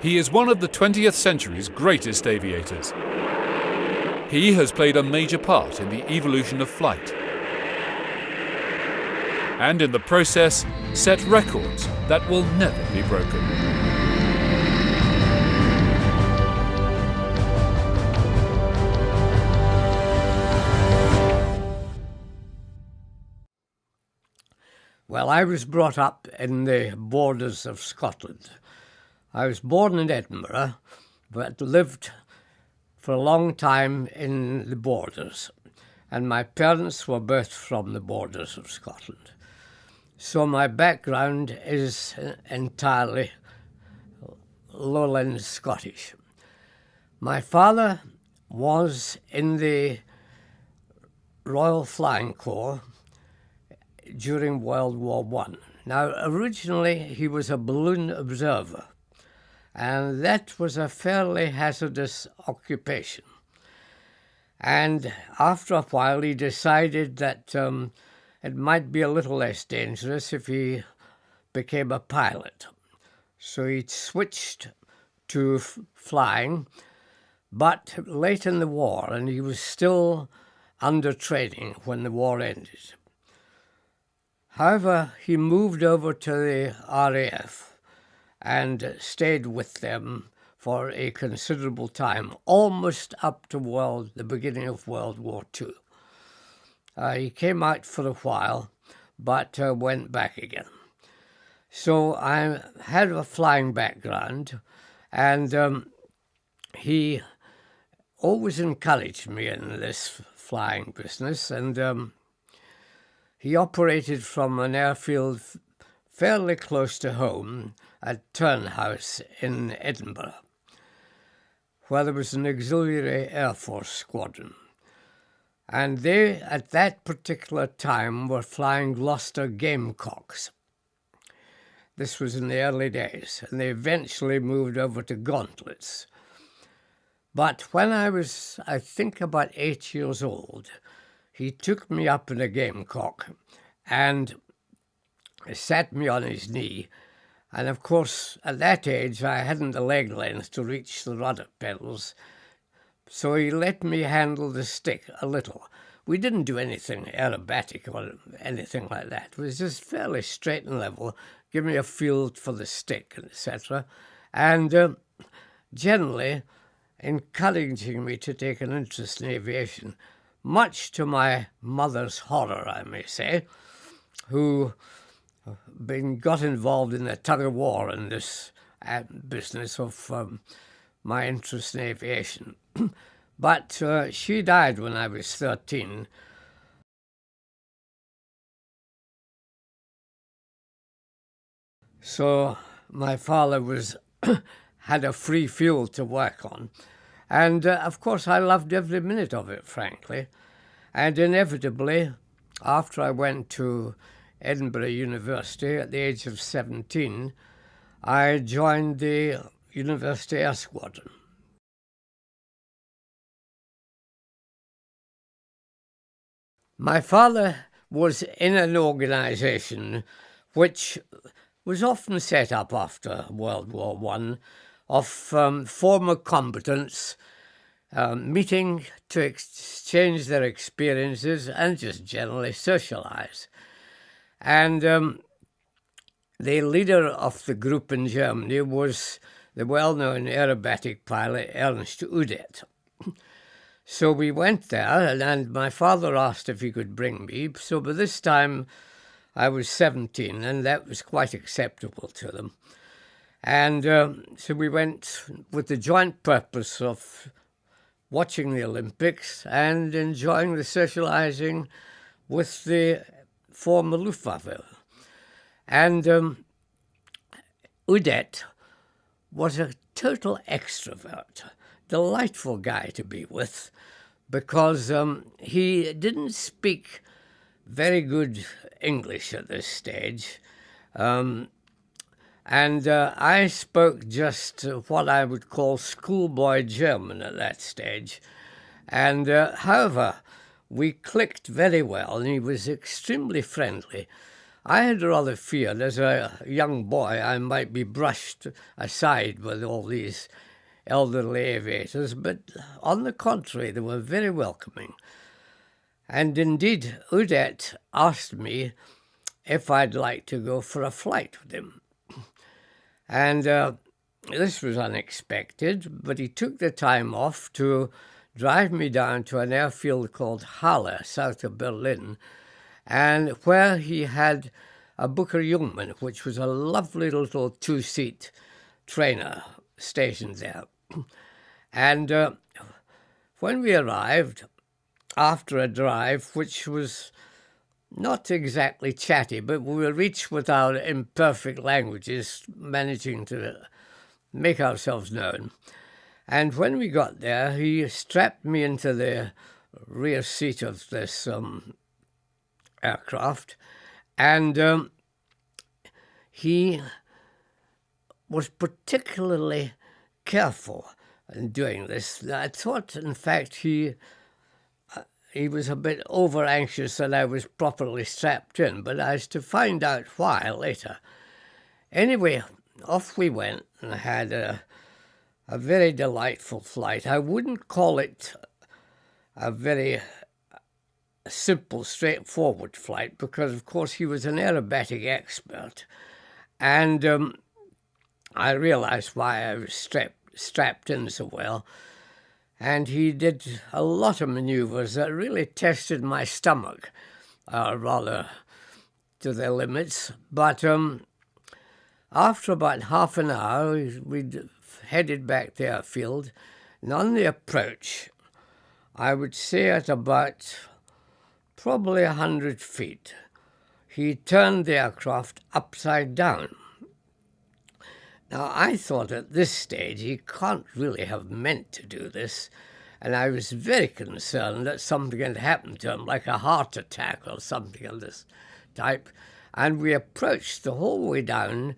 He is one of the 20th century's greatest aviators. He has played a major part in the evolution of flight, and in the process set records that will never be broken. Well, I was brought up in the borders of Scotland. I was born in Edinburgh, but lived for a long time in the borders. And my parents were both from the borders of Scotland. So my background is entirely lowland Scottish. My father was in the Royal Flying Corps during World War I. Now, originally he was a balloon observer, and that was a fairly hazardous occupation. And after a while he decided that it might be a little less dangerous if he became a pilot. So he switched to flying, but late in the war, and he was still under training when the war ended. However, he moved over to the RAF and stayed with them for a considerable time, almost up to the beginning of World War II. He came out for a while, but went back again. So I had a flying background, and he always encouraged me in this flying business, and he operated from an airfield fairly close to home at Turnhouse in Edinburgh, where there was an auxiliary Air Force squadron. And they, at that particular time, were flying Gloucester Gamecocks. This was in the early days, and they eventually moved over to Gauntlets. But when I was, I think, about 8 years old, he took me up in a Gamecock and sat me on his knee. And of course, at that age, I hadn't the leg length to reach the rudder pedals, so he let me handle the stick a little. We didn't do anything aerobatic or anything like that. It was just fairly straight and level, give me a feel for the stick, etc. And generally encouraging me to take an interest in aviation, much to my mother's horror, I may say, who got involved in the tug-of-war in this business of my interest in aviation. But she died when I was 13. So my father had a free field to work on. And, of course, I loved every minute of it, frankly. And inevitably, after I went to Edinburgh University at the age of 17, I joined the University Air Squadron. My father was in an organisation which was often set up after World War I of former combatants meeting to exchange their experiences and just generally socialise. And the leader of the group in Germany was the well-known aerobatic pilot Ernst Udet. So we went there, and my father asked if he could bring me. So by this time I was 17, and that was quite acceptable to them. And so we went with the joint purpose of watching the Olympics and enjoying the socialising with the former Luftwaffe. And Udet was a total extrovert, delightful guy to be with, because he didn't speak very good English at this stage. And I spoke just what I would call schoolboy German at that stage. And however, we clicked very well, and he was extremely friendly. I had rather feared as a young boy I might be brushed aside with all these elderly aviators, but on the contrary, they were very welcoming. And indeed, Udet asked me if I'd like to go for a flight with him. And this was unexpected, but he took the time off to drive me down to an airfield called Halle, south of Berlin, and where he had a Booker Jungmann, which was a lovely little two-seat trainer stationed there. And when we arrived, after a drive, which was not exactly chatty, but we reached with our imperfect languages, managing to make ourselves known. And when we got there, he strapped me into the rear seat of this aircraft, and he was particularly careful in doing this. I thought, in fact, he was a bit over-anxious that I was properly strapped in, but I was to find out why later. Anyway, off we went and had a very delightful flight. I wouldn't call it a very simple, straightforward flight because, of course, he was an aerobatic expert. And I realized why I was strapped in so well. And he did a lot of maneuvers that really tested my stomach, rather to their limits. But after about half an hour, we headed back to the airfield. And on the approach, I would say at about probably 100 feet, he turned the aircraft upside down. Now, I thought at this stage he can't really have meant to do this, and I was very concerned that something had happened to him, like a heart attack or something of this type. And we approached the whole way down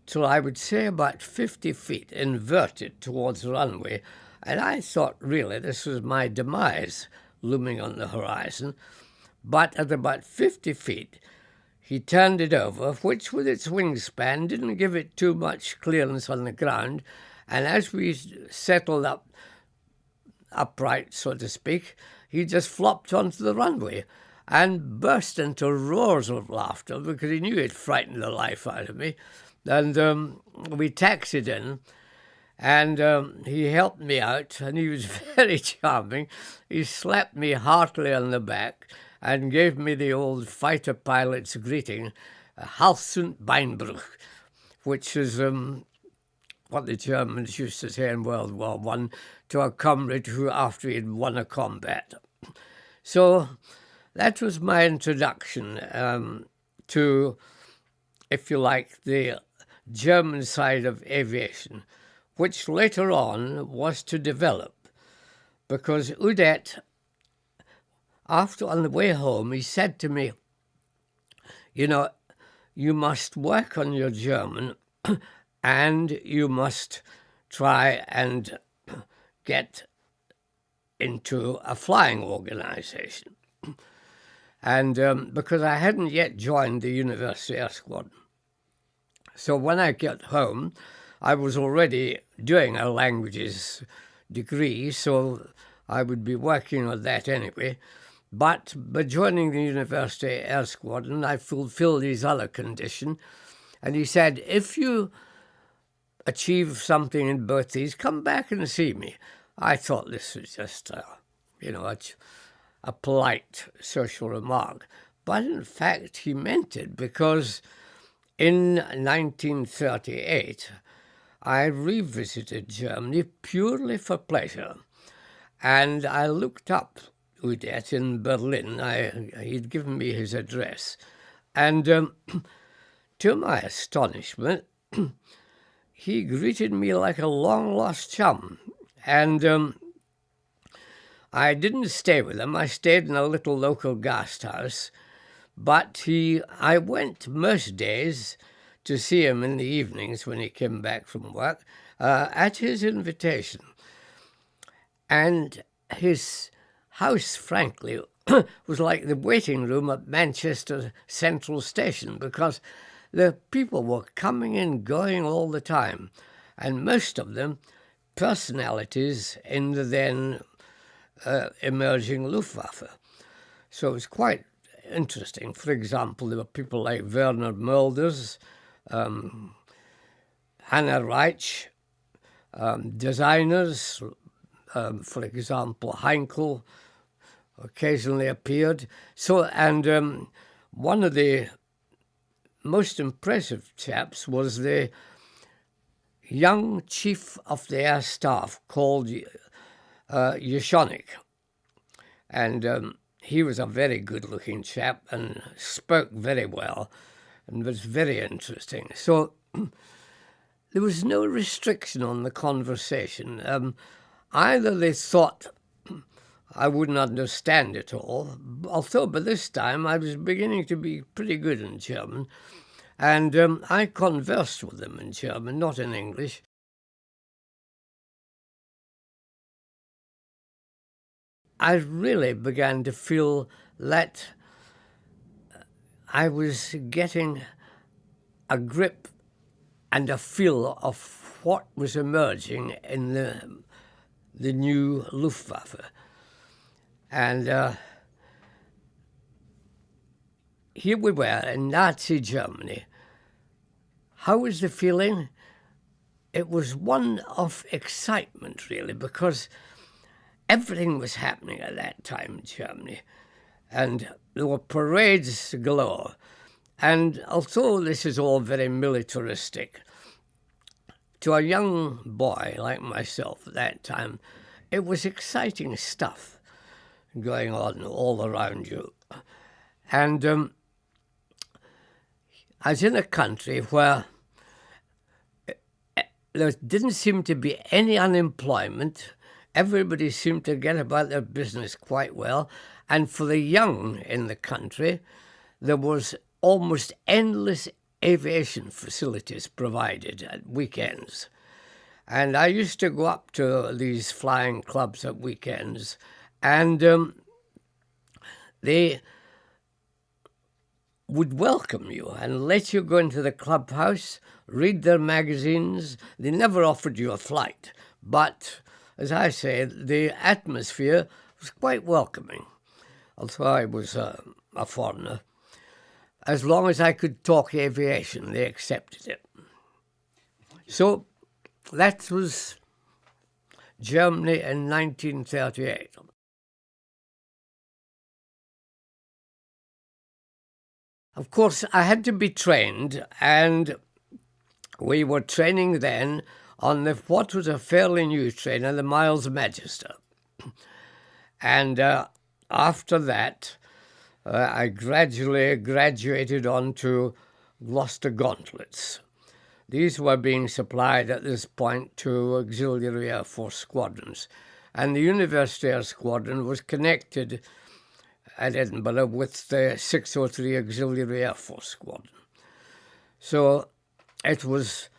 till I would say about 50 feet, inverted towards the runway, and I thought really this was my demise looming on the horizon. But at about 50 feet, he turned it over, which with its wingspan didn't give it too much clearance on the ground, and as we settled upright, so to speak, he just flopped onto the runway and burst into roars of laughter because he knew he'd frightened the life out of me. And we taxied in, and he helped me out, and he was very charming. He slapped me heartily on the back and gave me the old fighter pilot's greeting, Halsund Beinbruch, which is what the Germans used to say in World War I to a comrade who, after he'd won a combat. So that was my introduction to, if you like, the German side of aviation, which later on was to develop, because Udet, after on the way home, he said to me, you know, you must work on your German and you must try and get into a flying organization. And because I hadn't yet joined the University Air Squadron. So when I got home, I was already doing a languages degree, so I would be working on that anyway. But by joining the University Air Squadron, I fulfilled his other condition. And he said, if you achieve something in both these, come back and see me. I thought this was just, a polite social remark. But in fact, he meant it, because in 1938, I revisited Germany purely for pleasure. And I looked up Udet in Berlin. He'd given me his address. And to my astonishment, he greeted me like a long-lost chum. And I didn't stay with him. I stayed in a little local guest house. But I went most days to see him in the evenings when he came back from work, at his invitation. And his house, frankly, was like the waiting room at Manchester Central Station, because the people were coming and going all the time, and most of them personalities in the then emerging Luftwaffe. So it was quite interesting. For example, there were people like Werner Mulders, Hannah Reich, designers, for example, Winkle occasionally appeared. So, and one of the most impressive chaps was the young chief of the air staff called Yashonik. And he was a very good-looking chap and spoke very well and was very interesting. So there was no restriction on the conversation. Either they thought I wouldn't understand it all, although by this time I was beginning to be pretty good in German, and I conversed with them in German, not in English. I really began to feel that I was getting a grip and a feel of what was emerging in the new Luftwaffe. And here we were in Nazi Germany. How was the feeling? It was one of excitement, really, because everything was happening at that time in Germany, and there were parades galore. And although this is all very militaristic, to a young boy like myself at that time, it was exciting stuff going on all around you. And I was in a country where there didn't seem to be any unemployment. Everybody seemed to get about their business quite well. And for the young in the country, there was almost endless aviation facilities provided at weekends. And I used to go up to these flying clubs at weekends, and they would welcome you and let you go into the clubhouse, read their magazines. They never offered you a flight, but as I say, the atmosphere was quite welcoming, although I was a foreigner. As long as I could talk aviation, they accepted it. So that was Germany in 1938. Of course, I had to be trained, and we were training then on what was a fairly new trainer, the Miles Magister. And after that, I gradually graduated onto Gloucester gauntlets. These were being supplied at this point to auxiliary Air Force squadrons, and the University Air Squadron was connected at Edinburgh with the 603 Auxiliary Air Force Squadron. So it was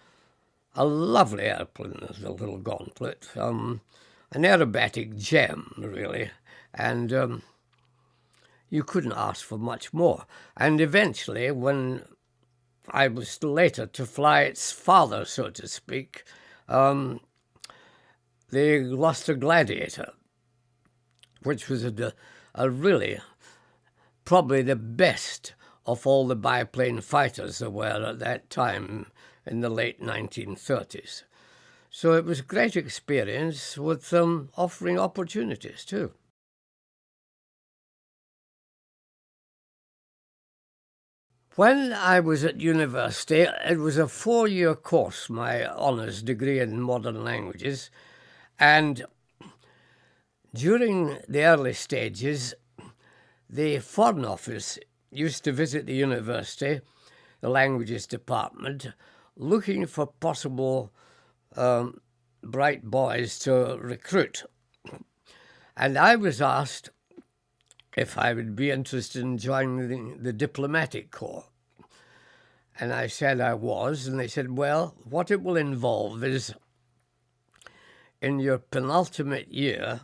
a lovely airplane, the little gauntlet, an aerobatic gem, really, and you couldn't ask for much more. And eventually, when I was later to fly its father, so to speak, the Gloucester Gladiator, which was a really probably the best of all the biplane fighters there were at that time in the late 1930s. So it was a great experience with offering opportunities too. When I was at university, it was a 4-year course, my honours degree in modern languages, and during the early stages, the Foreign Office used to visit the university, the languages department, looking for possible bright boys to recruit. And I was asked if I would be interested in joining the diplomatic corps. And I said I was, and they said, well, what it will involve is in your penultimate year,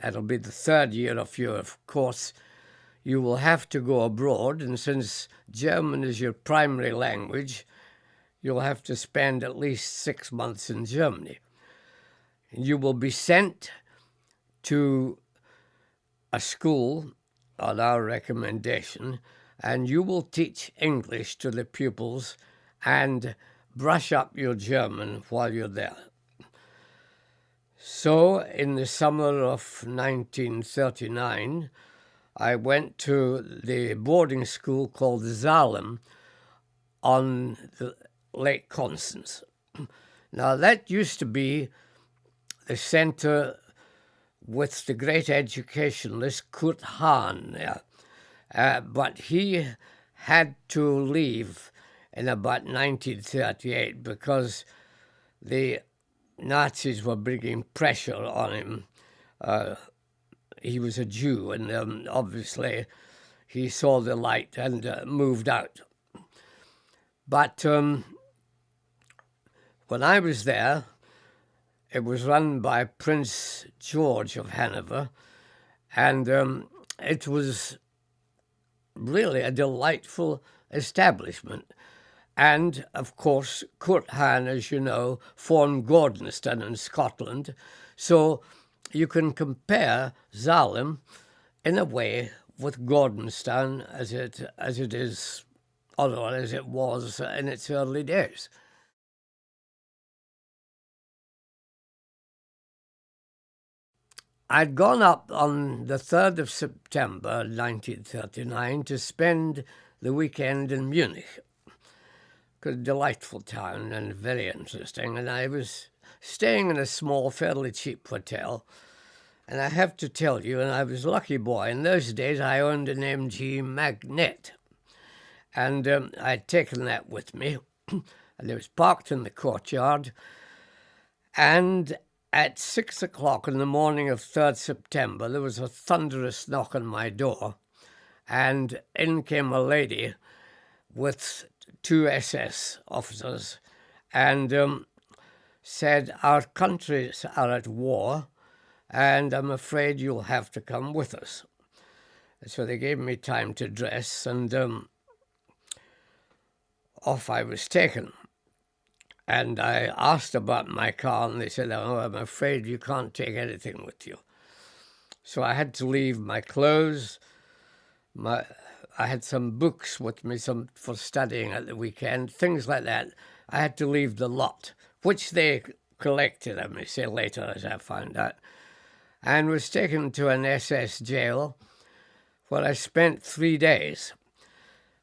That'll be the third year of your course. You will have to go abroad, and since German is your primary language, you'll have to spend at least 6 months in Germany. You will be sent to a school on our recommendation, and you will teach English to the pupils and brush up your German while you're there. So in the summer of 1939, I went to the boarding school called Salem on the Lake Constance. Now, that used to be the center with the great educationalist Kurt Hahn there. But he had to leave in about 1938 because the Nazis were bringing pressure on him. He was a Jew, and obviously he saw the light and moved out. But when I was there, it was run by Prince George of Hanover, and it was really a delightful establishment. And, of course, Kurt Hahn, as you know, formed Gordonston in Scotland. So you can compare Salem, in a way, with Gordonston as it is, or as it was in its early days. I'd gone up on the 3rd of September 1939 to spend the weekend in Munich. A delightful town and very interesting, and I was staying in a small, fairly cheap hotel. And I have to tell you, and I was a lucky boy, in those days I owned an MG Magnet, and I'd taken that with me, and it was parked in the courtyard, and at 6 o'clock in the morning of 3rd September, there was a thunderous knock on my door, and in came a lady with 2 SS officers and said, "Our countries are at war, and I'm afraid you'll have to come with us." So they gave me time to dress, and off I was taken. And I asked about my car, and they said, "Oh, I'm afraid you can't take anything with you." So I had to leave my clothes. I had some books with me, some for studying at the weekend, things like that. I had to leave the lot, which they collected, I may say later, as I found out, and was taken to an SS jail where I spent 3 days.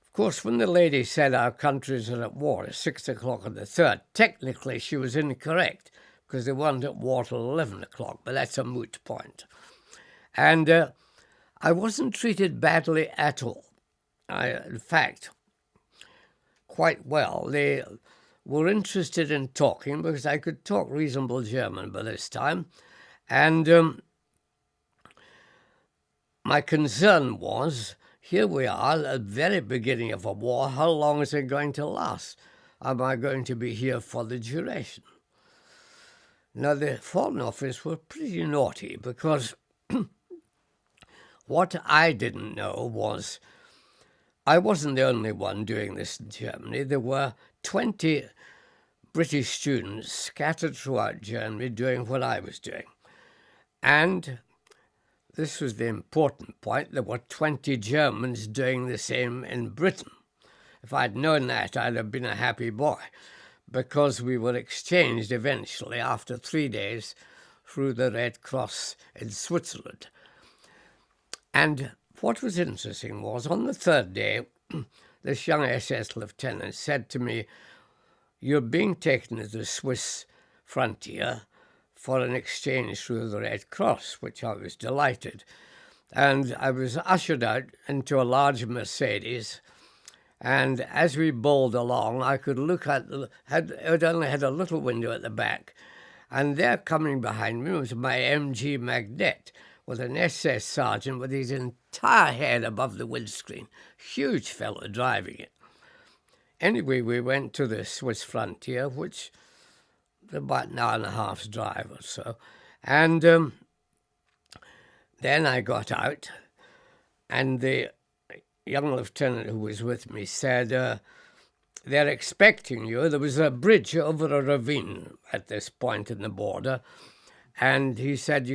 Of course, when the lady said our countries are at war at 6 o'clock on the 3rd, technically she was incorrect because they weren't at war till 11 o'clock, but that's a moot point. And I wasn't treated badly at all. In fact, quite well. They were interested in talking because I could talk reasonable German by this time. And my concern was, here we are at the very beginning of a war. How long is it going to last? Am I going to be here for the duration? Now, the Foreign Office were pretty naughty because what I didn't know was I wasn't the only one doing this in Germany. There were 20 British students scattered throughout Germany doing what I was doing. And this was the important point. There were 20 Germans doing the same in Britain. If I'd known that, I'd have been a happy boy, because we were exchanged eventually after 3 days through the Red Cross in Switzerland. And what was interesting was, on the 3rd day, this young SS lieutenant said to me, "You're being taken to the Swiss frontier for an exchange through the Red Cross," which I was delighted. And I was ushered out into a large Mercedes, and as we bowled along, I could look at it only had a little window at the back, and there coming behind me was my MG Magnet with an SS sergeant with his entire head above the windscreen. Huge fellow driving it. Anyway, we went to the Swiss frontier, which was about an hour and a half's drive or so, and then I got out, and the young lieutenant who was with me said, they're expecting you. There was a bridge over a ravine at this point in the border, and he said,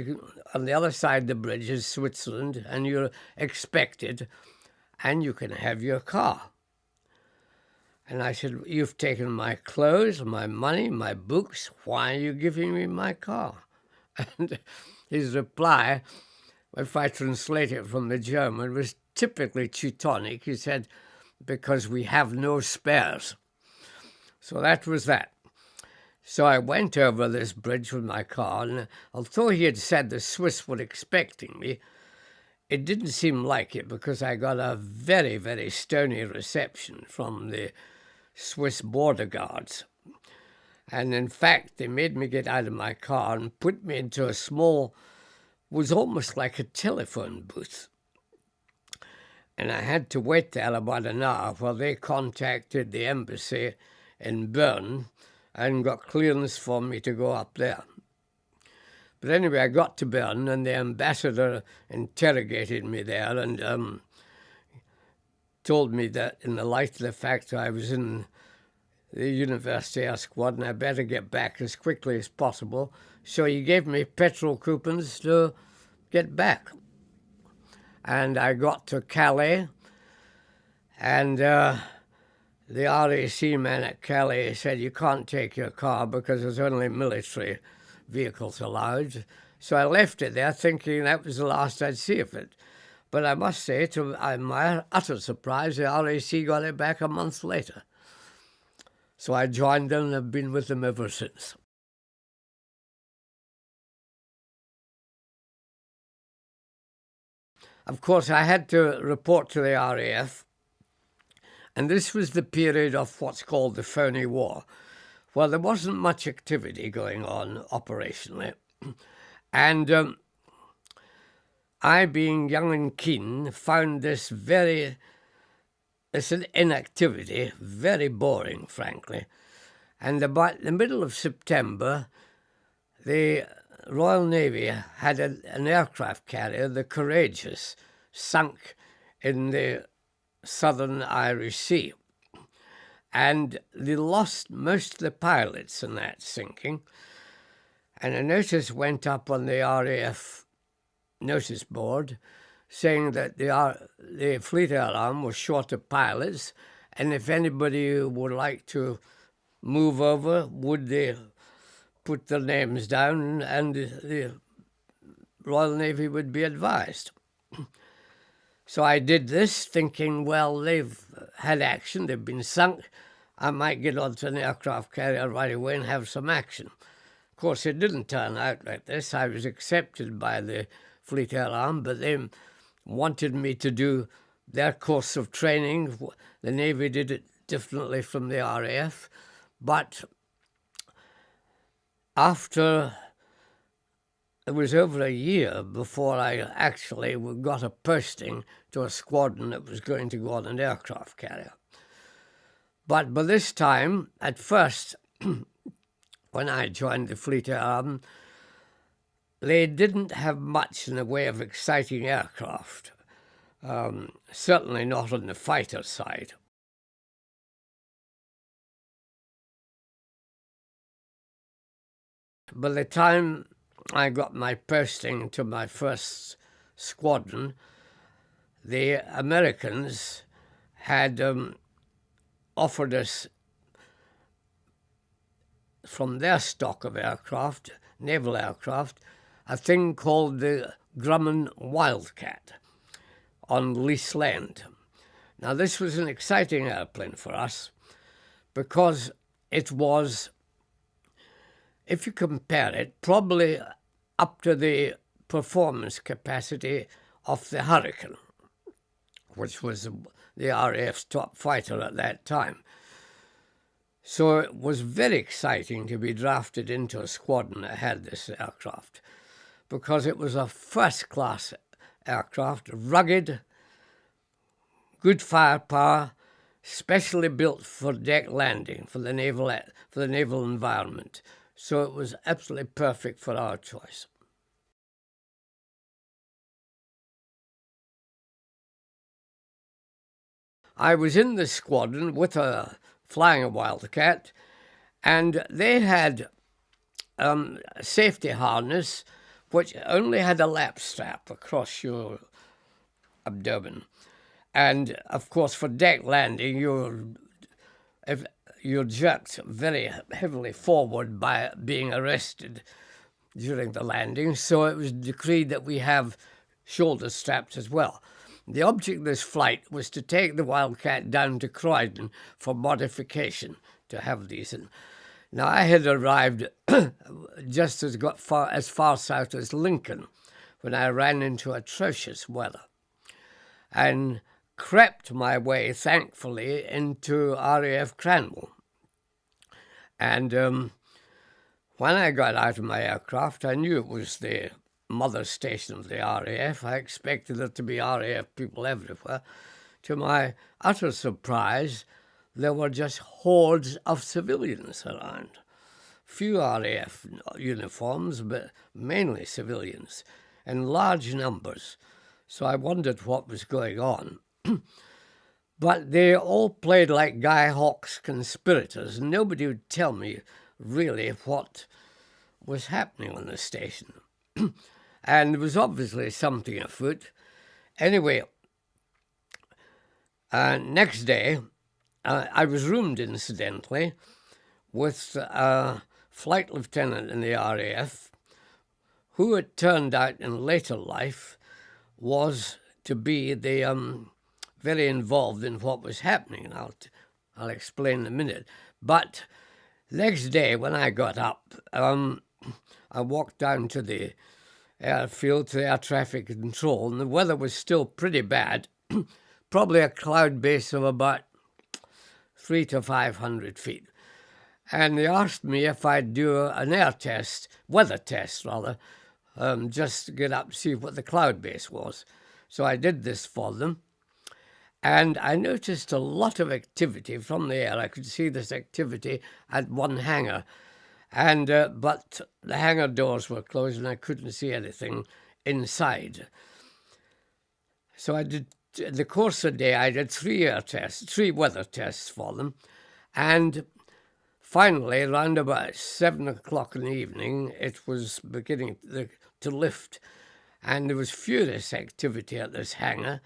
on the other side of the bridge is Switzerland, and you're expected, and you can have your car. And I said, you've taken my clothes, my money, my books. Why are you giving me my car? And his reply, if I translate it from the German, was typically Teutonic. He said, because we have no spares. So that was that. So I went over this bridge with my car, and although he had said the Swiss were expecting me, it didn't seem like it, because I got a very, very stony reception from the Swiss border guards. And in fact, they made me get out of my car and put me into a small, was almost like a telephone booth. And I had to wait there about an hour while they contacted the embassy in Bern and got clearance for me to go up there. But anyway, I got to Bern, and the ambassador interrogated me there and told me that in the light of the fact that I was in the university escort and I better get back as quickly as possible. So he gave me petrol coupons to get back. And I got to Calais, and the RAC man at Calais said, you can't take your car because there's only military vehicles allowed. So I left it there thinking that was the last I'd see of it. But I must say, to my utter surprise, the RAC got it back a month later. So I joined them and have been with them ever since. Of course, I had to report to the RAF, and this was the period of what's called the Phony War. Well, there wasn't much activity going on operationally, and I, being young and keen, found this inactivity very boring, frankly. And about the middle of September, the Royal Navy had an aircraft carrier, the Courageous, sunk in the southern Irish Sea. And they lost most of the pilots in that sinking. And a notice went up on the RAF notice board saying that the fleet air arm was short of pilots, and if anybody would like to move over, would they put their names down and the Royal Navy would be advised. So I did this thinking, well, they've had action, they've been sunk, I might get onto an aircraft carrier right away and have some action. Of course, it didn't turn out like this. I was accepted by the Fleet Air Arm, but they wanted me to do their course of training. The Navy did it differently from the RAF, but after it was over a year before I actually got a posting to a squadron that was going to go on an aircraft carrier. But by this time, at first, when I joined the Fleet Air Arm, they didn't have much in the way of exciting aircraft, certainly not on the fighter side. By the time I got my posting to my first squadron, the Americans had offered us from their stock of aircraft, naval aircraft, a thing called the Grumman Wildcat on lease land. Now, this was an exciting airplane for us because it was, if you compare it, probably up to the performance capacity of the Hurricane, which was the RAF's top fighter at that time. So it was very exciting to be drafted into a squadron that had this aircraft, because it was a first-class aircraft, rugged, good firepower, specially built for deck landing, for the naval environment. So it was absolutely perfect for our choice. I was in the squadron with flying a Wildcat, and they had a safety harness which only had a lap strap across your abdomen. And, of course, for deck landing, you're jerked very heavily forward by being arrested during the landing, so it was decreed that we have shoulder straps as well. The object of this flight was to take the Wildcat down to Croydon for modification to have these in. Now, I had arrived just as far south as Lincoln when I ran into atrocious weather and crept my way, thankfully, into RAF Cranwell. And when I got out of my aircraft, I knew it was the mother station of the RAF. I expected there to be RAF people everywhere. To my utter surprise, there were just hordes of civilians around. Few RAF uniforms, but mainly civilians, in large numbers. So I wondered what was going on. But they all played like Guy Hawkes conspirators. Nobody would tell me really what was happening on the station. And there was obviously something afoot. Anyway, next day, I was roomed, incidentally, with a flight lieutenant in the RAF, who it turned out in later life was to be the very involved in what was happening. And I'll explain in a minute. But next day, when I got up, I walked down to the airfield, to the air traffic control, and the weather was still pretty bad, probably a cloud base of about 300 to 500 feet. And they asked me if I'd do an weather test rather, just to get up and see what the cloud base was. So I did this for them. And I noticed a lot of activity from the air. I could see this activity at one hangar. And but the hangar doors were closed and I couldn't see anything inside. So in the course of the day, I did 3 weather tests for them. And finally, around about 7 o'clock in the evening, it was beginning to lift. And there was furious activity at this hangar.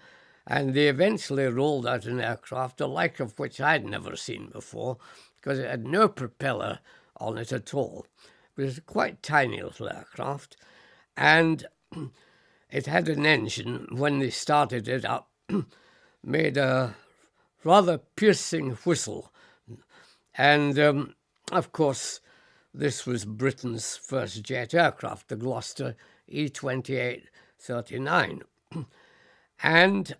And they eventually rolled out an aircraft, the like of which I'd never seen before, because it had no propeller on it at all. It was a quite tiny little aircraft, and it had an engine, when they started it up, made a rather piercing whistle. And, of course, this was Britain's first jet aircraft, the Gloucester E-28-39. And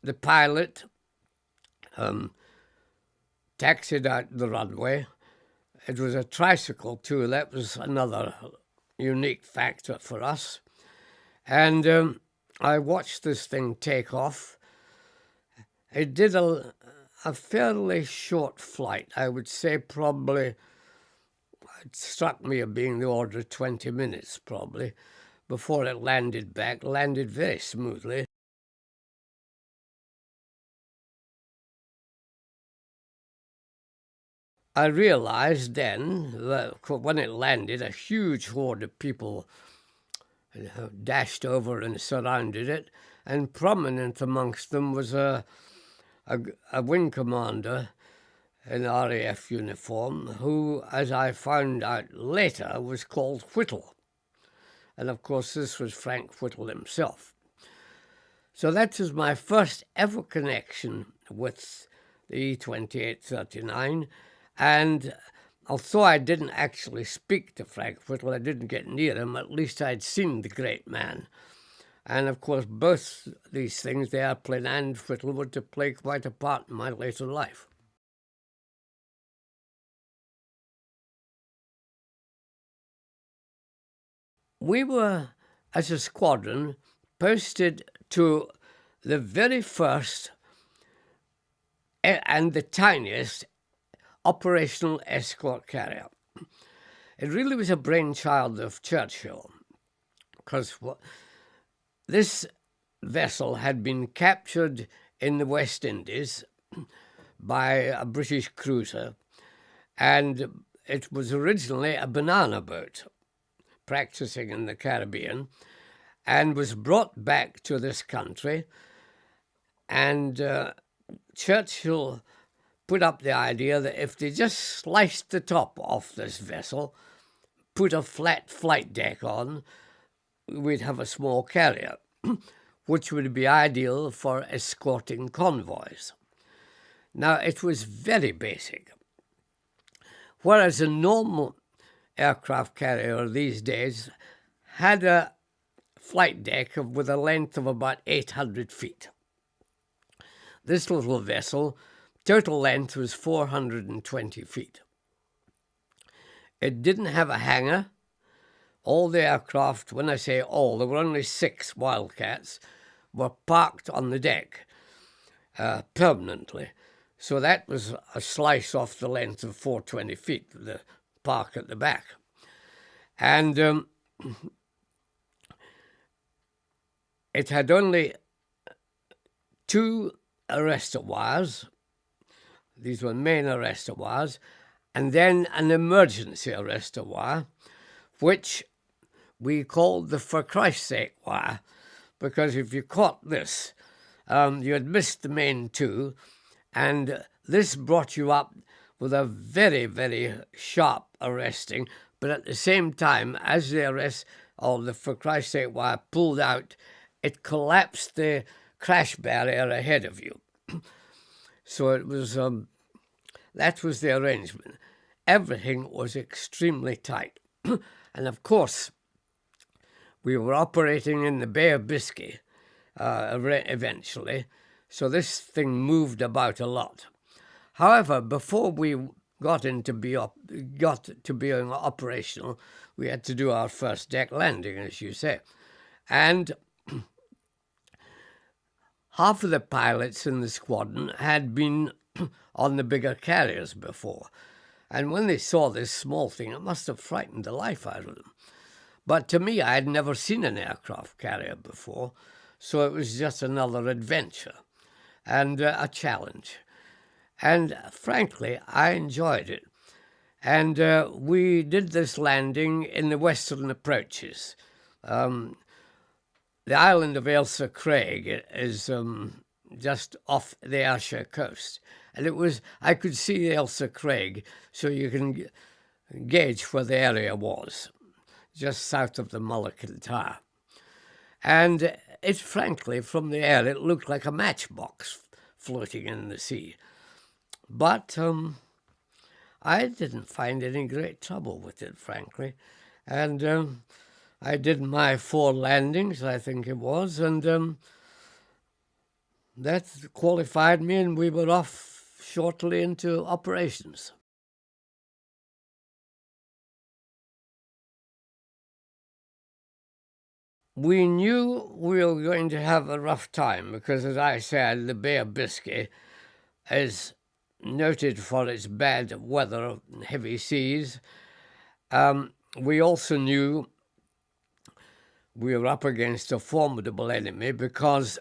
the pilot taxied out the runway. It was a tricycle, too. That was another unique factor for us. And I watched this thing take off. It did a fairly short flight. I would say probably, it struck me of being the order of 20 minutes, probably, before it landed very smoothly. I realized then that when it landed, a huge horde of people dashed over and surrounded it, and prominent amongst them was a wing commander in RAF uniform who, as I found out later, was called Whittle. And of course, this was Frank Whittle himself. So that was my first ever connection with the E-28-39. And although I didn't actually speak to Frank Whittle, I didn't get near him, at least I'd seen the great man. And of course, both these things, the airplane and Whittle, were to play quite a part in my later life. We were, as a squadron, posted to the very first and the tiniest operational escort carrier. It really was a brainchild of Churchill, because this vessel had been captured in the West Indies by a British cruiser, and it was originally a banana boat practicing in the Caribbean, and was brought back to this country, and Churchill put up the idea that if they just sliced the top off this vessel, put a flat flight deck on, we'd have a small carrier, which would be ideal for escorting convoys. Now, it was very basic. Whereas a normal aircraft carrier these days had a flight deck with a length of about 800 feet. This little vessel, total length was 420 feet. It didn't have a hangar. All the aircraft, when I say all, there were only 6 Wildcats, were parked on the deck permanently. So that was a slice off the length of 420 feet, the park at the back. And it had only 2 arrestor wires. These were main arrestor wires, and then an emergency arrestor wire, which we called the for Christ's sake wire, because if you caught this, you had missed the main 2, and this brought you up with a very, very sharp arresting, but at the same time, as the for Christ's sake wire pulled out, it collapsed the crash barrier ahead of you. So it was, that was the arrangement. Everything was extremely tight. And of course, we were operating in the Bay of Biscay eventually, so this thing moved about a lot. However, before we got to being operational, we had to do our first deck landing, as you say. And half of the pilots in the squadron had been on the bigger carriers before. And when they saw this small thing, it must have frightened the life out of them. But to me, I had never seen an aircraft carrier before, so it was just another adventure and a challenge. And frankly, I enjoyed it. And we did this landing in the western approaches. The island of Ailsa Craig is just off the Ayrshire coast. And I could see Ailsa Craig, so you can gauge where the area was, just south of the Mullican Tower. And it, frankly, from the air, it looked like a matchbox floating in the sea. But I didn't find any great trouble with it, frankly. And I did my 4 landings, I think it was, and that qualified me, and we were off shortly into operations. We knew we were going to have a rough time because, as I said, the Bay of Biscay is noted for its bad weather and heavy seas. We also knew we were up against a formidable enemy because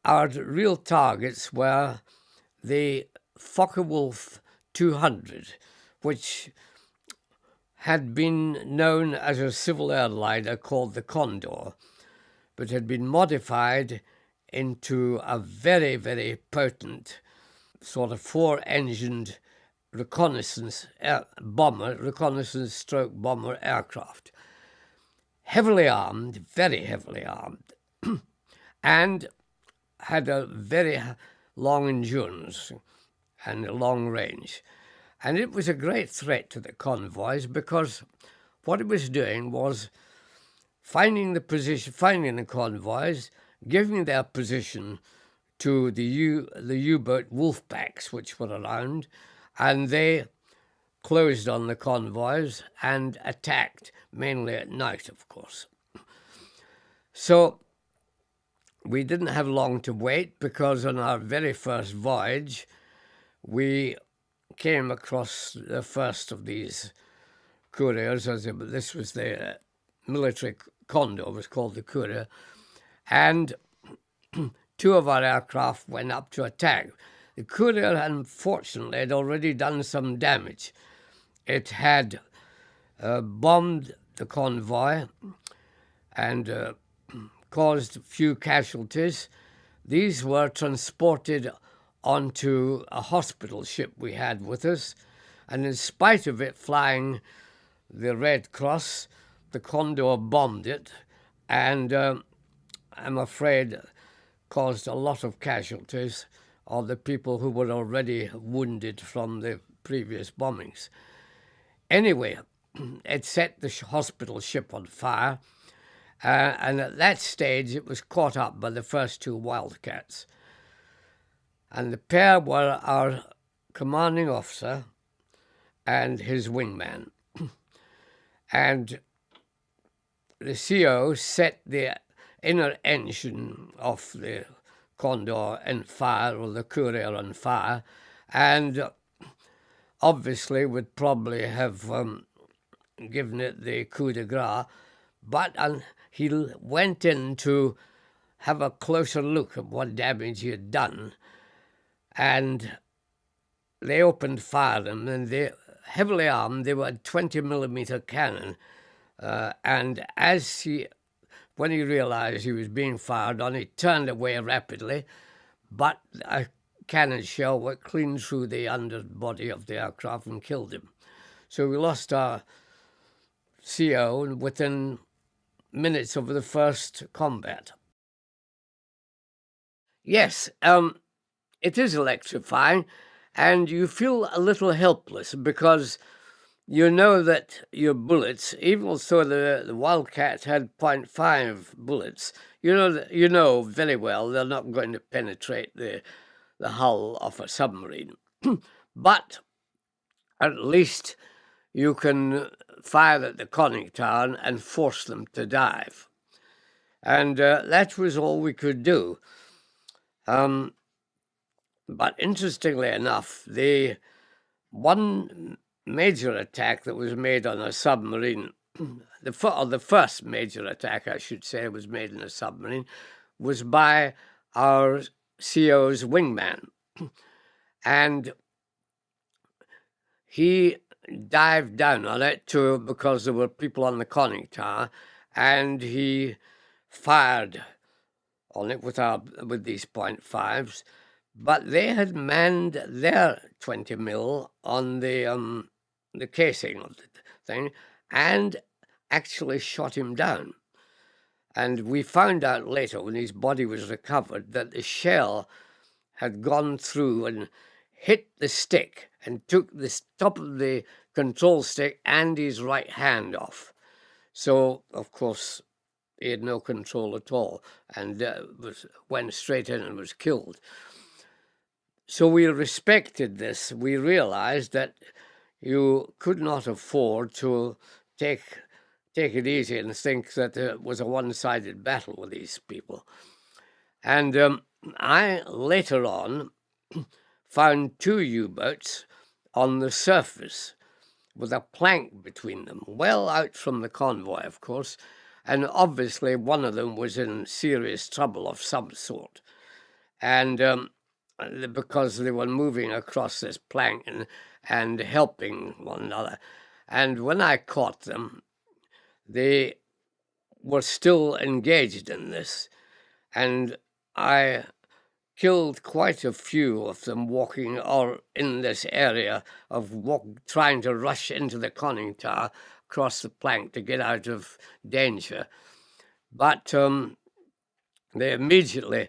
our real targets were the Focke-Wulf 200, which had been known as a civil airliner called the Condor, but had been modified into a very, very potent sort of 4-engined reconnaissance stroke bomber aircraft. Heavily armed, very heavily armed, and had a very long endurance and a long range. And it was a great threat to the convoys because what it was doing was finding the convoys, giving their position to the U-boat wolf packs which were around, and they closed on the convoys and attacked, mainly at night, of course. So we didn't have long to wait because on our very first voyage, we came across the first of these couriers. This was the military Condor, was called the Courier, and two of our aircraft went up to attack. The Courier, unfortunately, had already done some damage. It had bombed the convoy and caused a few casualties. These were transported onto a hospital ship we had with us, and in spite of it flying the Red Cross, the Condor bombed it, and I'm afraid caused a lot of casualties of the people who were already wounded from the previous bombings. Anyway, it set the hospital ship on fire, and at that stage it was caught up by the first two Wildcats. And the pair were our commanding officer and his wingman. And the CO set the inner engine of the Condor on fire, or the Courier on fire, and obviously would probably have given it the coup de grace, but he went in to have a closer look at what damage he had done, and they opened fire on him, and they heavily armed. They were a 20mm cannon, and when he realized he was being fired on, he turned away rapidly, but a cannon shell went clean through the underbody of the aircraft and killed him. So we lost our CO within minutes of the first combat. Yes, it is electrifying, and you feel a little helpless because you know that your bullets, even though the Wildcat had .5 bullets, you know very well they're not going to penetrate the hull of a submarine. But at least you can fire at the conning tower and force them to dive. And that was all we could do. But interestingly enough, the one major attack that was made on a submarine, the first major attack, I should say, was made in a submarine, was by our CO's wingman. And he dived down on it because there were people on the conning tower, and he fired on it with these .5s, but they had manned their 20mm on the casing of the thing and actually shot him down. And we found out later, when his body was recovered, that the shell had gone through and hit the stick and took the top of the control stick and his right hand off. So, of course, he had no control at all and went straight in and was killed. So we respected this. We realized that you could not afford to take it easy and think that it was a one-sided battle with these people. And I later on found two U-boats on the surface with a plank between them, well out from the convoy, of course, and obviously one of them was in serious trouble of some sort. And because they were moving across this plank and helping one another. And when I caught them, they were still engaged in this, and I killed quite a few of them walking or in this area of trying to rush into the conning tower across the plank to get out of danger. But they immediately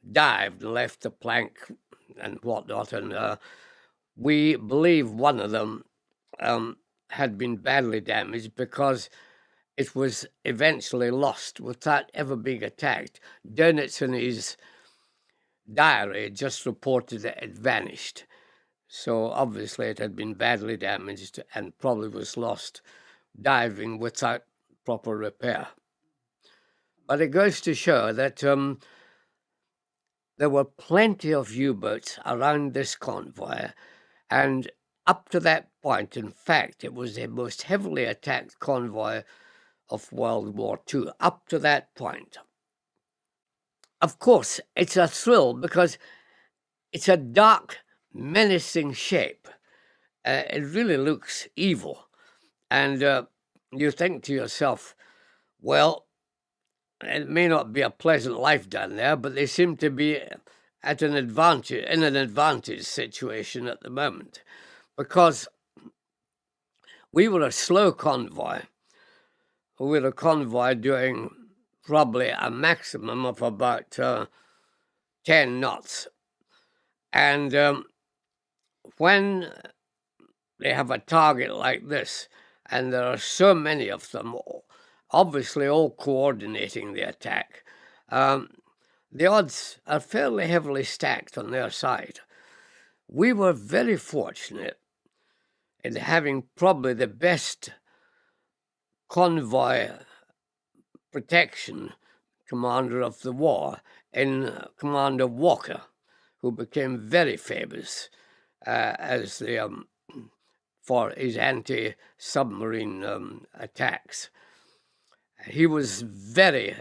dived and left the plank and whatnot, and we believe one of them had been badly damaged because it was eventually lost without ever being attacked. Dönitz in his diary just reported that it vanished. So obviously it had been badly damaged and probably was lost diving without proper repair. But it goes to show that there were plenty of U-boats around this convoy, and up to that point, in fact, it was the most heavily attacked convoy of World War II, up to that point. of course, it's a thrill because it's a dark, menacing shape. It really looks evil. And you think to yourself, well, it may not be a pleasant life down there, but they seem to be in an advantage situation at the moment, because we were a slow convoy. We were a convoy doing probably a maximum of about 10 knots. And when they have a target like this, and there are so many of them, obviously all coordinating the attack, the odds are fairly heavily stacked on their side. We were very fortunate in having probably the best convoy protection commander of the war in Commander Walker, who became very famous as the for his anti-submarine attacks. He was very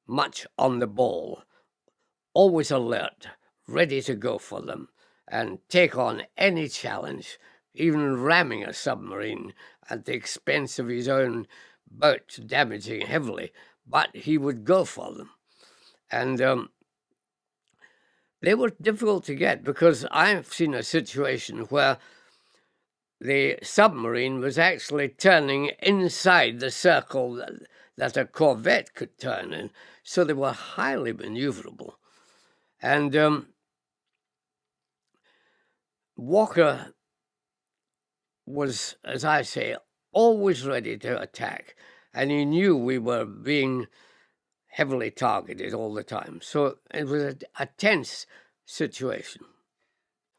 much on the ball, always alert, ready to go for them and take on any challenge, even ramming a submarine at the expense of his own boat, damaging heavily, but he would go for them. And they were difficult to get, because I've seen a situation where the submarine was actually turning inside the circle that a corvette could turn in, so they were highly maneuverable. And Walker was, as I say, always ready to attack, and he knew we were being heavily targeted all the time. So it was a tense situation.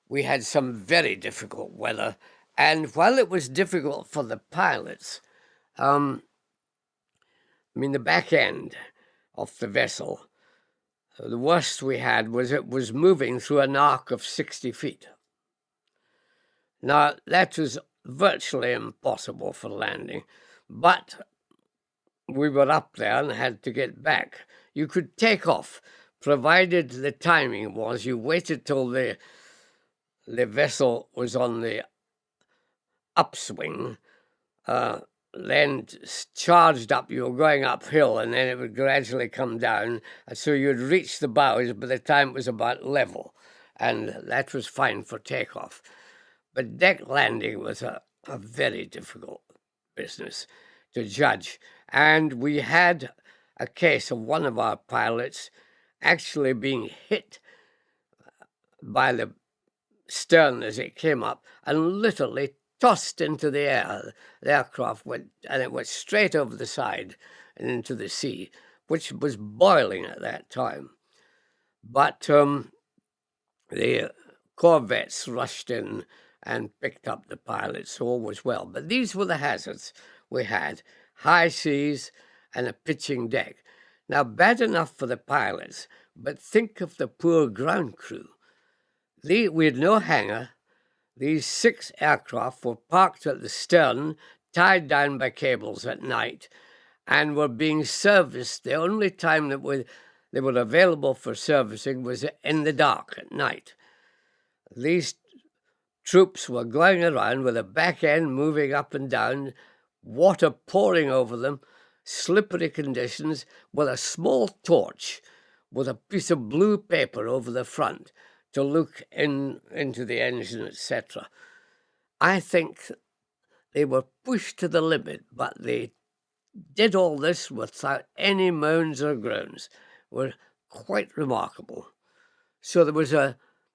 We had some very difficult weather, and while it was difficult for the pilots, the back end of the vessel, the worst we had was it was moving through an arc of 60 feet. Now, that was virtually impossible for landing, but we were up there and had to get back. You could take off, provided the timing was you waited till the vessel was on the upswing, then charged up, you were going uphill, and then it would gradually come down, and so you'd reach the bows by the time it was about level, and that was fine for takeoff. But deck landing was a very difficult business to judge. And we had a case of one of our pilots actually being hit by the stern as it came up and literally tossed into the air. The aircraft went straight over the side and into the sea, which was boiling at that time. But the corvettes rushed in and picked up the pilots, so all was well. But these were the hazards we had: high seas and a pitching deck. Now, bad enough for the pilots, but think of the poor ground crew. We had no hangar. These 6 aircraft were parked at the stern, tied down by cables at night, and were being serviced. The only time that they were available for servicing was in the dark at night. These troops were going around with a back end moving up and down, water pouring over them, slippery conditions, with a small torch with a piece of blue paper over the front to look into the engine, etc. I think they were pushed to the limit, but they did all this without any moans or groans. Were quite remarkable. So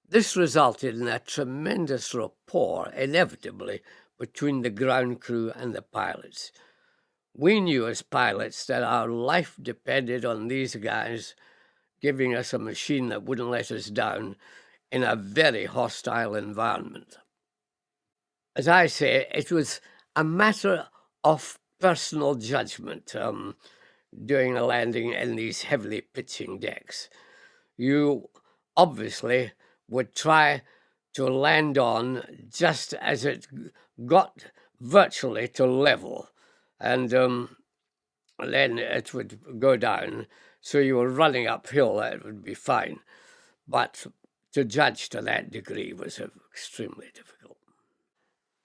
this resulted in a tremendous rapport, inevitably, between the ground crew and the pilots. We knew as pilots that our life depended on these guys giving us a machine that wouldn't let us down in a very hostile environment. As I say, it was a matter of personal judgment doing a landing in these heavily pitching decks. You obviously would try to land on just as it got virtually to level, and then it would go down So you were running uphill, that would be fine. But to judge to that degree was extremely difficult.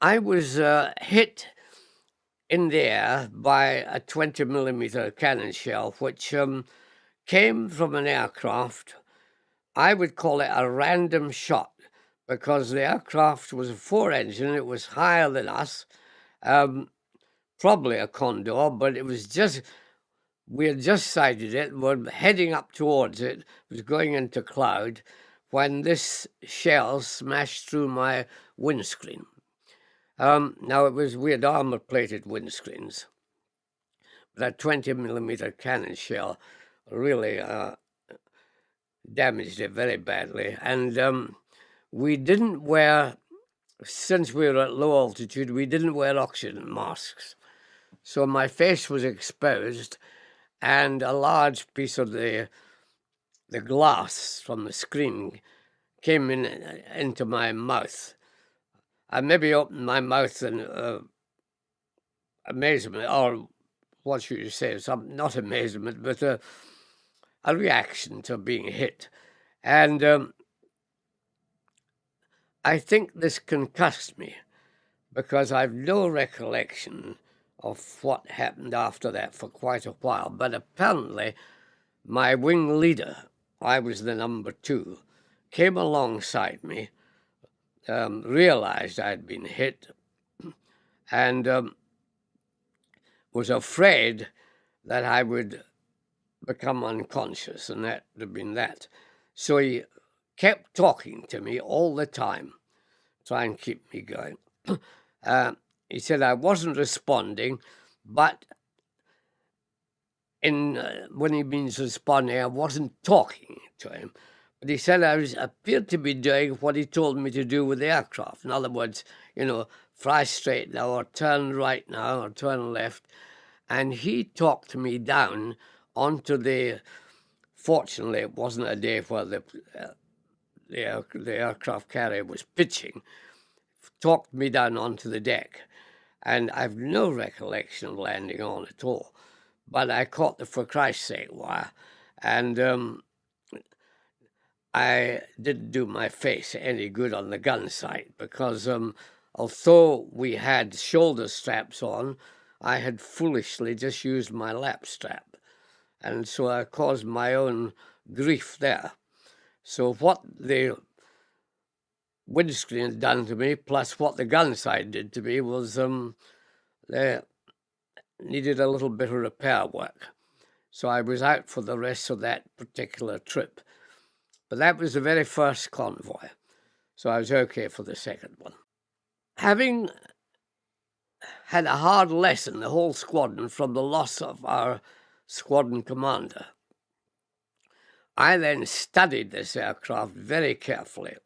I was hit in the air by a 20mm cannon shell, which came from an aircraft. I would call it a random shot because the aircraft was a 4-engine. It was higher than us, probably a Condor, but it was just, we had just sighted it, were heading up towards it, was going into cloud, when this shell smashed through my windscreen. Now, we had armor-plated windscreens, but a 20mm cannon shell really damaged it very badly. And we didn't wear, since we were at low altitude, we didn't wear oxygen masks. So my face was exposed, and a large piece of the glass from the screen came into my mouth. I maybe opened my mouth in amazement, or what should you say, not amazement, but a reaction to being hit. And I think this concussed me, because I've no recollection of what happened after that for quite a while. But apparently my wing leader, I was the number 2, came alongside me, realized I'd been hit, and was afraid that I would become unconscious, and that would have been that. So he kept talking to me all the time, trying to keep me going. He said I wasn't responding, but when he means responding, I wasn't talking to him. But he said I appeared to be doing what he told me to do with the aircraft. In other words, fly straight now, or turn right now, or turn left. And he talked me down onto fortunately, it wasn't a day where the aircraft carrier was pitching, talked me down onto the deck. And I've no recollection of landing on at all. But I caught the for Christ's sake wire, and I didn't do my face any good on the gun sight, because although we had shoulder straps on, I had foolishly just used my lap strap. And so I caused my own grief there. So what the windscreen had done to me, plus what the gun sight did to me, was they needed a little bit of repair work. So I was out for the rest of that particular trip. But that was the very first convoy. So I was okay for the second one. Having had a hard lesson, the whole squadron, from the loss of our squadron commander, I then studied this aircraft very carefully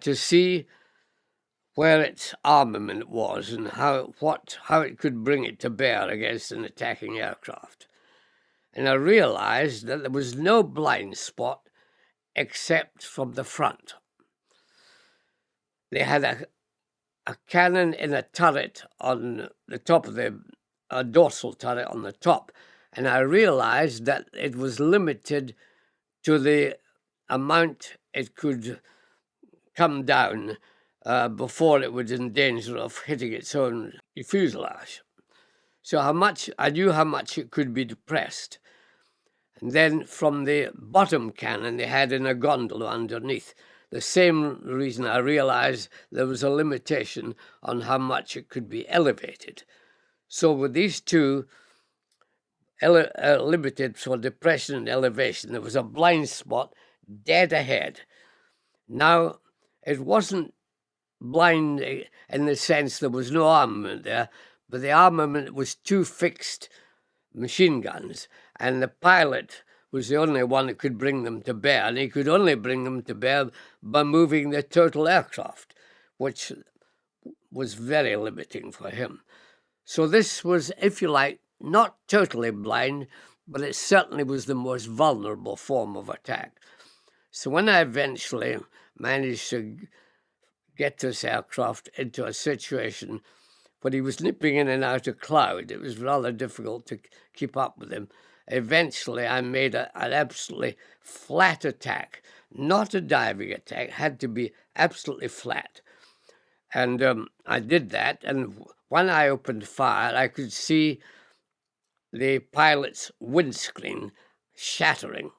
to see where its armament was and how it could bring it to bear against an attacking aircraft. And I realized that there was no blind spot except from the front. They had a cannon in a turret on the top of a dorsal turret on the top, and I realized that it was limited to the amount it could come down before it was in danger of hitting its own fuselage. So I knew how much it could be depressed. And then from the bottom cannon they had in a gondola underneath. The same reason I realized there was a limitation on how much it could be elevated. So with these two limited for depression and elevation, there was a blind spot dead ahead. Now, it wasn't blind in the sense there was no armament there, but the armament was 2 fixed machine guns, and the pilot was the only one that could bring them to bear, and he could only bring them to bear by moving the total aircraft, which was very limiting for him. So this was, if you like, not totally blind, but it certainly was the most vulnerable form of attack. So when I eventually managed to get this aircraft into a situation when he was nipping in and out of cloud, it was rather difficult to keep up with him. eventually I made an absolutely flat attack, not a diving attack, had to be absolutely flat. And I did that, and when I opened fire, I could see the pilot's windscreen shattering.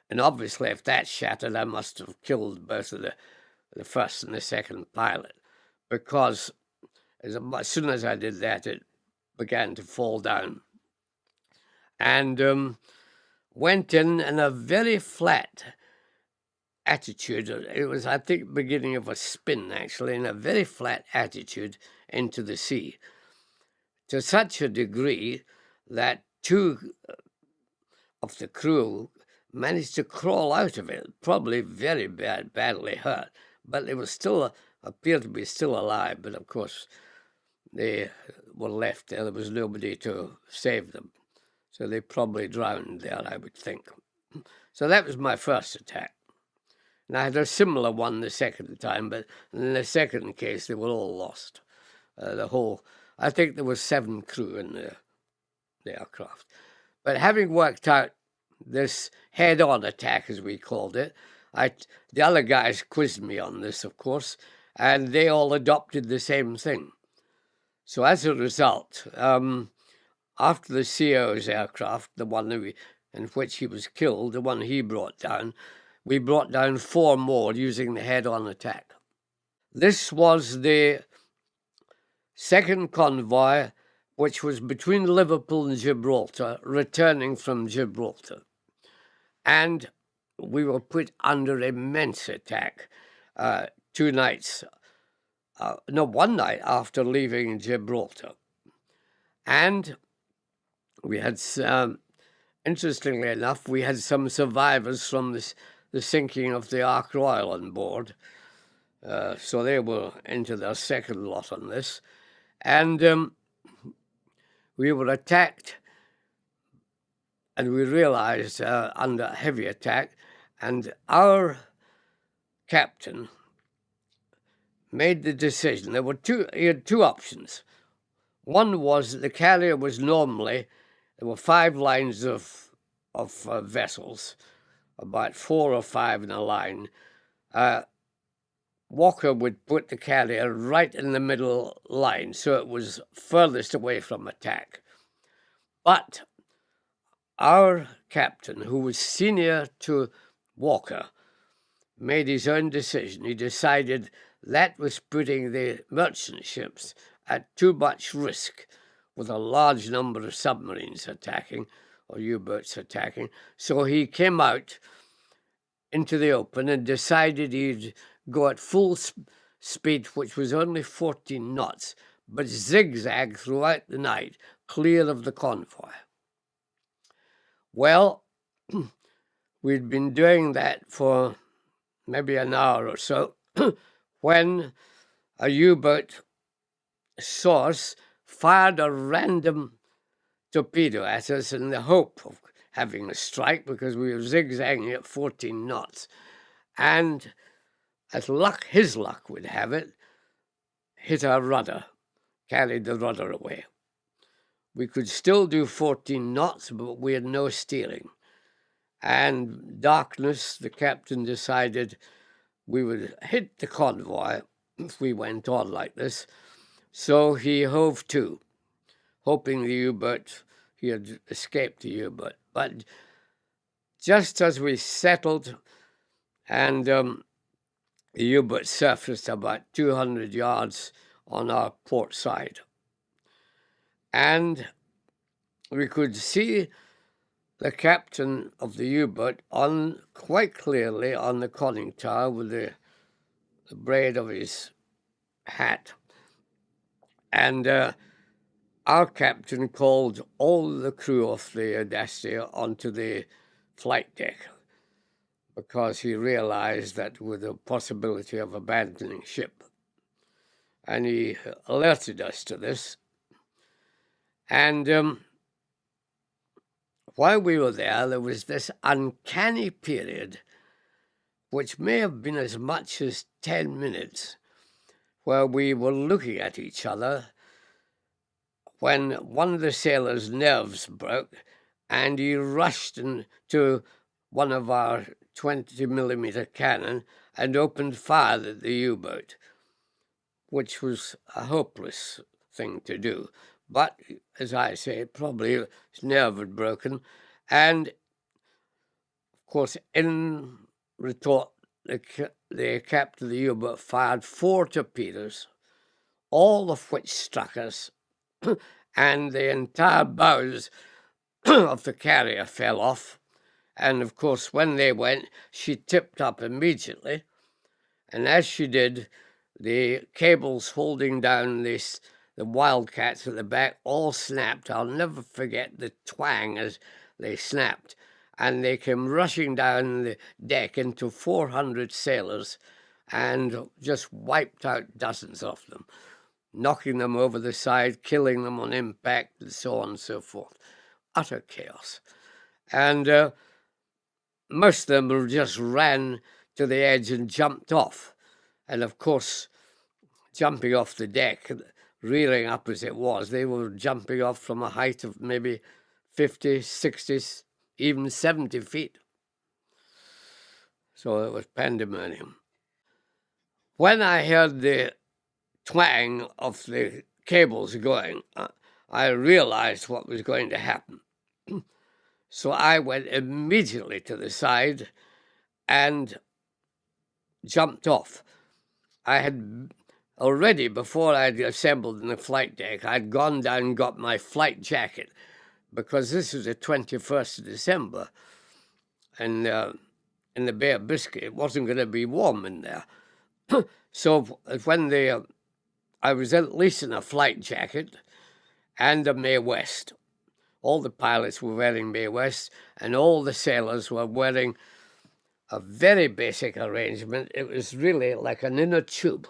And obviously, if that shattered, I must have killed both of the first and the second pilot, because as soon as I did that, it began to fall down. And went in a very flat attitude. It was, I think, beginning of a spin, actually, in a very flat attitude into the sea, to such a degree that two of the crew managed to crawl out of it, probably very badly hurt, but they were still appeared to be still alive. But of course, they were left there. There was nobody to save them, so they probably drowned there, I would think. So that was my first attack. And I had a similar one the second time, but in the second case, they were all lost. I think there was 7 crew in the aircraft. But having worked out this head-on attack, as we called it, the other guys quizzed me on this, of course, and they all adopted the same thing. So as a result, after the CO's aircraft, the one in which he was killed, the one he brought down, we brought down 4 more using the head-on attack. This was the second convoy, which was between Liverpool and Gibraltar, returning from Gibraltar. And we were put under immense attack 2 nights, one night after leaving Gibraltar. And we had, interestingly enough, we had some survivors from the sinking of the Ark Royal on board. So they were into their second lot on this. And we were attacked, and we realized under heavy attack, and our captain made the decision. He had 2 options. One was that the carrier was normally, there were 5 lines of vessels, about 4 or 5 in a line. Walker would put the carrier right in the middle line, so it was furthest away from attack. But our captain, who was senior to Walker, made his own decision. He decided that was putting the merchant ships at too much risk with a large number of submarines attacking or U-boats attacking. So he came out into the open and decided he'd go at full speed, which was only 14 knots, but zigzag throughout the night, clear of the convoy. Well, we'd been doing that for maybe an hour or so when a U-boat source fired a random torpedo at us in the hope of having a strike, because we were zigzagging at 14 knots. And as his luck would have it, hit our rudder, carried the rudder away. We could still do 14 knots, but we had no steering. And darkness, the captain decided we would hit the convoy if we went on like this. So he hove to, hoping the U-boat, he had escaped the U-boat. But just as we settled and the U-boat surfaced about 200 yards on our port side, and we could see the captain of the U-boat on quite clearly on the conning tower with the braid of his hat. And our captain called all the crew of the Audacity onto the flight deck, because he realized that with the possibility of abandoning ship. And he alerted us to this. And while we were there was this uncanny period, which may have been as much as 10 minutes, where we were looking at each other when one of the sailors' nerves broke and he rushed into one of our 20-millimeter cannon and opened fire at the U-boat, which was a hopeless thing to do. But, as I say, probably his nerve had broken. And, of course, in retort, the captain of the U-boat fired 4 torpedoes, all of which struck us, and the entire bows of the carrier fell off. And, of course, when they went, she tipped up immediately. And as she did, the cables holding down the Wildcats at the back all snapped. I'll never forget the twang as they snapped. And they came rushing down the deck into 400 sailors and just wiped out dozens of them, knocking them over the side, killing them on impact, and so on and so forth. Utter chaos. And most of them just ran to the edge and jumped off. And, of course, jumping off the deck, rearing up as it was, they were jumping off from a height of maybe 50, 60, even 70 feet. So it was pandemonium. When I heard the twang of the cables going, I realized what was going to happen. So I went immediately to the side and jumped off. I had already, before I'd assembled in the flight deck, I'd gone down and got my flight jacket, because this was the 21st of December, and in the Bay of Biscay, it wasn't going to be warm in there. So when I was at least in a flight jacket and a Mae West. All the pilots were wearing Mae West, and all the sailors were wearing a very basic arrangement. It was really like an inner tube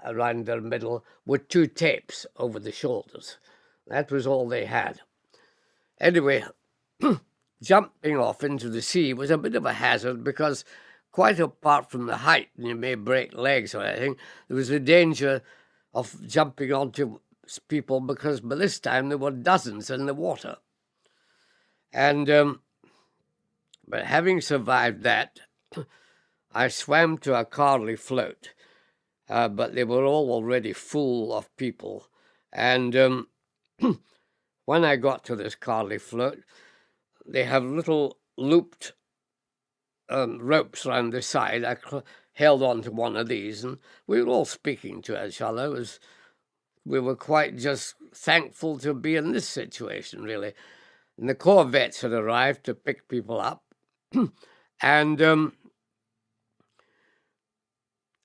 around their middle with 2 tapes over the shoulders. That was all they had. Anyway, jumping off into the sea was a bit of a hazard, because quite apart from the height, and you may break legs or anything, there was a danger of jumping onto people, because by this time there were dozens in the water. And but having survived that, I swam to a Carly float, but they were all already full of people. And when I got to this Carly float, they have little looped ropes around the side. I held on to one of these, and we were all speaking to each other. We were quite just thankful to be in this situation, really. And the corvettes had arrived to pick people up. And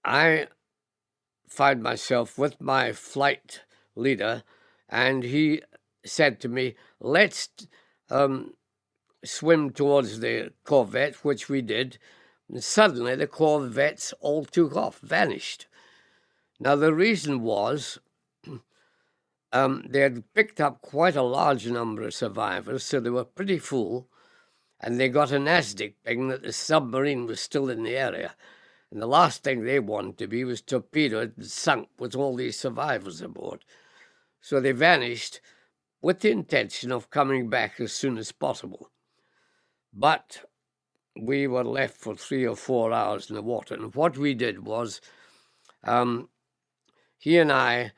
I found myself with my flight leader, and he said to me, let's swim towards the corvette, which we did. And suddenly the corvettes all took off, vanished. Now, the reason was they had picked up quite a large number of survivors, so they were pretty full, and they got an ASDIC ping that the submarine was still in the area. And the last thing they wanted to be was torpedoed and sunk with all these survivors aboard. So they vanished with the intention of coming back as soon as possible. But we were left for 3 or 4 hours in the water. And what we did was he and I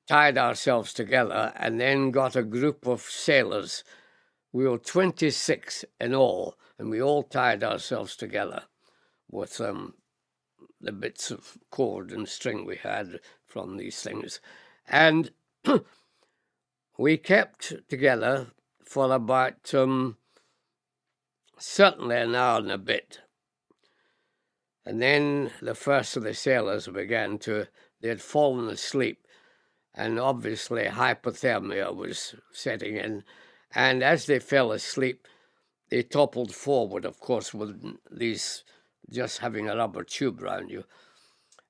tied ourselves together and then got a group of sailors. We were 26 in all, and we all tied ourselves together with the bits of cord and string we had from these things. And we kept together for about certainly an hour and a bit. And then the first of the sailors they had fallen asleep, and obviously hypothermia was setting in. And as they fell asleep, they toppled forward, of course, with these just having a rubber tube around you.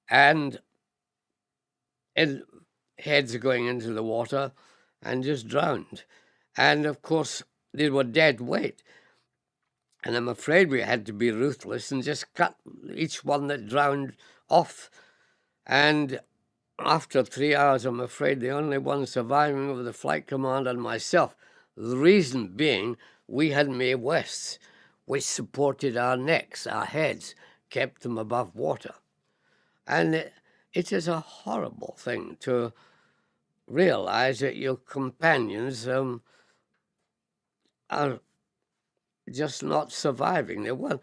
And heads going into the water and just drowned. And, of course, they were dead weight. And I'm afraid we had to be ruthless and just cut each one that drowned off. And after 3 hours, I'm afraid the only one surviving was the flight commander and myself. The reason being we had made wests, which supported our necks, our heads, kept them above water. And it is a horrible thing to realize that your companions are just not surviving. They weren't.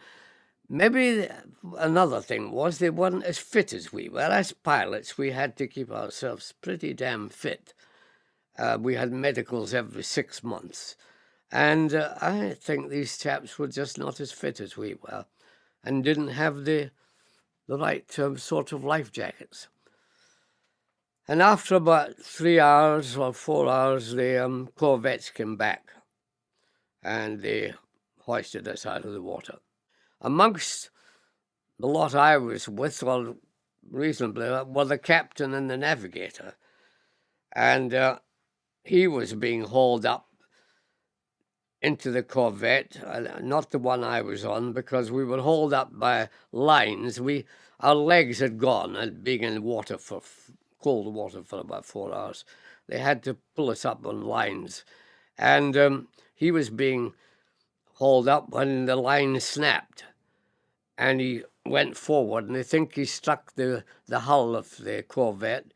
Maybe another thing was they weren't as fit as we were. As pilots, we had to keep ourselves pretty damn fit. We had medicals every 6 months. And I think these chaps were just not as fit as we were and didn't have the right sort of life jackets. And after about 3 hours or 4 hours, the corvettes came back and they hoisted us out of the water. Amongst the lot I was with, well, reasonably, were the captain and the navigator. And he was being hauled up into the corvette, not the one I was on, because we were hauled up by lines. Our legs had gone, and being in water for cold water for about 4 hours. They had to pull us up on lines. And he was being hauled up when the line snapped. And he went forward, and I think he struck the hull of the corvette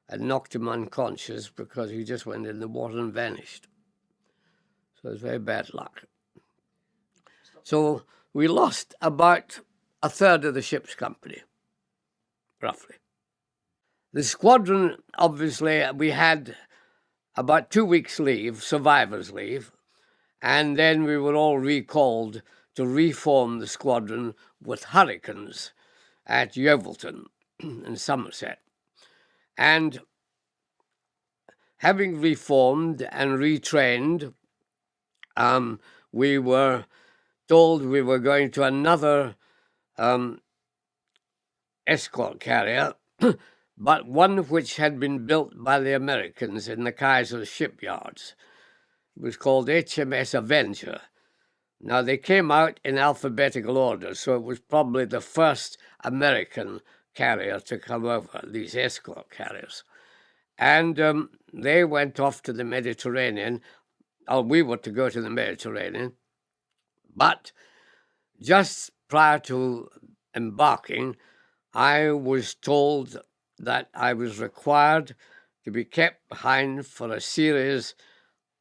and knocked him unconscious because he just went in the water and vanished. So it was very bad luck. So we lost about a third of the ship's company, roughly. The squadron, obviously, we had about 2 weeks' leave, survivor's leave, and then we were all recalled to reform the squadron with Hurricanes at Yeovilton in Somerset. And having reformed and retrained, we were told we were going to another escort carrier, but one which had been built by the Americans in the Kaiser's shipyards. It was called HMS Avenger. Now, they came out in alphabetical order, so it was probably the first American carrier to come over, these escort carriers. And they went off to the Mediterranean, or we were to go to the Mediterranean. But just prior to embarking, I was told that I was required to be kept behind for a series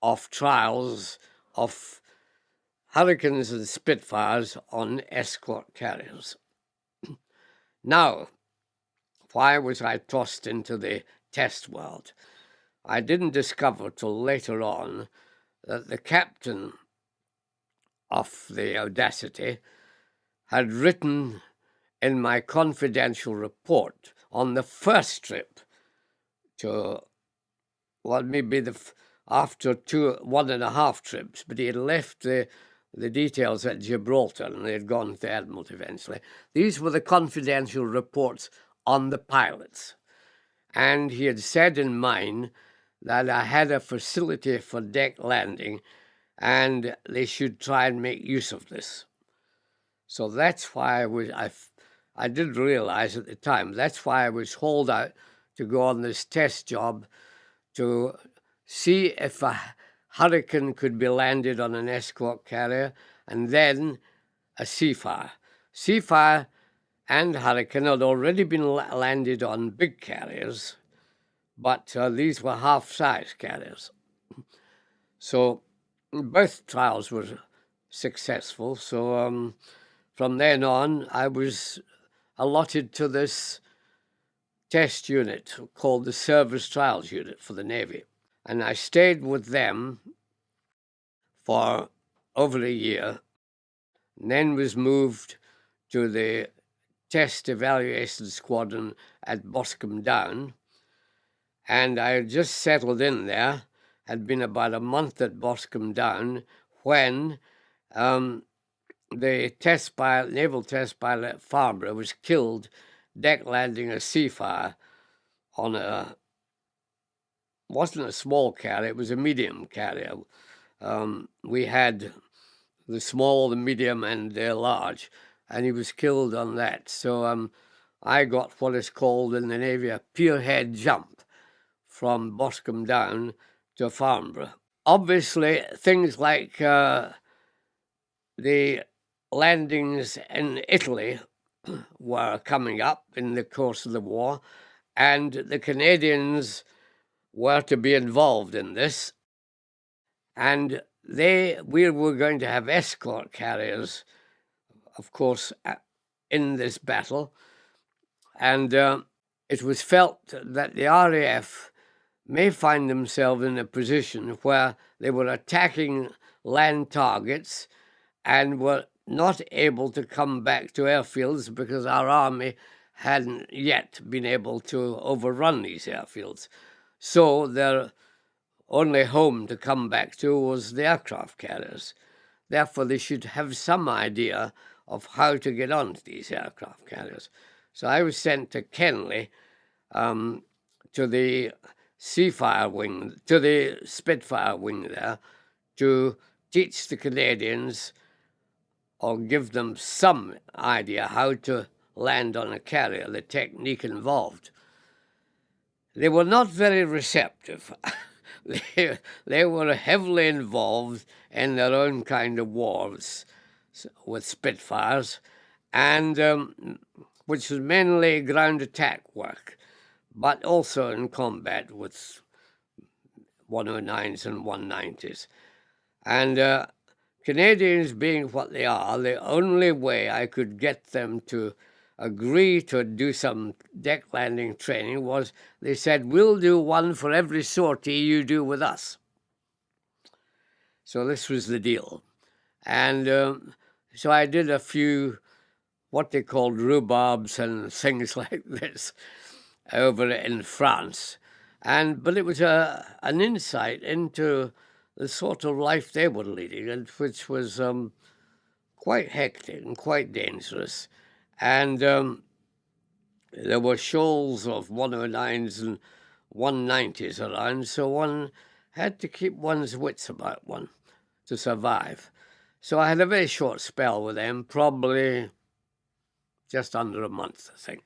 of trials of Hurricanes and Spitfires on escort carriers. Now, why was I tossed into the test world? I didn't discover till later on that the captain of the Audacity had written in my confidential report on the first trip to, well, maybe after 1.5 trips, but he had left the details at Gibraltar, and they had gone to Admiralty eventually. These were the confidential reports on the pilots. And he had said in mine that I had a facility for deck landing, and they should try and make use of this. So that's why I did realize at the time, that's why I was hauled out to go on this test job to see if a Hurricane could be landed on an escort carrier, and then a Seafire. Seafire and Hurricane had already been landed on big carriers, but these were half-size carriers. So both trials were successful. So from then on, I was allotted to this test unit called the Service Trials Unit for the Navy. And I stayed with them for over a year, and then was moved to the Test Evaluation Squadron at Boscombe Down. And I had just settled in there, had been about a month at Boscombe Down, when the naval test pilot Farnborough was killed deck landing a Seafire on wasn't a small carrier, it was a medium carrier. We had the small, the medium, and the large, and he was killed on that. So I got what is called in the Navy a pierhead jump from Boscombe Down to Farnborough. Obviously, things like the landings in Italy were coming up in the course of the war, and the Canadians were to be involved in this. And we were going to have escort carriers, of course, in this battle. And it was felt that the RAF may find themselves in a position where they were attacking land targets and were not able to come back to airfields because our army hadn't yet been able to overrun these airfields. So their only home to come back to was the aircraft carriers. Therefore, they should have some idea of how to get onto these aircraft carriers. So I was sent to Kenley, to the Seafire wing, to the Spitfire wing there, to teach the Canadians or give them some idea how to land on a carrier, the technique involved. They were not very receptive. They were heavily involved in their own kind of wars with Spitfires, and which was mainly ground attack work, but also in combat with 109s and 190s. And Canadians being what they are, the only way I could get them to agree to do some deck landing training was they said, we'll do one for every sortie you do with us. So this was the deal. And so I did a few what they called rhubarbs and things like this over in France. But it was an insight into the sort of life they were leading, and which was quite hectic and quite dangerous. And there were shoals of 109s and 190s around, so one had to keep one's wits about one to survive. So I had a very short spell with them, probably just under a month, I think.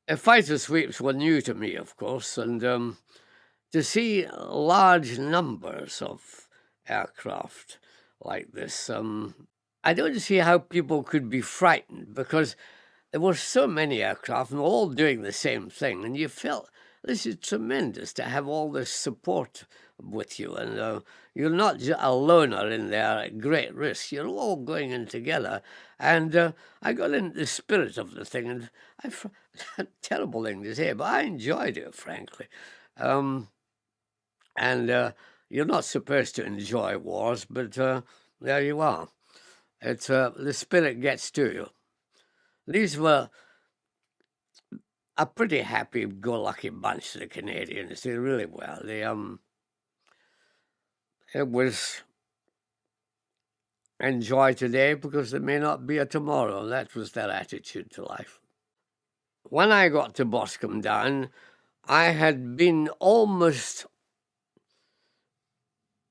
The fighter sweeps were new to me, of course, and to see large numbers of aircraft like this, I don't see how people could be frightened, because there were so many aircraft and all doing the same thing, and you felt this is tremendous to have all this support with you, and you're not a loner in there at great risk. You're all going in together, and I got into the spirit of the thing, and terrible thing to say, but I enjoyed it, frankly. And you're not supposed to enjoy wars, but there you are. It's the spirit gets to you. These were a pretty happy-go-lucky bunch, the Canadians. They really were. It was enjoy today because there may not be a tomorrow. That was their attitude to life. When I got to Boscombe Down, I had been almost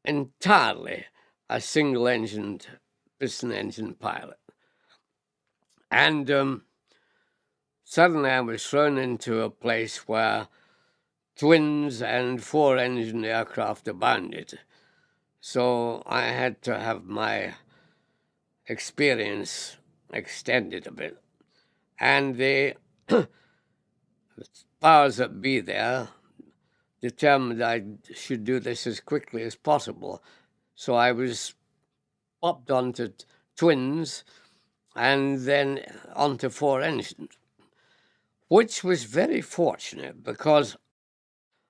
entirely a single-engined, piston-engine pilot. And suddenly I was thrown into a place where twins and four-engine aircraft abounded. So I had to have my experience extended a bit. And the powers that be there determined I should do this as quickly as possible. So I was popped onto twins and then onto four engines, which was very fortunate because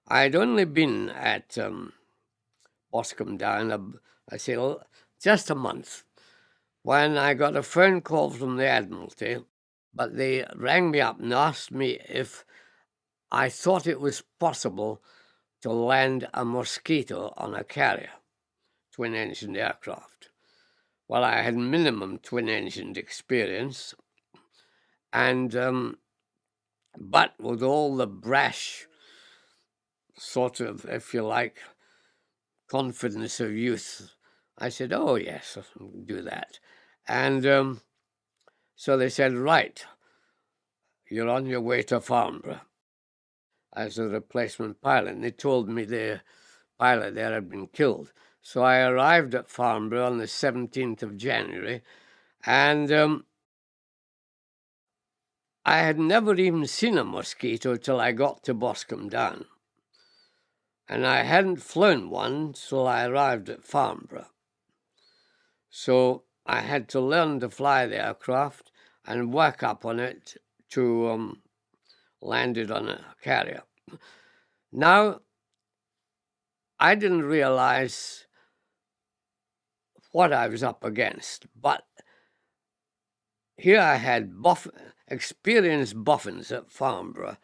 I'd only been at Boscombe Down, I say, just a month, when I got a phone call from the Admiralty, but they rang me up and asked me if I thought it was possible to land a Mosquito on a carrier, twin-engined aircraft. Well, I had minimum twin-engined experience, and but with all the brash sort of, if you like, confidence of youth, I said, oh, yes, I'll do that. And so they said, right, you're on your way to Farnborough as a replacement pilot. And they told me the pilot there had been killed. So I arrived at Farnborough on the 17th of January, and I had never even seen a mosquito till I got to Boscombe Down. And I hadn't flown one till I arrived at Farnborough. So I had to learn to fly the aircraft and work up on it to land it on a carrier. Now, I didn't realize what I was up against, but here I had experienced boffins at Farnborough,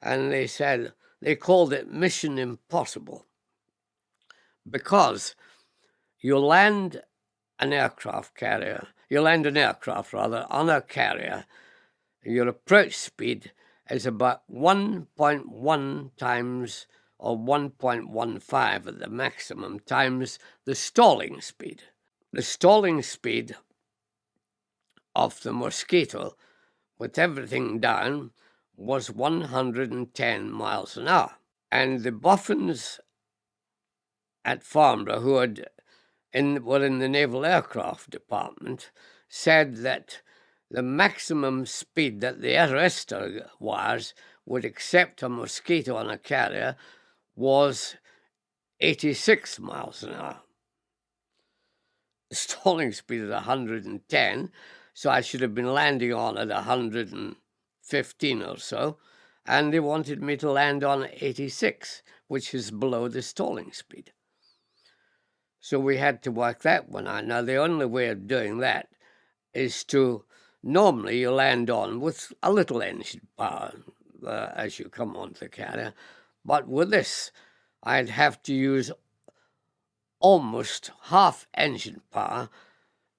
and they called it Mission Impossible, because you land an aircraft on a carrier. Your approach speed is about 1.1 times or 1.15 at the maximum times the stalling speed. The stalling speed of the Mosquito, with everything down, was 110 miles an hour. And the boffins at Farnborough, who were in the Naval Aircraft Department, said that the maximum speed that the arrestor wires would accept a Mosquito on a carrier was 86 miles an hour. The stalling speed is 110, so I should have been landing on at 115 or so, and they wanted me to land on 86, which is below the stalling speed. So we had to work that one out. Now, the only way of doing that is to, normally you land on with a little engine power as you come onto the carrier, but with this, I'd have to use almost half engine power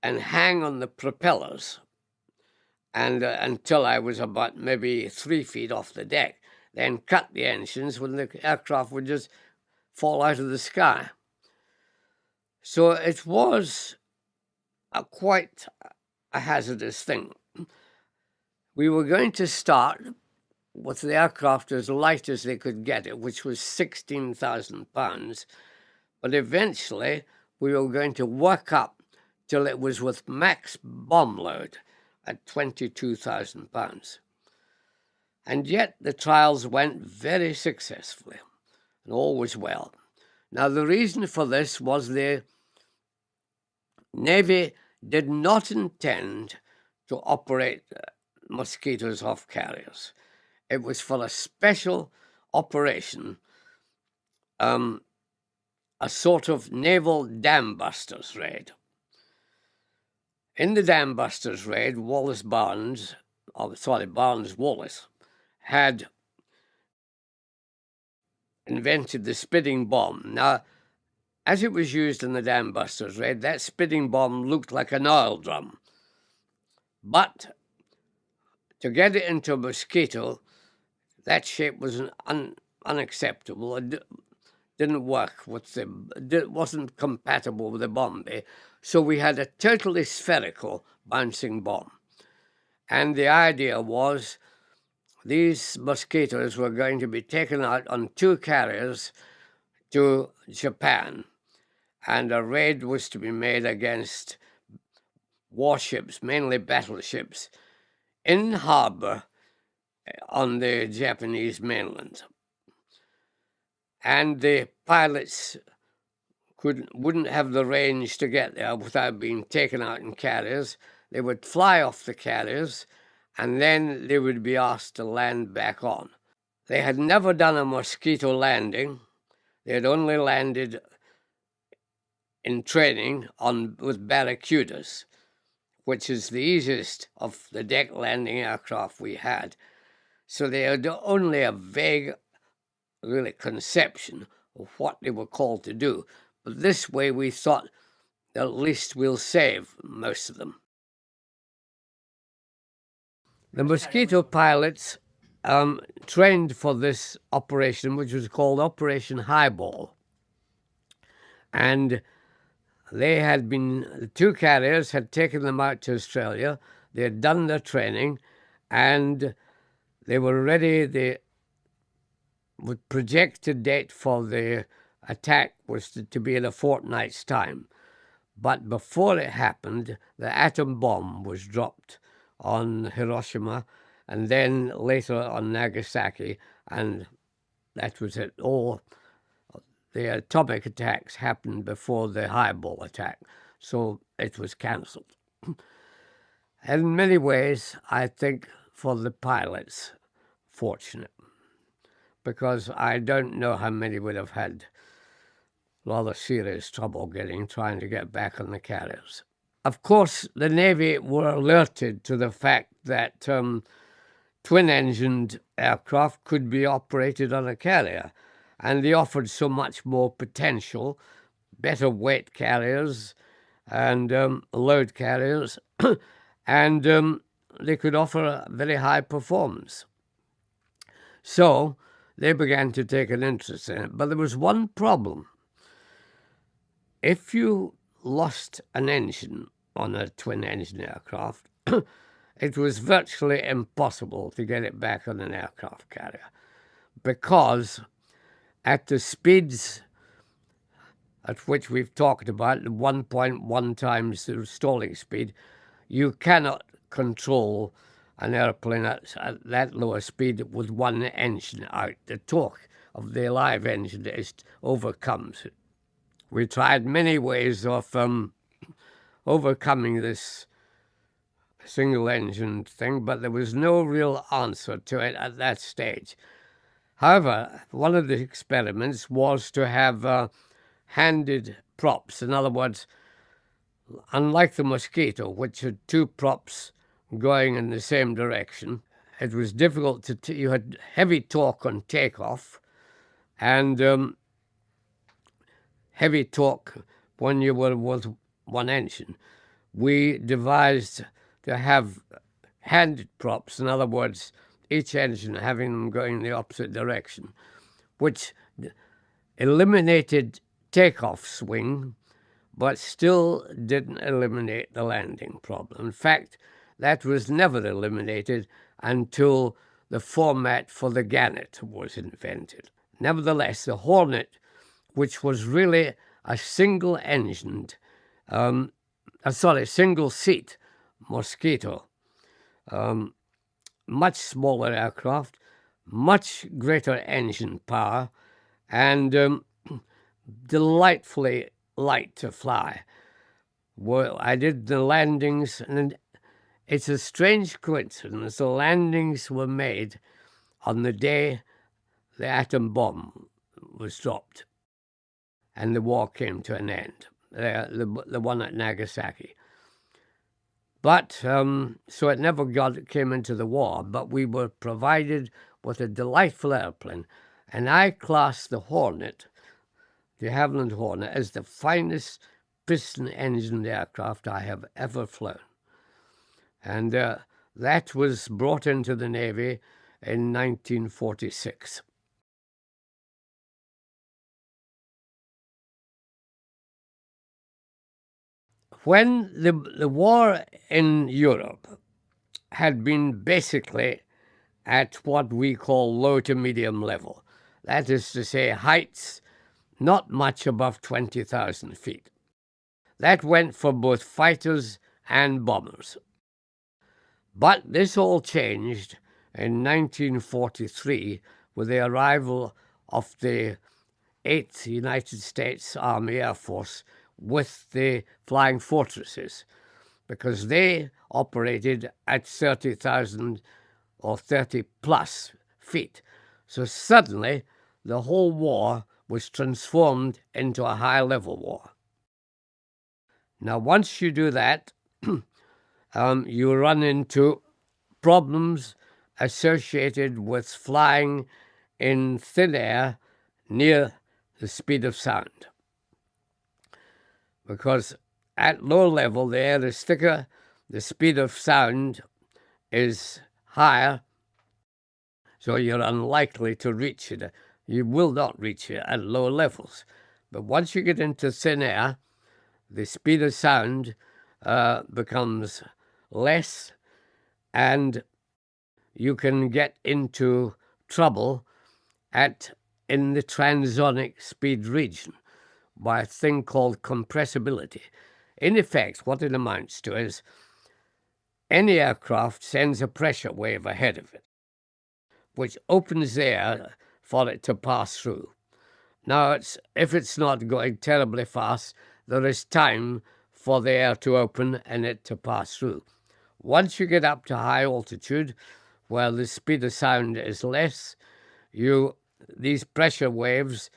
and hang on the propellers and until I was about maybe 3 feet off the deck, then cut the engines when the aircraft would just fall out of the sky. So it was quite a hazardous thing. We were going to start with the aircraft as light as they could get it, which was 16,000 pounds, but eventually we were going to work up till it was with max bomb load at 22,000 pounds. And yet the trials went very successfully, and all was well. Now, the reason for this was the Navy did not intend to operate Mosquitoes off carriers. It was for a special operation, a sort of naval dam busters raid. In the dam busters raid, Barnes Wallis had invented the spitting bomb. Now, as it was used in the dam busters raid, that spitting bomb looked like an oil drum. But to get it into a Mosquito, that shape was unacceptable. It didn't work it wasn't compatible with the bomb bay. So we had a totally spherical bouncing bomb. And the idea was these Mosquitoes were going to be taken out on 2 carriers to Japan, and a raid was to be made against warships, mainly battleships, in harbour on the Japanese mainland. And the pilots wouldn't have the range to get there without being taken out in carriers. They would fly off the carriers, and then they would be asked to land back on. They had never done a Mosquito landing. They had only landed in training with Barracudas, which is the easiest of the deck landing aircraft we had. So they had only a vague, really, conception of what they were called to do. But this way we thought at least we'll save most of them. The Mosquito pilots trained for this operation, which was called Operation Highball. And the 2 carriers had taken them out to Australia. They had done their training, and they were ready. With projected date for the attack was to be in a fortnight's time. But before it happened, the atom bomb was dropped on Hiroshima and then later on Nagasaki, and that was it. All the atomic attacks happened before the highball attack, so it was cancelled. In many ways, I think for the pilots, fortunate, because I don't know how many would have had rather serious trouble trying to get back on the carriers. Of course, the Navy were alerted to the fact that twin-engined aircraft could be operated on a carrier, and they offered so much more potential, better weight carriers and load carriers, and they could offer a very high performance. So they began to take an interest in it. But there was one problem. If you lost an engine on a twin-engine aircraft, it was virtually impossible to get it back on an aircraft carrier, because at the speeds at which we've talked about, 1.1 times the stalling speed, you cannot control an airplane at that lower speed with one engine out. The torque of the live engine overcomes it. We tried many ways of overcoming this single-engine thing, but there was no real answer to it at that stage. However, one of the experiments was to have handed props. In other words, unlike the Mosquito, which had two props going in the same direction, it was difficult you had heavy torque on takeoff and heavy torque when you were with one engine. We devised to have handed props, in other words, each engine having them going in the opposite direction, which eliminated takeoff swing, but still didn't eliminate the landing problem. In fact, that was never eliminated until the format for the Gannet was invented. Nevertheless, the Hornet, which was really a single-engined, single-seat Mosquito, much smaller aircraft, much greater engine power, and delightfully light to fly. Well, I did the landings, and it's a strange coincidence. The landings were made on the day the atom bomb was dropped and the war came to an end, the one at Nagasaki. But, so it never came into the war, but we were provided with a delightful airplane, and I class the Hornet, the Havilland Hornet, as the finest piston-engined aircraft I have ever flown. And that was brought into the Navy in 1946. When the war in Europe had been basically at what we call low to medium level, that is to say heights not much above 20,000 feet. That went for both fighters and bombers. But this all changed in 1943 with the arrival of the 8th United States Army Air Force with the Flying Fortresses, because they operated at 30,000 or 30 plus feet. So suddenly the whole war was transformed into a high-level war. Now, once you do that, you run into problems associated with flying in thin air near the speed of sound. Because at low level, the air is thicker, the speed of sound is higher, so you're unlikely to reach it. You will not reach it at low levels. But once you get into thin air, the speed of sound becomes less, and you can get into trouble at in the transonic speed region by a thing called compressibility. In effect, what it amounts to is any aircraft sends a pressure wave ahead of it, which opens the air for it to pass through. Now, if it's not going terribly fast, there is time for the air to open and it to pass through. Once you get up to high altitude, where the speed of sound is less, these pressure waves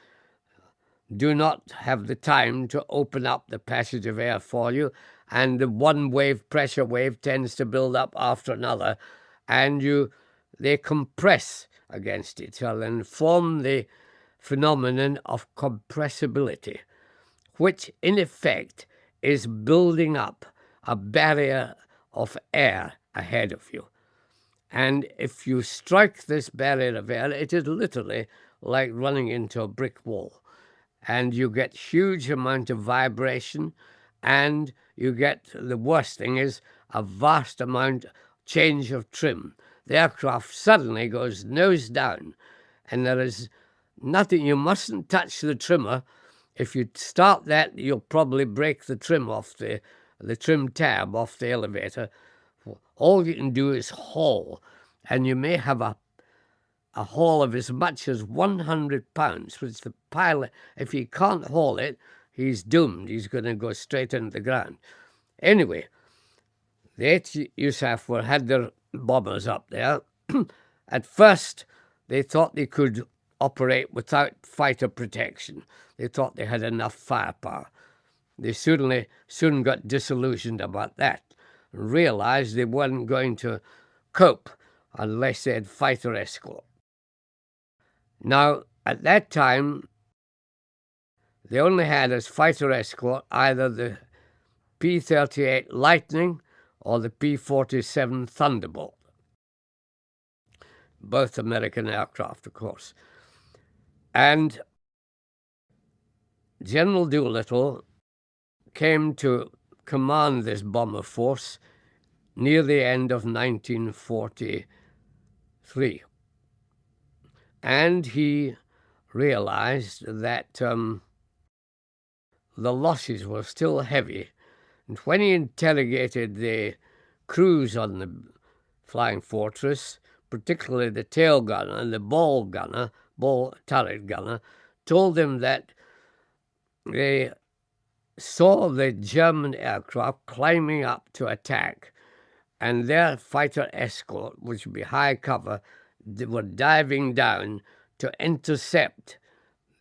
do not have the time to open up the passage of air for you, and the one pressure wave tends to build up after another, and they compress against each other and form the phenomenon of compressibility, which in effect is building up a barrier of air ahead of you. And if you strike this barrier of air, it is literally like running into a brick wall. And you get huge amount of vibration, and you get, the worst thing is, a vast amount change of trim. The aircraft suddenly goes nose down, and there is nothing, you mustn't touch the trimmer. If you start that, you'll probably break the trim off the trim tab off the elevator. All you can do is haul, and you may have a haul of as much as 100 pounds, which the pilot, if he can't haul it, he's doomed. He's going to go straight into the ground. Anyway, the HUSAF had their bombers up there. At first, they thought they could operate without fighter protection. They thought they had enough firepower. They soon got disillusioned about that and realized they weren't going to cope unless they had fighter escort. Now, at that time, they only had as fighter escort either the P-38 Lightning or the P-47 Thunderbolt, both American aircraft, of course. And General Doolittle came to command this bomber force near the end of 1943. And he realized that the losses were still heavy. And when he interrogated the crews on the Flying Fortress, particularly the tail gunner and the ball turret gunner, told them that they saw the German aircraft climbing up to attack, and their fighter escort, which would be high cover, they were diving down to intercept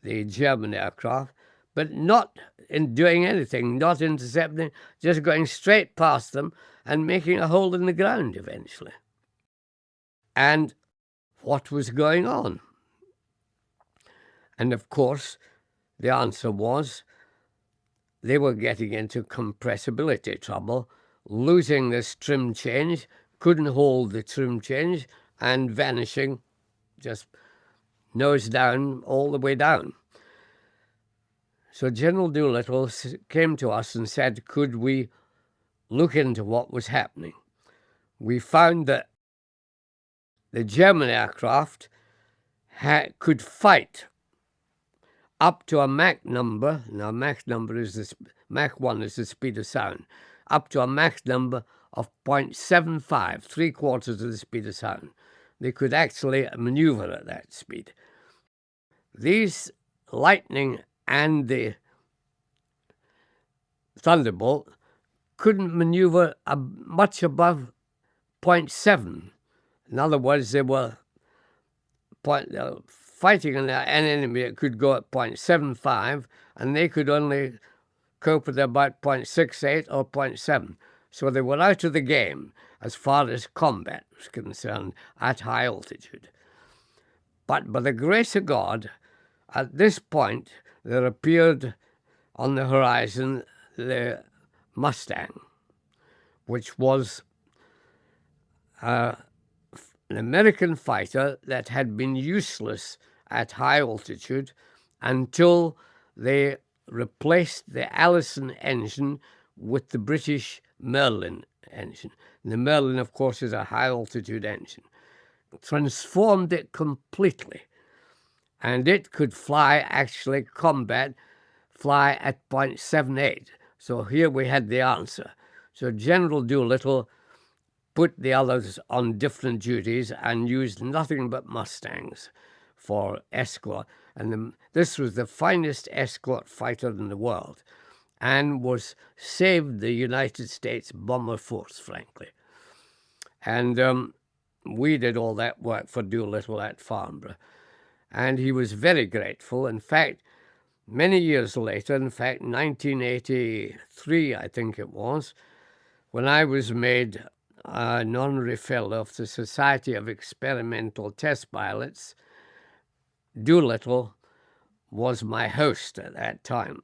the German aircraft, but not in doing anything, not intercepting, just going straight past them and making a hole in the ground eventually. And what was going on? And of course, the answer was they were getting into compressibility trouble, losing this trim change, couldn't hold the trim change, and vanishing, just nose down, all the way down. So General Doolittle came to us and said, could we look into what was happening? We found that the German aircraft could fight up to a Mach number. Now, Mach 1 is the speed of sound, up to a Mach number of 0.75, 3/4 of the speed of sound. They could actually maneuver at that speed. These Lightning and the Thunderbolt couldn't maneuver much above 0.7. In other words, they were fighting an enemy that could go at 0.75, and they could only cope with about 0.68 or 0.7. So they were out of the game as far as combat was concerned at high altitude. But by the grace of God, at this point, there appeared on the horizon the Mustang, which was an American fighter that had been useless at high altitude until they replaced the Allison engine with the British Merlin engine. And the Merlin, of course, is a high-altitude engine. Transformed it completely. and it could fly, actually fly at 0.78. So here we had the answer. So General Doolittle put the others on different duties and used nothing but Mustangs for escort. And this was the finest escort fighter in the world, and saved the United States bomber force, frankly. And we did all that work for Doolittle at Farnborough. And he was very grateful. In fact, many years later, in fact, 1983, I think it was, when I was made an honorary fellow of the Society of Experimental Test Pilots, Doolittle was my host at that time.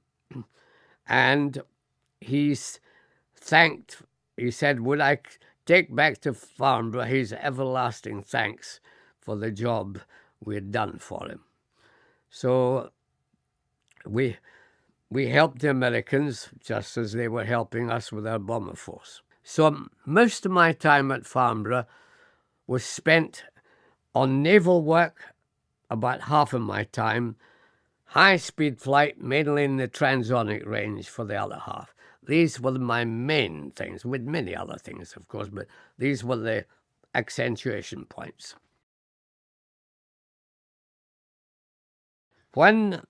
And he said, would I take back to Farnborough his everlasting thanks for the job we had done for him. So we helped the Americans just as they were helping us with our bomber force. So most of my time at Farnborough was spent on naval work, about half of my time, high-speed flight, mainly in the Transonic range for the other half. These were my main things, with many other things, of course, but these were the accentuation points. When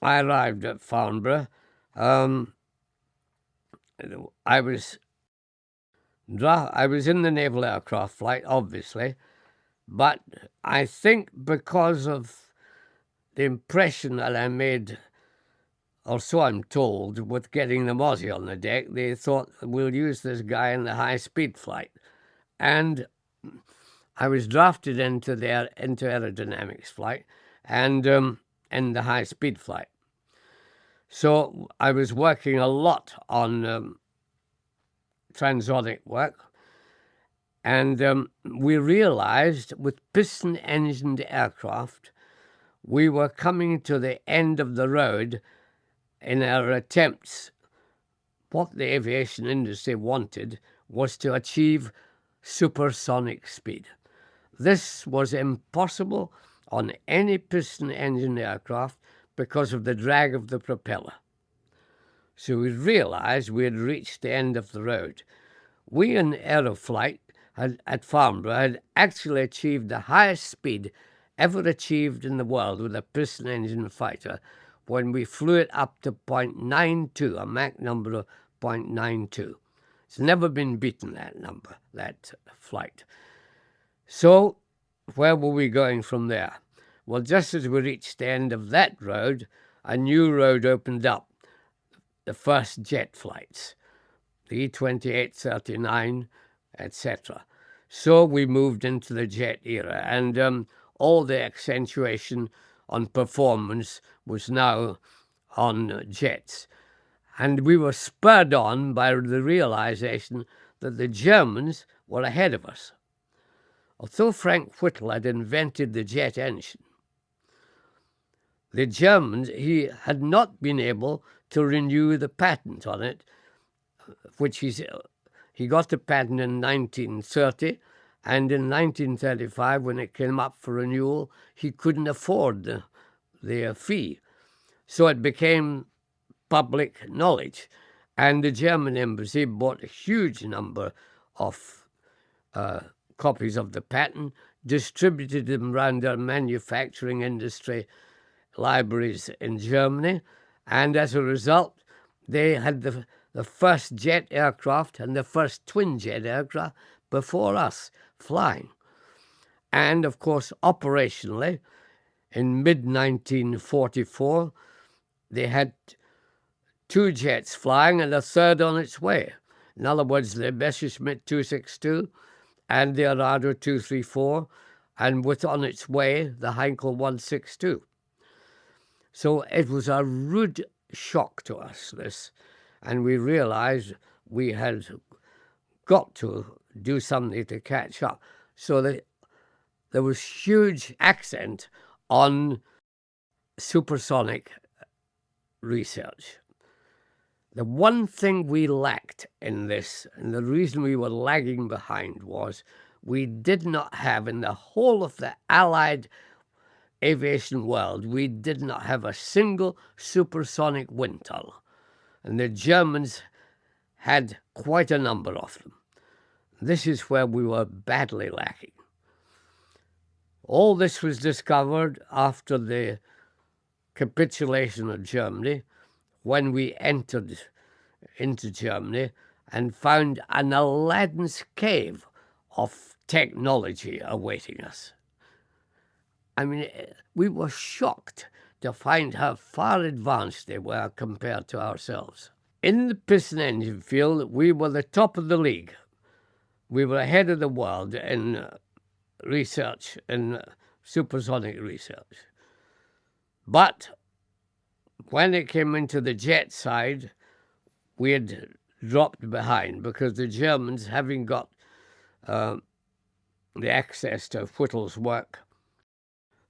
I arrived at Farnborough, I was in the naval aircraft flight, obviously, but I think because of the impression that I made, or so I'm told, with getting the Mozzie on the deck, they thought, we'll use this guy in the high-speed flight. And I was drafted into aerodynamics flight and in the high-speed flight. So I was working a lot on transonic work, and we realized with piston-engined aircraft, we were coming to the end of the road in our attempts. What the aviation industry wanted was to achieve supersonic speed. This was impossible on any piston-engine aircraft because of the drag of the propeller. So we realized we had reached the end of the road. We in Aeroflight at Farnborough had actually achieved the highest speed ever achieved in the world with a piston-engine fighter when we flew it up to 0.92, a Mach number of 0.92. It's never been beaten, that flight. So where were we going from there? Well, just as we reached the end of that road, a new road opened up, the first jet flights, the E-2839, etc. So we moved into the jet era, and all the accentuation on performance was now on jets. And we were spurred on by the realization that the Germans were ahead of us. Although Frank Whittle had invented the jet engine, the Germans, he had not been able to renew the patent on it, which he got the patent in 1930, and in 1935, when it came up for renewal, he couldn't afford the fee. So it became public knowledge, and the German embassy bought a huge number of copies of the patent, distributed them around their manufacturing industry libraries in Germany, and as a result, they had the first jet aircraft and the first twin jet aircraft before us flying. And of course, operationally, in mid-1944, they had two jets flying and a third on its way. In other words, the Messerschmitt 262 and the Arado 234, and with on its way the Heinkel 162. So it was a rude shock to us, this, and we realized we had got to do something to catch up. So there was huge accent on supersonic research. The one thing we lacked in this, and the reason we were lagging behind, was we did not have in the whole of the Allied aviation world, we did not have a single supersonic wind tunnel, and the Germans had quite a number of them. This is where we were badly lacking. All this was discovered after the capitulation of Germany, when we entered into Germany and found an Aladdin's cave of technology awaiting us. I mean, we were shocked to find how far advanced they were compared to ourselves. In the piston engine field, we were the top of the league. We were ahead of the world in research, in supersonic research. But when it came into the jet side, we had dropped behind because the Germans, having got the access to Whittle's work,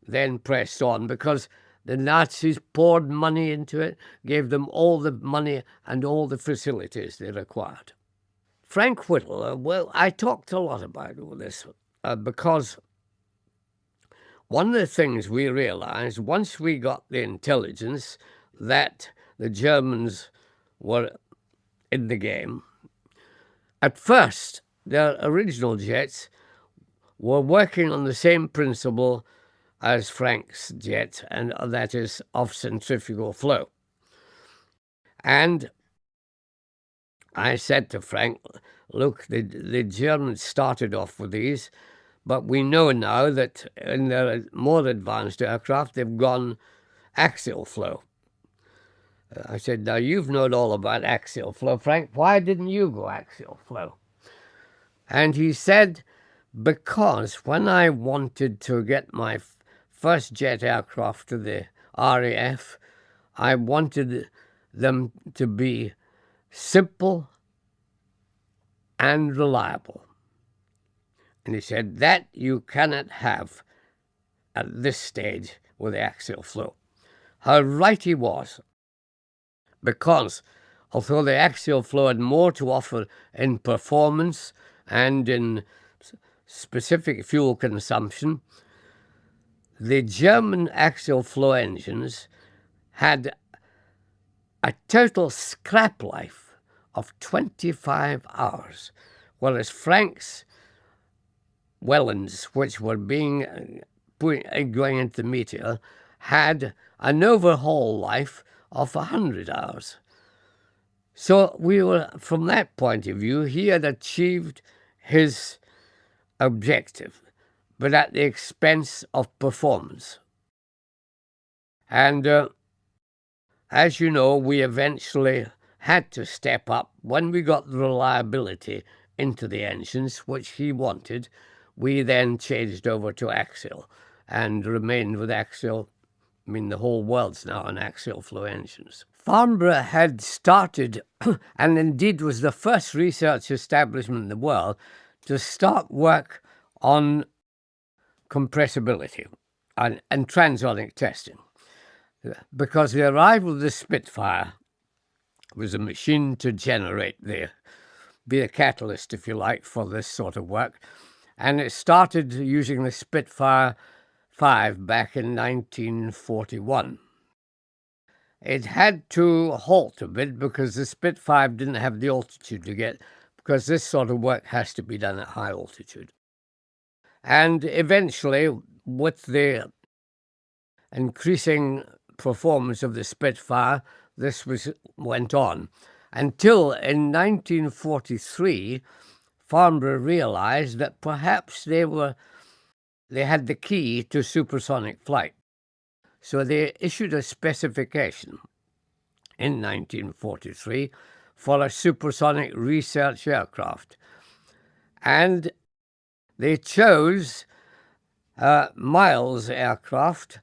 then pressed on because the Nazis poured money into it, gave them all the money and all the facilities they required. Frank Whittle, well, I talked a lot about all this because one of the things we realized once we got the intelligence that the Germans were in the game, at first their original jets were working on the same principle as Frank's jet, and that is of centrifugal flow. And I said to Frank, look, the Germans started off with these, but we know now that in their more advanced aircraft, they've gone axial flow. I said, now you've known all about axial flow, Frank. Why didn't you go axial flow? And he said, because when I wanted to get my first jet aircraft to the RAF, I wanted them to be simple and reliable. And he said, that you cannot have at this stage with the axial flow. How right he was, because although the axial flow had more to offer in performance and in specific fuel consumption, the German axial flow engines had a total scrap life of 25 hours, whereas Frank's Wellens, which were going into the Meteor, had an overhaul life of 100 hours. So we were, from that point of view, he had achieved his objective, but at the expense of performance. And as you know, we eventually had to step up. When we got the reliability into the engines, which he wanted, we then changed over to axial and remained with axial. I mean, the whole world's now on axial flow engines. Farnborough had started, and indeed was the first research establishment in the world to start work on compressibility and transonic testing, because the arrival of the Spitfire was a machine to generate be a catalyst, if you like, for this sort of work. And it started using the Spitfire 5 back in 1941. It had to halt a bit because the Spitfire didn't have the altitude to get, because this sort of work has to be done at high altitude. And eventually, with the increasing performance of the Spitfire, this went on until in 1943, Farnborough realized that perhaps they had the key to supersonic flight. So they issued a specification in 1943 for a supersonic research aircraft. And they chose Miles aircraft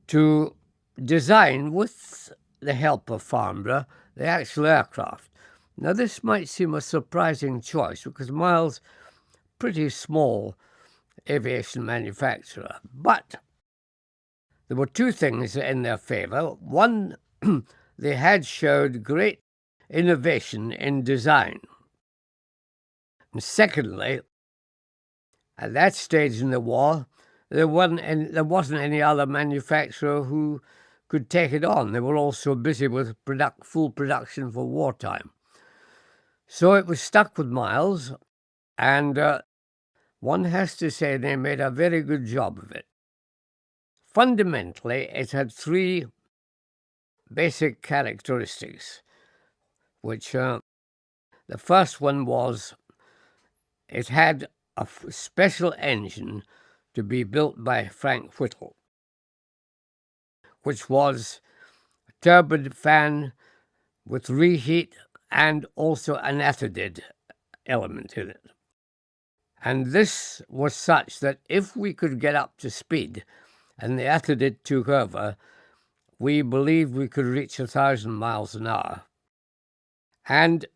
to design, with the help of Farnborough, the actual aircraft. Now, this might seem a surprising choice because Miles, pretty small aviation manufacturer, but there were two things in their favour. One, they had showed great innovation in design. And secondly, at that stage in the war, there wasn't any other manufacturer who could take it on. They were all so busy with full production for wartime. So it was stuck with Miles, and one has to say they made a very good job of it. Fundamentally, it had three basic characteristics, which the first one was it had a special engine to be built by Frank Whittle, which was a turbine fan with reheat and also an athergid element in it. And this was such that if we could get up to speed and the athergid took over, we believed we could reach 1,000 miles an hour. And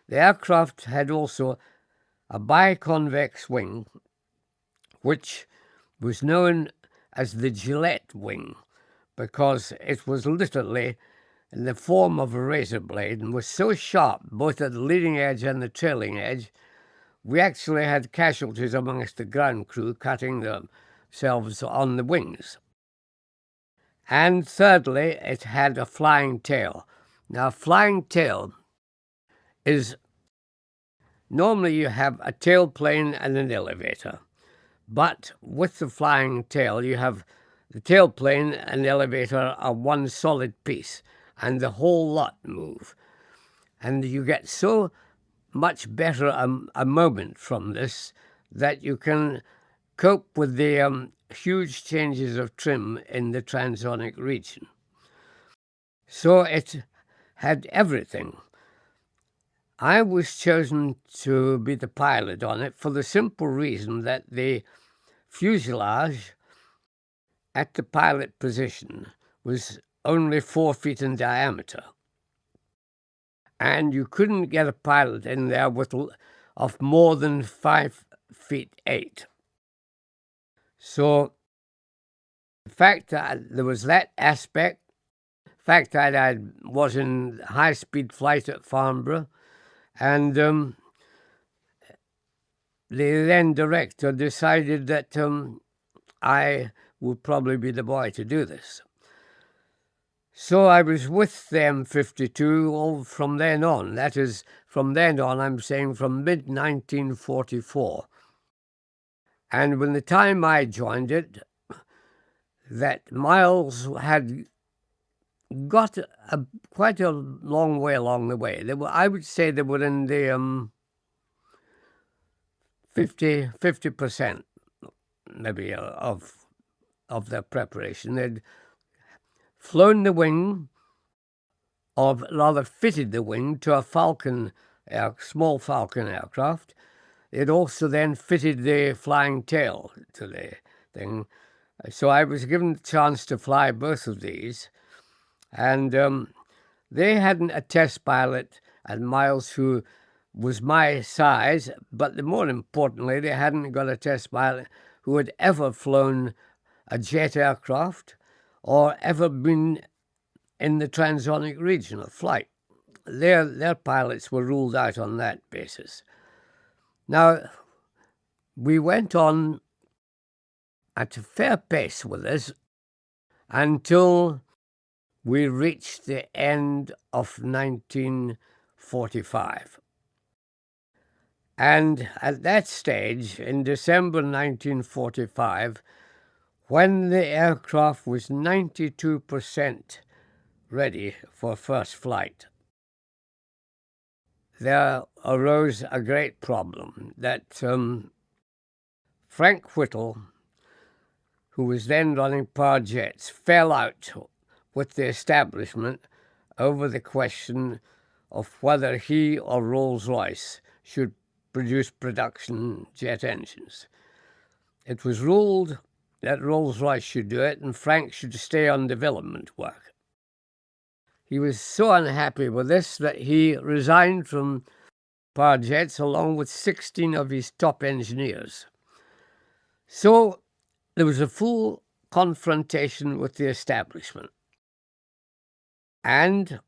the aircraft had also a biconvex wing, which was known as the Gillette wing, because it was literally in the form of a razor blade and was so sharp, both at the leading edge and the trailing edge, we actually had casualties amongst the ground crew cutting themselves on the wings. And thirdly, it had a flying tail. Now, a flying tail is normally you have a tailplane and an elevator, but with the flying tail, you have the tailplane and the elevator are one solid piece, and the whole lot move. And you get so much better a moment from this that you can cope with the huge changes of trim in the Transonic region. So it had everything. I was chosen to be the pilot on it for the simple reason that the fuselage at the pilot position was only 4 feet in diameter. And you couldn't get a pilot in there of more than 5 feet 8. So the fact that there was that aspect, the fact that I was in high-speed flight at Farnborough, and the then director decided that I would probably be the boy to do this. So I was with the M52 all from then on. That is, from then on, I'm saying from mid-1944. And when the time I joined it, that Miles had got quite a long way along the way. I would say they were in the 50% maybe of their preparation. They'd flown the wing, or rather fitted the wing to a small Falcon aircraft. It also then fitted the flying tail to the thing. So I was given the chance to fly both of these. And they hadn't a test pilot at Miles who was my size, but more importantly, they hadn't got a test pilot who had ever flown a jet aircraft or ever been in the Transonic region of flight. Their pilots were ruled out on that basis. Now, we went on at a fair pace with this until we reached the end of 1945. And at that stage, in December 1945, when the aircraft was 92% ready for first flight, there arose a great problem that Frank Whittle, who was then running Power Jets, fell out with the establishment over the question of whether he or Rolls-Royce should produce production jet engines. It was ruled that Rolls-Royce should do it and Frank should stay on development work. He was so unhappy with this that he resigned from Power Jets along with 16 of his top engineers. So there was a full confrontation with the establishment. And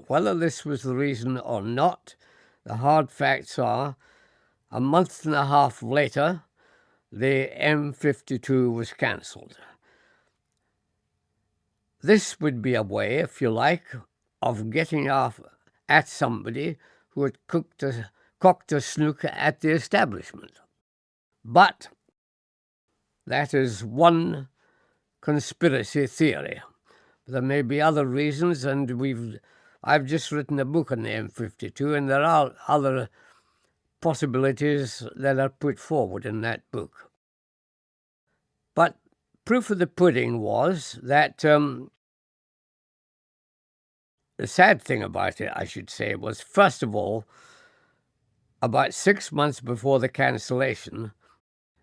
whether this was the reason or not, the hard facts are, a month and a half later, the M52 was cancelled. This would be a way, if you like, of getting off at somebody who had cocked a snook at the establishment. But that is one conspiracy theory. There may be other reasons, and I've just written a book on the M52, and there are other possibilities that are put forward in that book. But proof of the pudding was that the sad thing about it, I should say, was, first of all, about 6 months before the cancellation,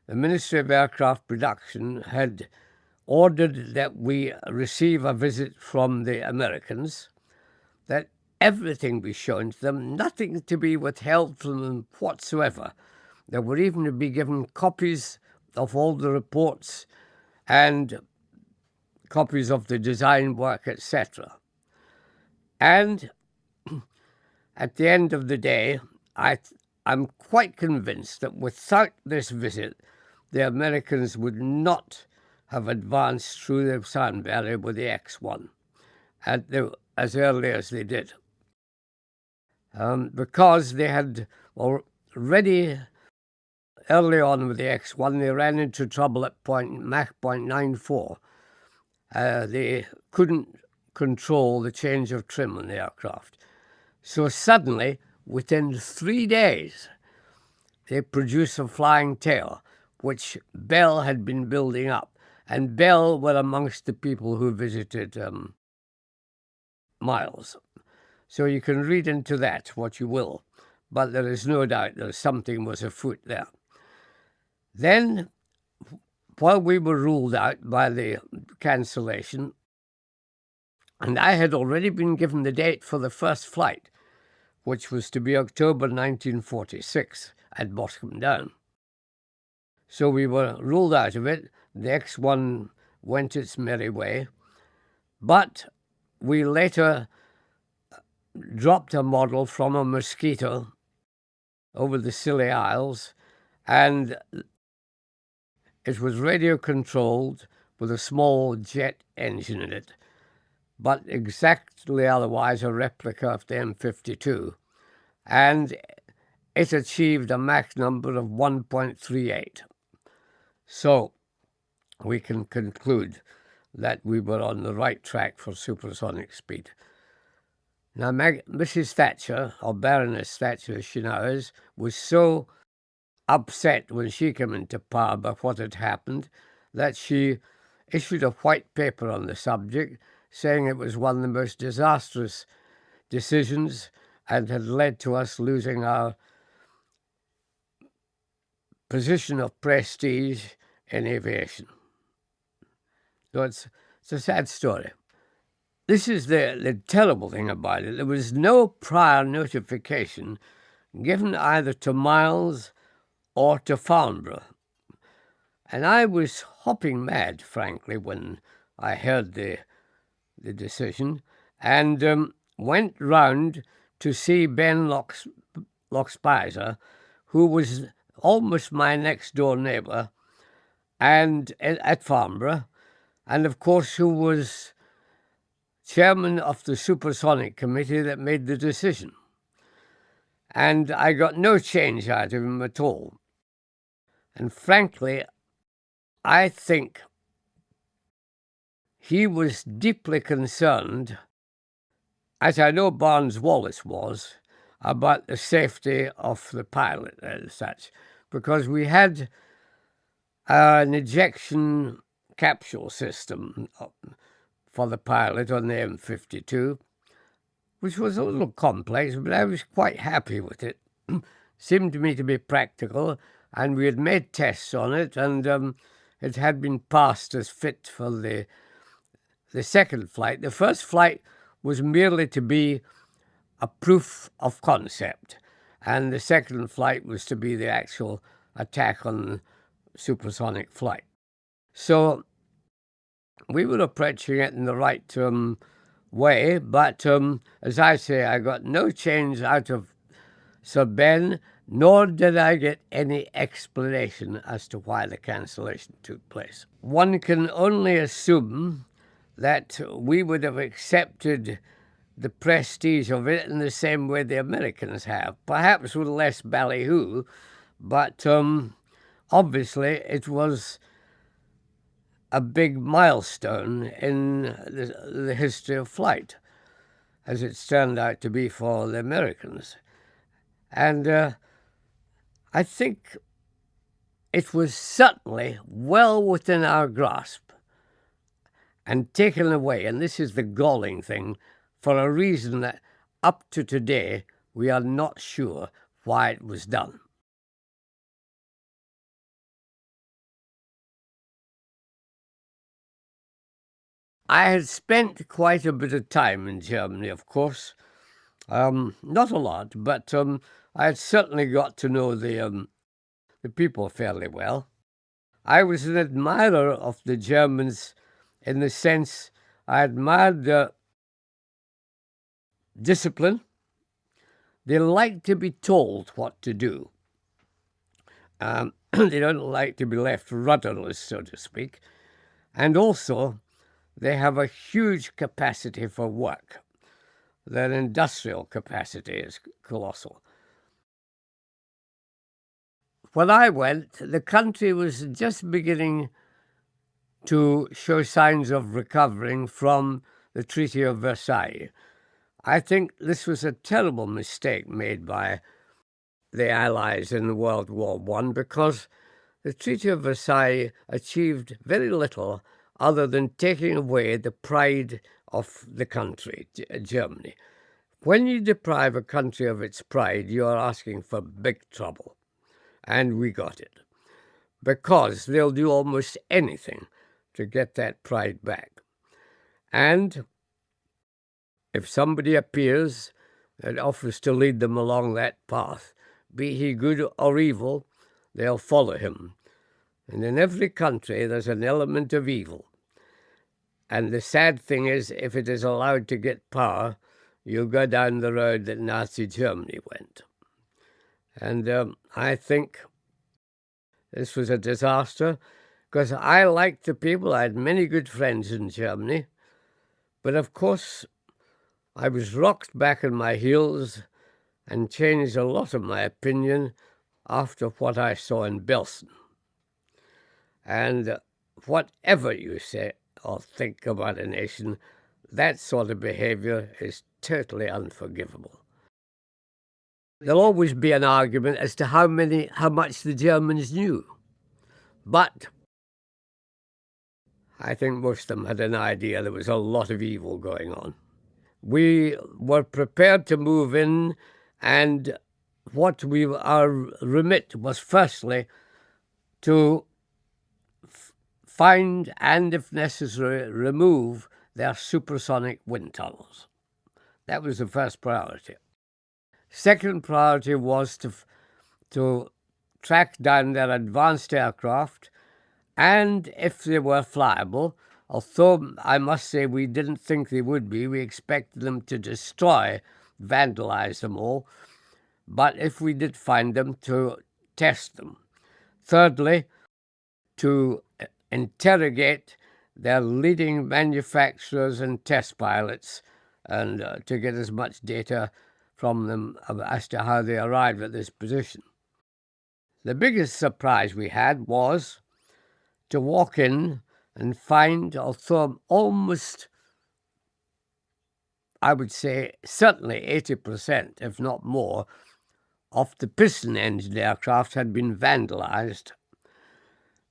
the Ministry of Aircraft Production had ordered that we receive a visit from the Americans, that everything be shown to them, nothing to be withheld from them whatsoever. They were even to be given copies of all the reports and copies of the design work, etc. And at the end of the day, I'm quite convinced that without this visit, the Americans would not have advanced through the sound barrier with the X-1 as early as they did. Because they had already, early on with the X-1, they ran into trouble at Mach 0.94. They couldn't control the change of trim on the aircraft. So suddenly, within 3 days, they produced a flying tail, which Bell had been building up. And Bell were amongst the people who visited Miles. So you can read into that what you will, but there is no doubt that something was afoot there. Then, while we were ruled out by the cancellation, and I had already been given the date for the first flight, which was to be October 1946 at Boscombe Down. So we were ruled out of it. The X-1 went its merry way, but we later dropped a model from a Mosquito over the Scilly Isles, and it was radio-controlled with a small jet engine in it, but exactly otherwise a replica of the M52, and it achieved a Mach number of 1.38. So we can conclude that we were on the right track for supersonic speed. Now, Mrs. Thatcher, or Baroness Thatcher as she now is, was so upset when she came into power by what had happened that she issued a white paper on the subject, saying it was one of the most disastrous decisions and had led to us losing our position of prestige in aviation. So it's a sad story. This is the terrible thing about it. There was no prior notification given either to Miles or to Farnborough. And I was hopping mad, frankly, when I heard the decision, and went round to see Ben Lockspizer, who was almost my next-door neighbour, and at Farnborough, and of course who was chairman of the supersonic committee that made the decision. And I got no change out of him at all. And frankly, I think he was deeply concerned, as I know Barnes Wallis was, about the safety of the pilot and such, because we had an ejection capsule system for the pilot on the M52, which was a little complex, but I was quite happy with it. Seemed to me to be practical, and we had made tests on it, and it had been passed as fit for the second flight. The first flight was merely to be a proof of concept, and the second flight was to be the actual attack on supersonic flight. So we were approaching it in the right way, but as I say, I got no change out of Sir Ben, nor did I get any explanation as to why the cancellation took place. One can only assume that we would have accepted the prestige of it in the same way the Americans have, perhaps with less ballyhoo, but obviously it was a big milestone in the history of flight, as it's turned out to be for the Americans. And I think it was certainly well within our grasp and taken away, and this is the galling thing, for a reason that up to today we are not sure why it was done. I had spent quite a bit of time in Germany, of course. Not a lot, but I had certainly got to know the people fairly well. I was an admirer of the Germans in the sense I admired their discipline. They like to be told what to do. They don't like to be left rudderless, so to speak. And also, they have a huge capacity for work. Their industrial capacity is colossal. When I went, the country was just beginning to show signs of recovering from the Treaty of Versailles. I think this was a terrible mistake made by the Allies in World War I, because the Treaty of Versailles achieved very little other than taking away the pride of the country, Germany. When you deprive a country of its pride, you are asking for big trouble. And we got it, because they'll do almost anything to get that pride back. And if somebody appears that offers to lead them along that path, be he good or evil, they'll follow him. And in every country there's an element of evil. And the sad thing is, if it is allowed to get power, you'll go down the road that Nazi Germany went. And I think this was a disaster, because I liked the people. I had many good friends in Germany. But of course, I was rocked back on my heels and changed a lot of my opinion after what I saw in Belsen. And whatever you say or think about a nation, that sort of behavior is totally unforgivable. There'll always be an argument as to how much the Germans knew. But I think most of them had an idea there was a lot of evil going on. We were prepared to move in, and our remit was firstly to find and, if necessary, remove their supersonic wind tunnels. That was the first priority. Second priority was to track down their advanced aircraft, and if they were flyable, although I must say we didn't think they would be, we expected them to destroy, vandalize them all, but if we did find them, to test them. Thirdly, to interrogate their leading manufacturers and test pilots, and to get as much data from them as to how they arrived at this position. The biggest surprise we had was to walk in and find, although almost, I would say, certainly 80%, if not more, of the piston-engine aircraft had been vandalized.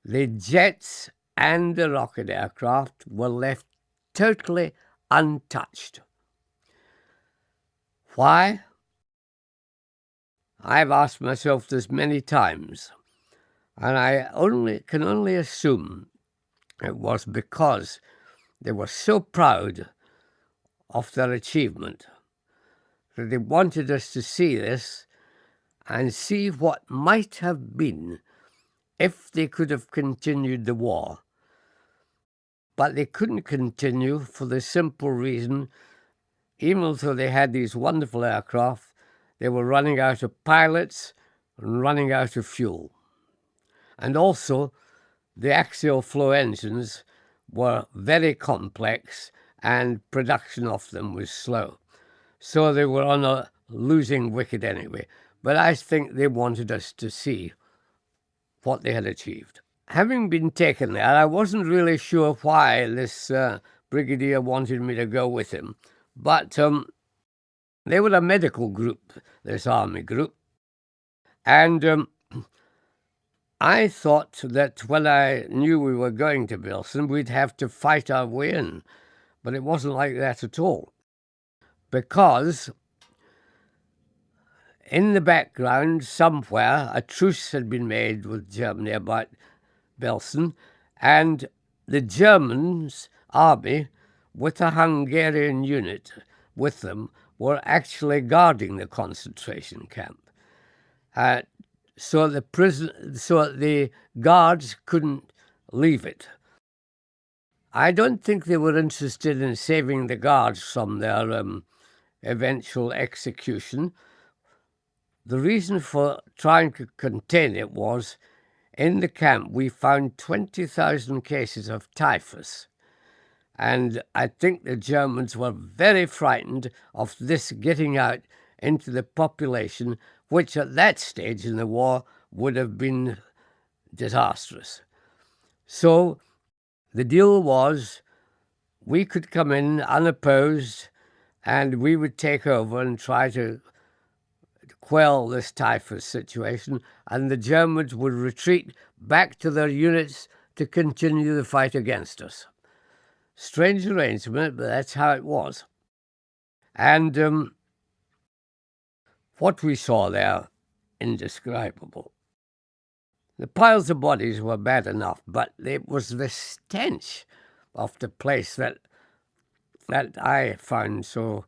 The jets and the rocket aircraft were left totally untouched. Why? I've asked myself this many times, and I can only assume it was because they were so proud of their achievement that they wanted us to see this and see what might have been if they could have continued the war. But they couldn't continue for the simple reason, even though they had these wonderful aircraft, they were running out of pilots, and running out of fuel. And also, the axial flow engines were very complex and production of them was slow. So they were on a losing wicket anyway. But I think they wanted us to see what they had achieved. Having been taken there, I wasn't really sure why this brigadier wanted me to go with him. But they were a medical group, this army group. And I thought that when I knew we were going to Belsen, we'd have to fight our way in. But it wasn't like that at all. Because in the background, somewhere, a truce had been made with Germany about Belsen, and the Germans' army, with a Hungarian unit with them, were actually guarding the concentration camp. So the guards couldn't leave it. I don't think they were interested in saving the guards from their eventual execution. The reason for trying to contain it was, in the camp we found 20,000 cases of typhus. And I think the Germans were very frightened of this getting out into the population, which at that stage in the war would have been disastrous. So the deal was we could come in unopposed and we would take over and try to quell this typhus situation, and the Germans would retreat back to their units to continue the fight against us. Strange arrangement, but that's how it was. And what we saw there, indescribable. The piles of bodies were bad enough, but it was the stench of the place that I found so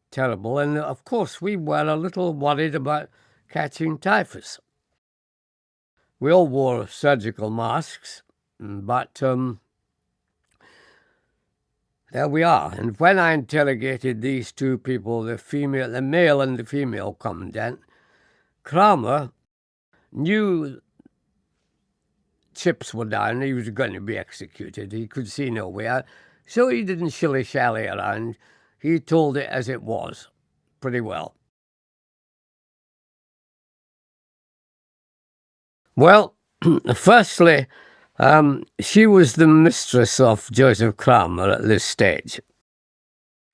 terrible. And of course, we were a little worried about catching typhus. We all wore surgical masks, but there we are. And when I interrogated these two people, the male and the female commandant, Kramer knew chips were down. He was going to be executed. He could see no way out. So he didn't shilly-shally around. He told it as it was, pretty well. Well, firstly, she was the mistress of Joseph Kramer at this stage.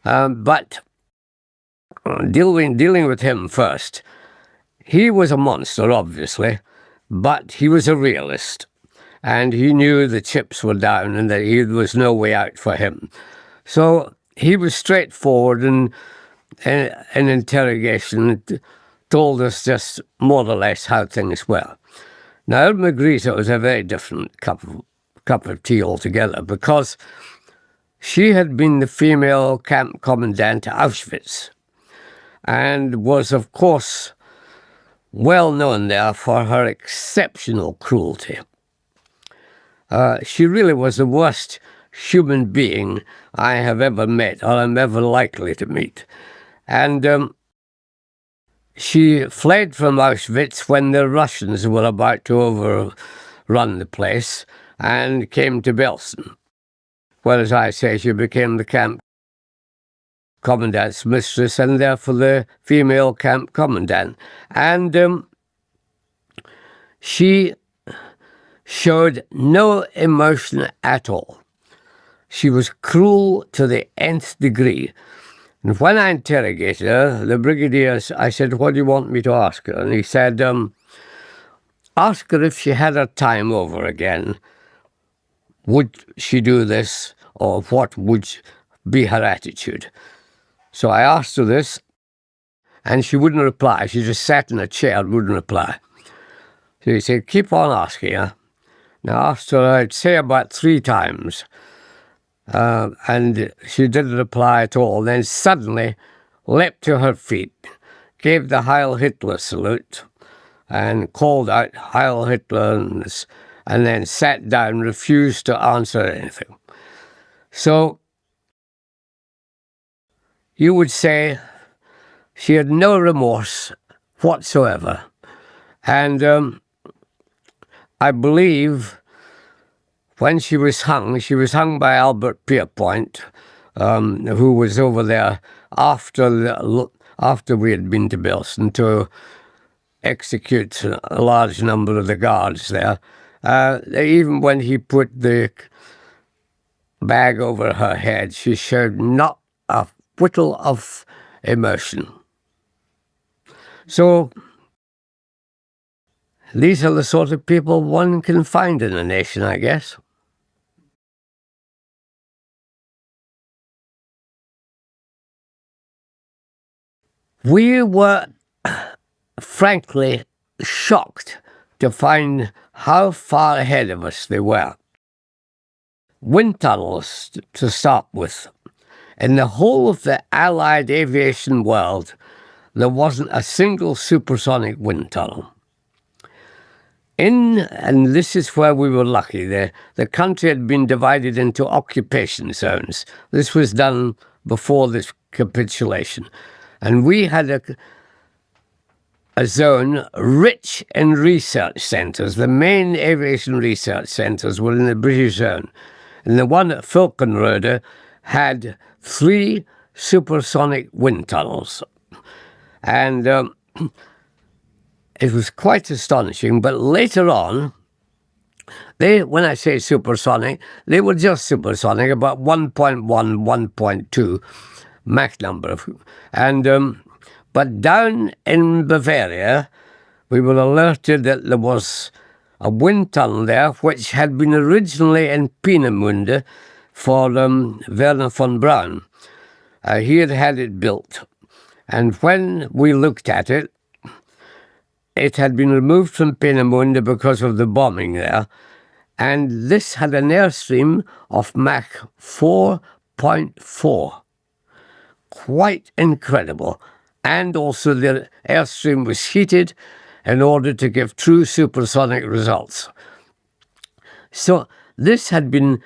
But dealing with him first, he was a monster, obviously, but he was a realist. And he knew the chips were down and that there was no way out for him. So he was straightforward and in interrogation told us just more or less how things were. Now, Margarita was a very different cup of tea altogether, because she had been the female camp commandant at Auschwitz and was, of course, well known there for her exceptional cruelty. She really was the worst human being I have ever met or am ever likely to meet. And she fled from Auschwitz when the Russians were about to overrun the place and came to Belsen, where, as I say, she became the camp commandant's mistress and therefore the female camp commandant. And she showed no emotion at all. She was cruel to the nth degree. And when I interrogated her, the brigadier, I said, "What do you want me to ask her?" And he said, "Ask her if she had her time over again. Would she do this, or what would be her attitude?" So I asked her this, and she wouldn't reply. She just sat in a chair and wouldn't reply. So he said, "Keep on asking her." Now, I asked her, I'd say about 3 times, and she didn't reply at all. Then suddenly leapt to her feet, gave the Heil Hitler salute, and called out Heil Hitler, and then sat down, refused to answer anything. So you would say she had no remorse whatsoever, And I believe when she was hung by Albert Pierpoint, who was over there after we had been to Belston to execute a large number of the guards there. Even when he put the bag over her head, she showed not a whittle of emotion. So these are the sort of people one can find in a nation, I guess. We were frankly shocked to find how far ahead of us they were. Wind tunnels, to start with. In the whole of the Allied aviation world, there wasn't a single supersonic wind tunnel. And this is where we were lucky, the country had been divided into occupation zones. This was done before this capitulation. And we had a zone rich in research centres. The main aviation research centres were in the British zone. And the one at Falkenrode had 3 supersonic wind tunnels. And it was quite astonishing. But later on, when I say supersonic, they were just supersonic, about 1.1, 1.2 Mach number. But down in Bavaria, we were alerted that there was a wind tunnel there, which had been originally in Peenemünde for Werner von Braun. He had had it built. And when we looked at it, it had been removed from Peenemünde because of the bombing there. And this had an airstream of Mach 4.4. Quite incredible. And also the airstream was heated in order to give true supersonic results. So this had been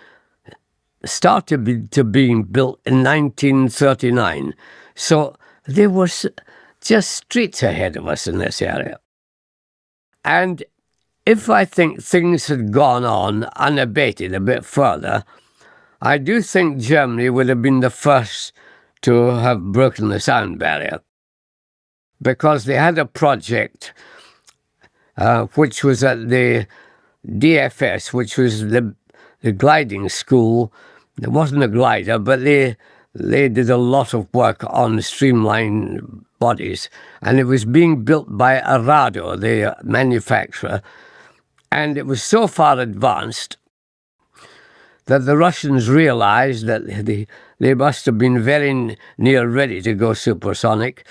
started to being built in 1939. So there was just streets ahead of us in this area. And if I think things had gone on unabated a bit further, I do think Germany would have been the first to have broken the sound barrier, because they had a project which was at the DFS, which was the gliding school. It wasn't a glider, but they did a lot of work on streamlined bodies, and it was being built by Arado, the manufacturer, and it was so far advanced that the Russians realized that they must have been very near ready to go supersonic.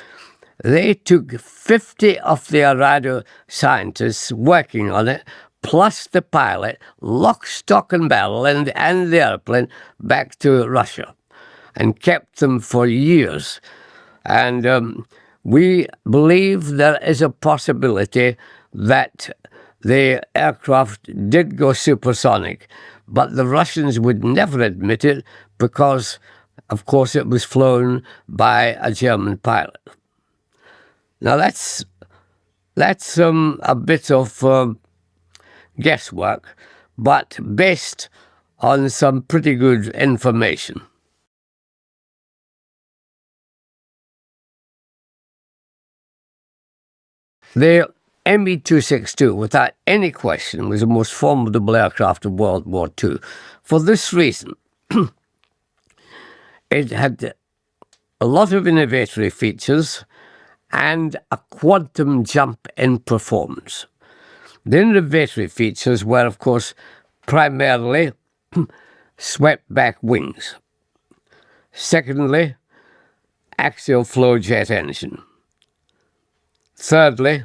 They took 50 of the Arado scientists working on it, plus the pilot, lock, stock and barrel, and the airplane back to Russia, and kept them for years. And we believe there is a possibility that the aircraft did go supersonic, but the Russians would never admit it because, of course, it was flown by a German pilot. Now that's a bit of guesswork, but based on some pretty good information. The Me-262, without any question, was the most formidable aircraft of World War II. For this reason, it had a lot of innovatory features and a quantum jump in performance. The innovatory features were, of course, primarily swept-back wings. Secondly, axial flow jet engine. Thirdly,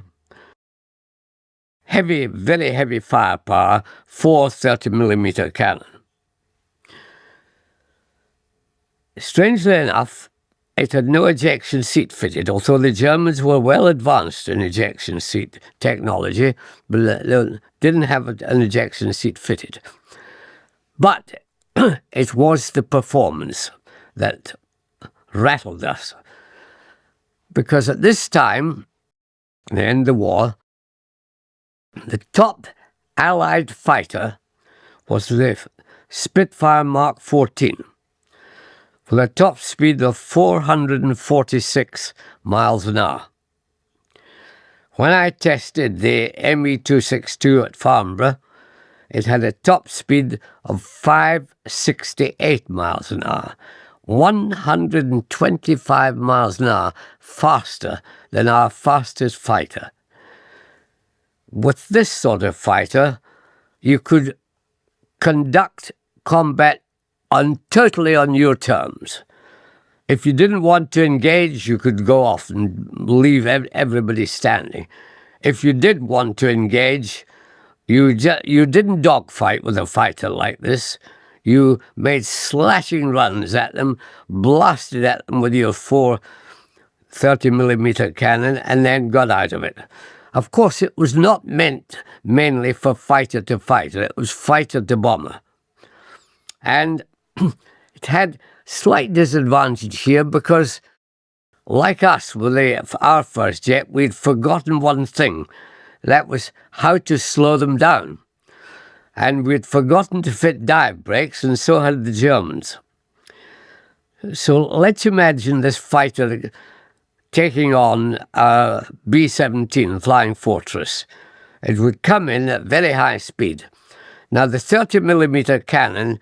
very heavy firepower, 4 30mm cannon. Strangely enough, it had no ejection seat fitted, although the Germans were well advanced in ejection seat technology, but they didn't have an ejection seat fitted. But it was the performance that rattled us, because at this time, the end of the war, The top Allied fighter was the Spitfire Mark 14, with a top speed of 446 miles an hour. When I tested the ME-262 at Farnborough, it had a top speed of 568 miles an hour, 125 miles an hour faster than our fastest fighter. With this sort of fighter, you could conduct combat totally on your terms. If you didn't want to engage, you could go off and leave everybody standing. If you did want to engage, you didn't dogfight with a fighter like this. You made slashing runs at them, blasted at them with your 4 30mm cannon, and then got out of it. Of course, it was not meant mainly for fighter to fighter. It was fighter to bomber. And it had slight disadvantage here because, like us with our first jet, we'd forgotten one thing. That was how to slow them down. And we'd forgotten to fit dive brakes, and so had the Germans. So let's imagine this fighter taking on a B-17 Flying Fortress. It would come in at very high speed. Now, the 30mm cannon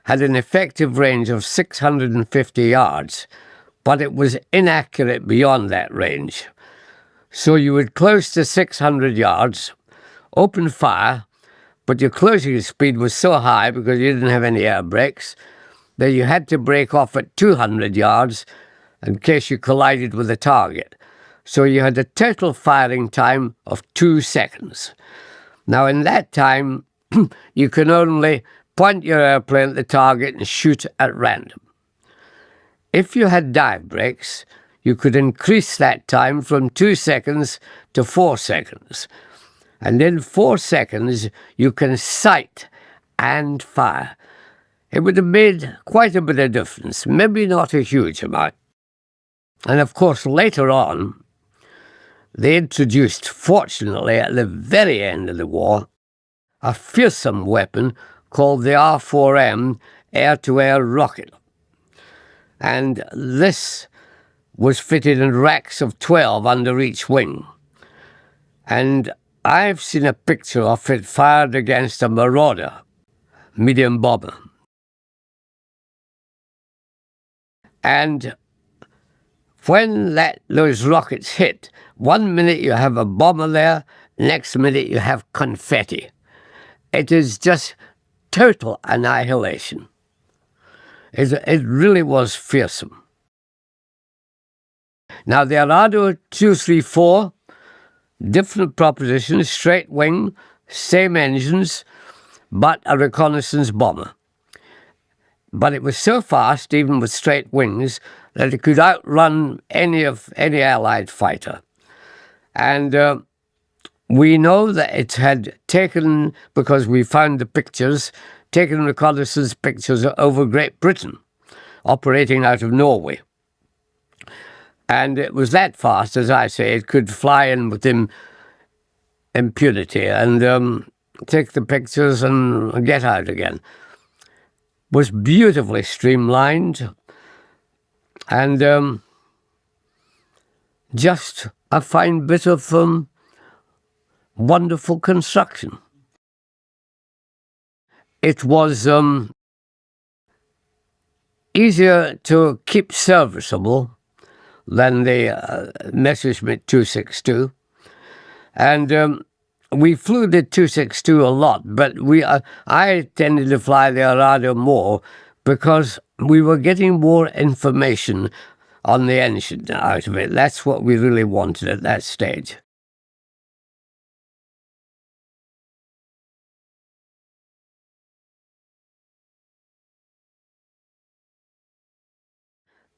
had an effective range of 650 yards, but it was inaccurate beyond that range. So you would close to 600 yards, open fire, but your closing speed was so high because you didn't have any air brakes that you had to break off at 200 yards in case you collided with a target. So you had a total firing time of 2 seconds. Now, in that time, you can only point your airplane at the target and shoot at random. If you had dive brakes, you could increase that time from 2 seconds to 4 seconds. And in 4 seconds, you can sight and fire. It would have made quite a bit of difference, maybe not a huge amount. And of course, later on, they introduced, fortunately, at the very end of the war, a fearsome weapon called the R4M air-to-air rocket. And this was fitted in racks of 12 under each wing. And I've seen a picture of it fired against a Marauder medium bomber. And when those rockets hit, 1 minute you have a bomber there, next minute you have confetti. It is just total annihilation. It really was fearsome. Now, the Arado 234, different propositions, straight wing, same engines, but a reconnaissance bomber. But it was so fast, even with straight wings, that it could outrun any Allied fighter. And we know that it had taken, because we found the pictures, taken reconnaissance pictures over Great Britain, operating out of Norway. And it was that fast, as I say, it could fly in with impunity and take the pictures and get out again. Was beautifully streamlined and just a fine bit of wonderful construction. It was easier to keep serviceable than the Messerschmitt 262. And we flew the 262 a lot, but I tended to fly the Arado more because we were getting more information on the engine out of it. That's what we really wanted at that stage.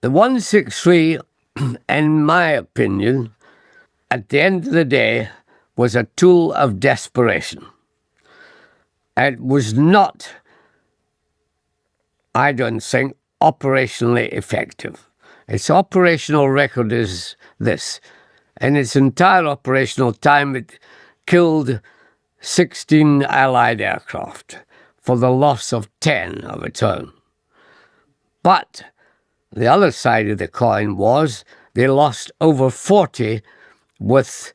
The 163, in my opinion, at the end of the day, was a tool of desperation. It was not, I don't think, operationally effective. Its operational record is this. In its entire operational time, it killed 16 Allied aircraft for the loss of 10 of its own. But the other side of the coin was they lost over 40 with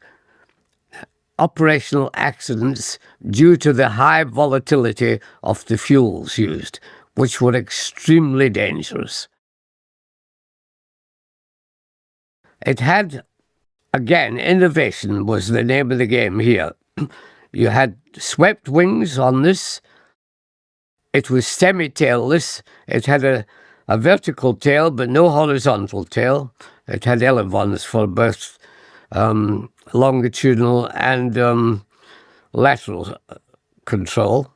operational accidents due to the high volatility of the fuels used, which were extremely dangerous. It had, again, innovation was the name of the game here. You had swept wings on this. It was semi-tailless. It had a vertical tail, but no horizontal tail. It had elevons for both longitudinal and lateral control.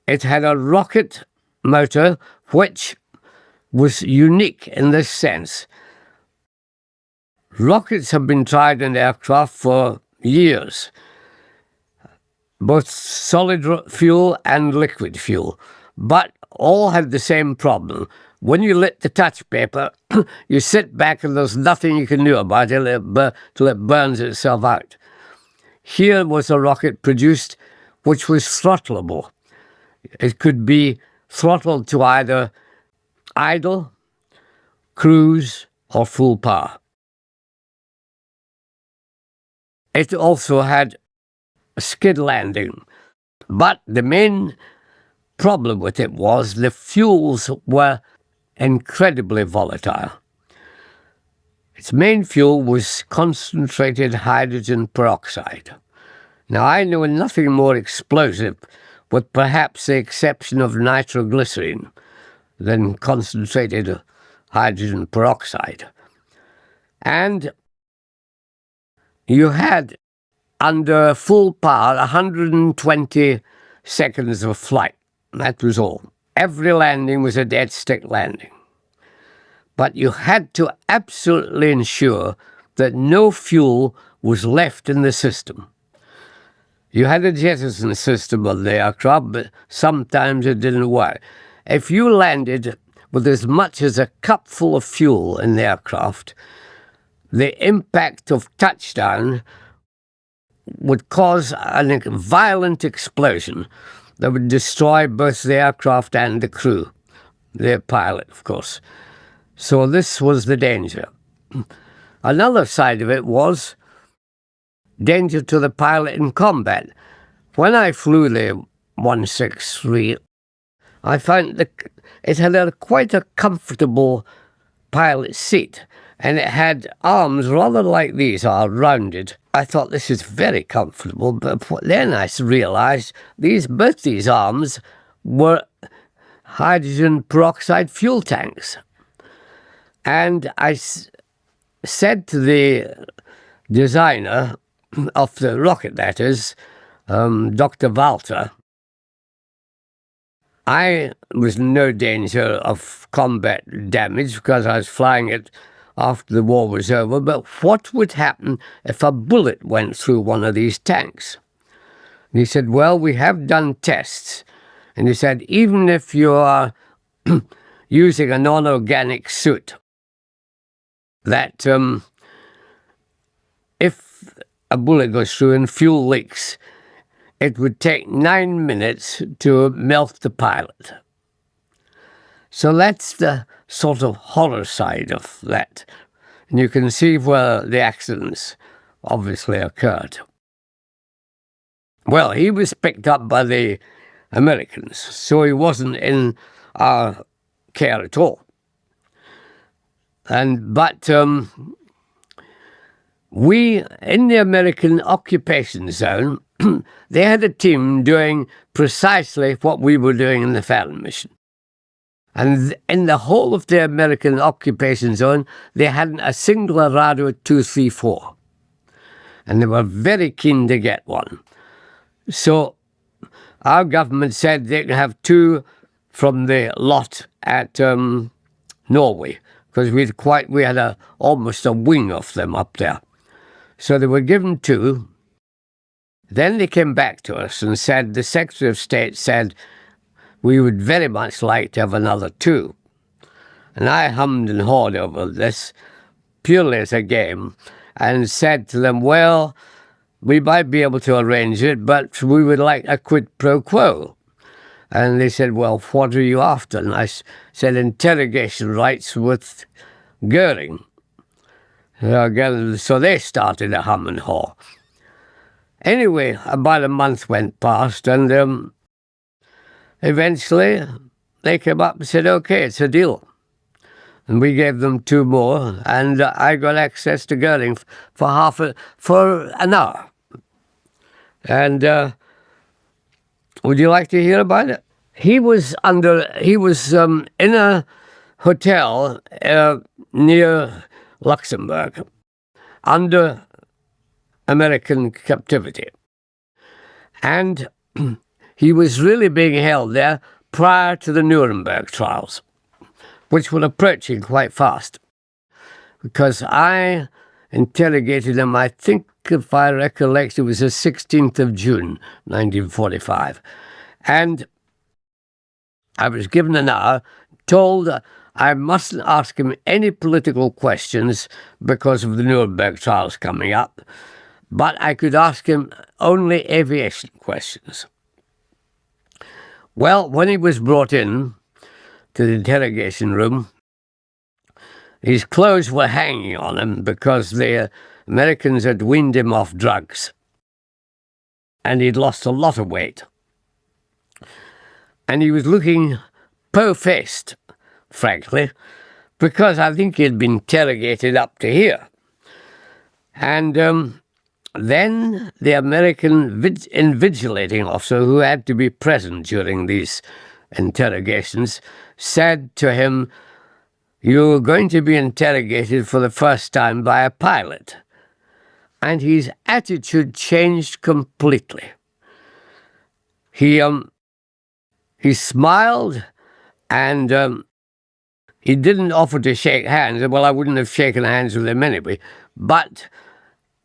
It had a rocket motor, which was unique in this sense. Rockets have been tried in aircraft for years, both solid fuel and liquid fuel, but all had the same problem. When you lit the touch paper, you sit back and there's nothing you can do about it till it burns itself out. Here was a rocket produced which was throttleable. It could be throttled to either idle, cruise, or full power. It also had a skid landing, but the main problem with it was the fuels were incredibly volatile. Its main fuel was concentrated hydrogen peroxide. Now, I know nothing more explosive, with perhaps the exception of nitroglycerin, than concentrated hydrogen peroxide. And you had, under full power, 120 seconds of flight. That was all. Every landing was a dead stick landing. But you had to absolutely ensure that no fuel was left in the system. You had a jettison system on the aircraft, but sometimes it didn't work. If you landed with as much as a cupful of fuel in the aircraft, the impact of touchdown would cause a violent explosion that would destroy both the aircraft and the crew, the pilot, of course. So this was the danger. Another side of it was danger to the pilot in combat. When I flew the 163, I found that it had quite a comfortable pilot seat, and it had arms rather like these are, rounded. I thought this is very comfortable, but then I realised both these arms were hydrogen peroxide fuel tanks. And I said to the designer of the rocket, that is, Dr. Walter, I was in no danger of combat damage because I was flying it after the war was over, but what would happen if a bullet went through one of these tanks? And he said, well, we have done tests. And he said, even if you are using a non-organic suit, that if a bullet goes through and fuel leaks, it would take 9 minutes to melt the pilot. So that's the sort of horror side of that. And you can see where the accidents obviously occurred. Well, he was picked up by the Americans, so he wasn't in our care at all. But we, in the American occupation zone, they had a team doing precisely what we were doing in the Fallon mission. And in the whole of the American occupation zone, they hadn't a single Arado 234. And they were very keen to get one. So our government said they could have 2 from the lot at Norway, because we had almost a wing of them up there. So they were given 2. Then they came back to us and said, the Secretary of State said, we would very much like to have another 2. And I hummed and hawed over this, purely as a game, and said to them, well, we might be able to arrange it, but we would like a quid pro quo. And they said, well, what are you after? And I said, interrogation rights with Göring. So they started a hum and haw. Anyway, about a month went past, and eventually they came up and said, okay, it's a deal. And we gave them 2 more, and I got access to Göring for an hour. And would you like to hear about it? He was in a hotel near Luxembourg, under American captivity. And he was really being held there prior to the Nuremberg trials, which were approaching quite fast. Because I interrogated him, I think, if I recollect, it was the 16th of June, 1945. And I was given an hour, told I mustn't ask him any political questions because of the Nuremberg trials coming up, but I could ask him only aviation questions. Well, when he was brought in to the interrogation room, his clothes were hanging on him because the Americans had weaned him off drugs, and he'd lost a lot of weight. And he was looking po-faced, frankly, because I think he'd been interrogated up to here. And then the American invigilating officer, who had to be present during these interrogations, said to him, "You're going to be interrogated for the first time by a pilot." And his attitude changed completely. He smiled, and he didn't offer to shake hands. Well, I wouldn't have shaken hands with him anyway. But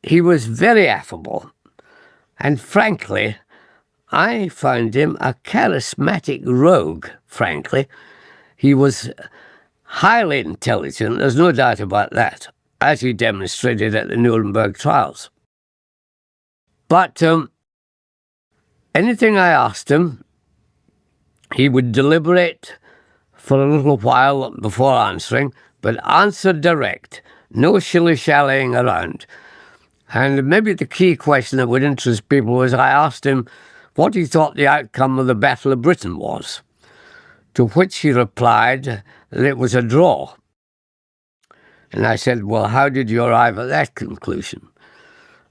he was very affable. And frankly, I found him a charismatic rogue, frankly. He was highly intelligent, there's no doubt about that, as he demonstrated at the Nuremberg trials. But anything I asked him, he would deliberate for a little while before answering, but answer direct, no shilly-shallying around. And maybe the key question that would interest people was I asked him what he thought the outcome of the Battle of Britain was, to which he replied that it was a draw. And I said, well, how did you arrive at that conclusion?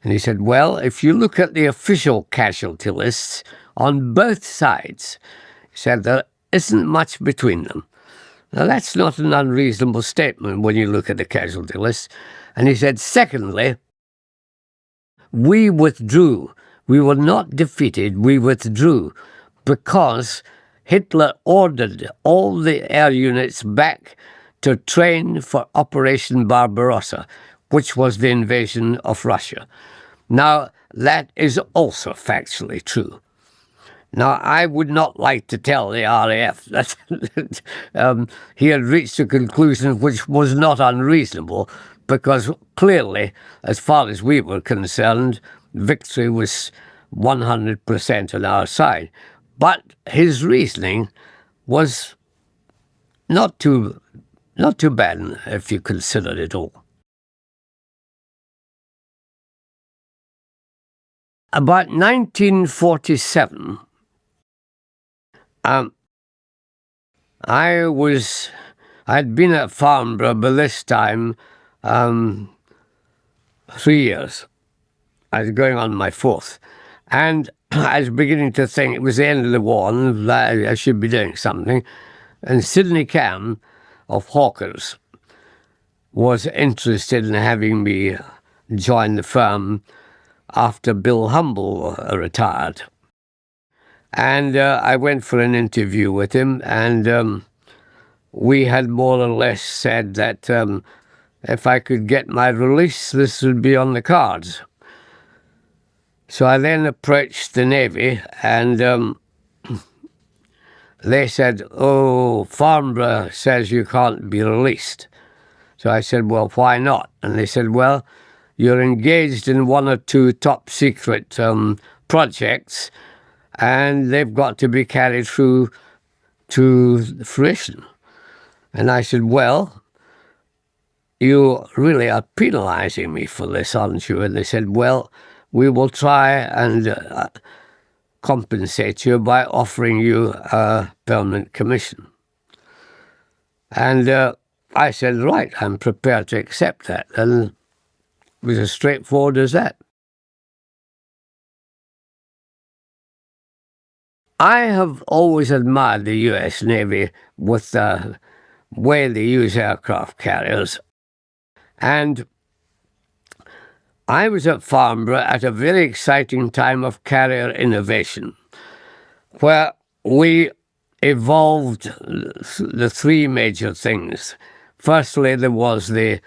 And he said, well, if you look at the official casualty lists on both sides, he said, there isn't much between them. Now, that's not an unreasonable statement when you look at the casualty list. And he said, secondly, we withdrew. We were not defeated. We withdrew because Hitler ordered all the air units back to train for Operation Barbarossa, which was the invasion of Russia. Now, that is also factually true. Now, I would not like to tell the RAF that he had reached a conclusion which was not unreasonable, because clearly, as far as we were concerned, victory was 100% on our side. But his reasoning was not too bad if you consider it all. About 1947, I'd been at Farnborough by this time 3 years. I was going on my 4th. And I was beginning to think it was the end of the war and that I should be doing something. And Sidney Cam of Hawkers was interested in having me join the firm after Bill Humble retired. And I went for an interview with him, and we had more or less said that if I could get my release, this would be on the cards. So I then approached the Navy, and they said, oh, Farnborough says you can't be released. So I said, well, why not? And they said, well, you're engaged in one or two top secret projects, and they've got to be carried through to fruition. And I said, well, you really are penalising me for this, aren't you? And they said, well, we will try and compensate you by offering you a permanent commission. And I said, right, I'm prepared to accept that. And it was as straightforward as that. I have always admired the US Navy with the way they use aircraft carriers. And I was at Farnborough at a very exciting time of carrier innovation, where we evolved the three major things. Firstly, there was the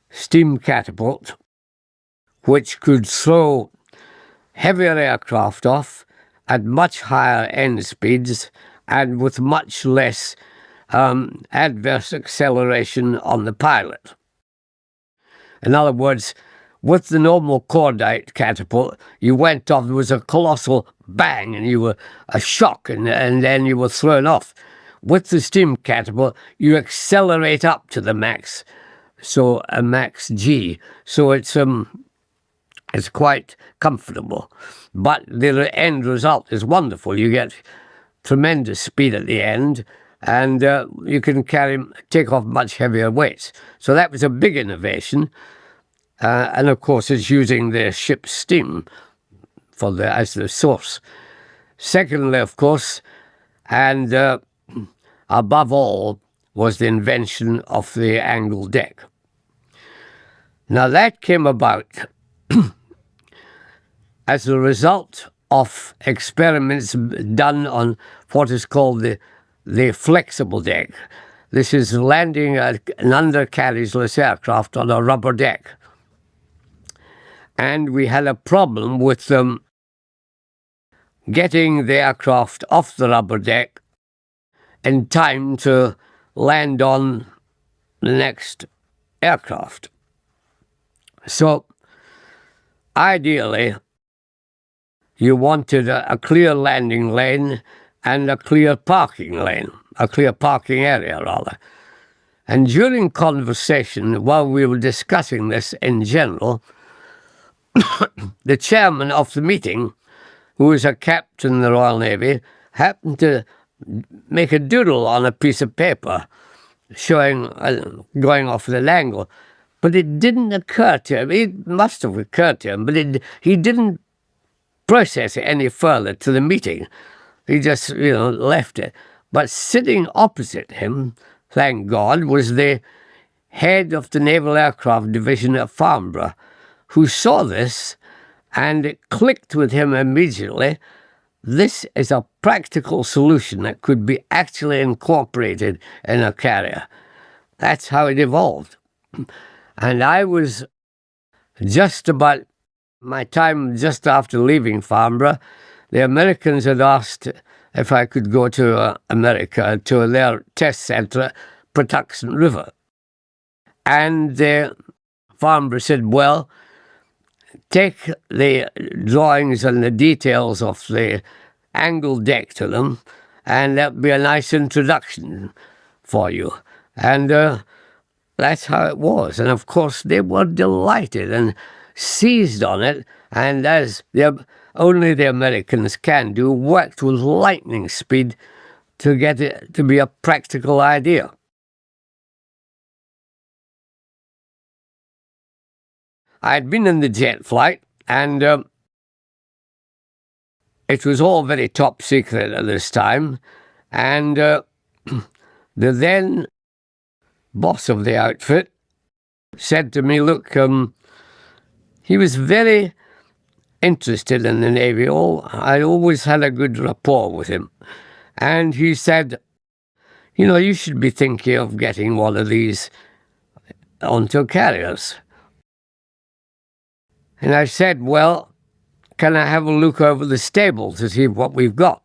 steam catapult, which could throw heavier aircraft off at much higher end speeds and with much less adverse acceleration on the pilot. In other words, with the normal cordite catapult, you went off, there was a colossal bang, and you were a shock, and then you were thrown off. With the steam catapult, you accelerate up to the max, so a max G. So it's quite comfortable. But the end result is wonderful. You get tremendous speed at the end, and you can take off much heavier weights. So that was a big innovation. And of course, it's using the ship's steam as the source. Secondly, of course, and above all, was the invention of the angled deck. Now that came about as a result of experiments done on what is called the flexible deck. This is landing an undercarriageless aircraft on a rubber deck. And we had a problem with getting the aircraft off the rubber deck in time to land on the next aircraft. So, ideally, you wanted a clear landing lane and a clear parking area, rather. And during conversation, while we were discussing this in general, the chairman of the meeting, who was a captain in the Royal Navy, happened to make a doodle on a piece of paper showing going off at an angle. But it didn't occur to him. It must have occurred to him, but he didn't process it any further to the meeting. He just, left it. But sitting opposite him, thank God, was the head of the Naval Aircraft Division at Farnborough, who saw this, and it clicked with him immediately. This is a practical solution that could be actually incorporated in a carrier. That's how it evolved. And I was just about my time just after leaving Farnborough. The Americans had asked if I could go to America, to their test centre, Patuxent River. And Farnborough said, well, take the drawings and the details of the angled deck to them, and that'll be a nice introduction for you. And that's how it was. And of course, they were delighted and seized on it, and as only the Americans can do, worked with lightning speed to get it to be a practical idea. I'd been in the jet flight, and it was all very top secret at this time, and the then boss of the outfit said to me, look, he was very interested in the Navy. I always had a good rapport with him. And he said, you should be thinking of getting one of these onto carriers. And I said, well, can I have a look over the stable to see what we've got?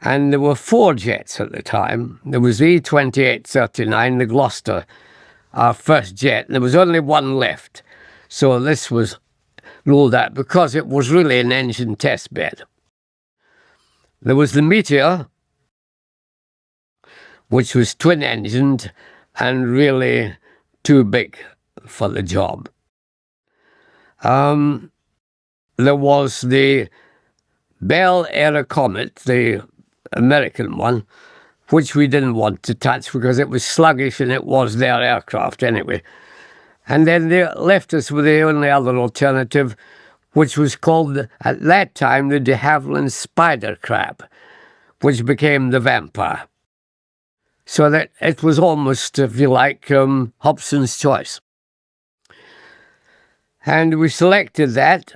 And there were 4 jets at the time. There was the E-2839, the Gloucester, our first jet. There was only one left. So this was ruled out because it was really an engine test bed. There was the Meteor, which was twin-engined and really too big for the job. There was the Bell Era Komet, the American one, which we didn't want to touch because it was sluggish and it was their aircraft anyway. And then they left us with the only other alternative, which was called, at that time, the de Havilland Spider Crab, which became the Vampire. So that it was almost, if you like, Hobson's choice. And we selected that.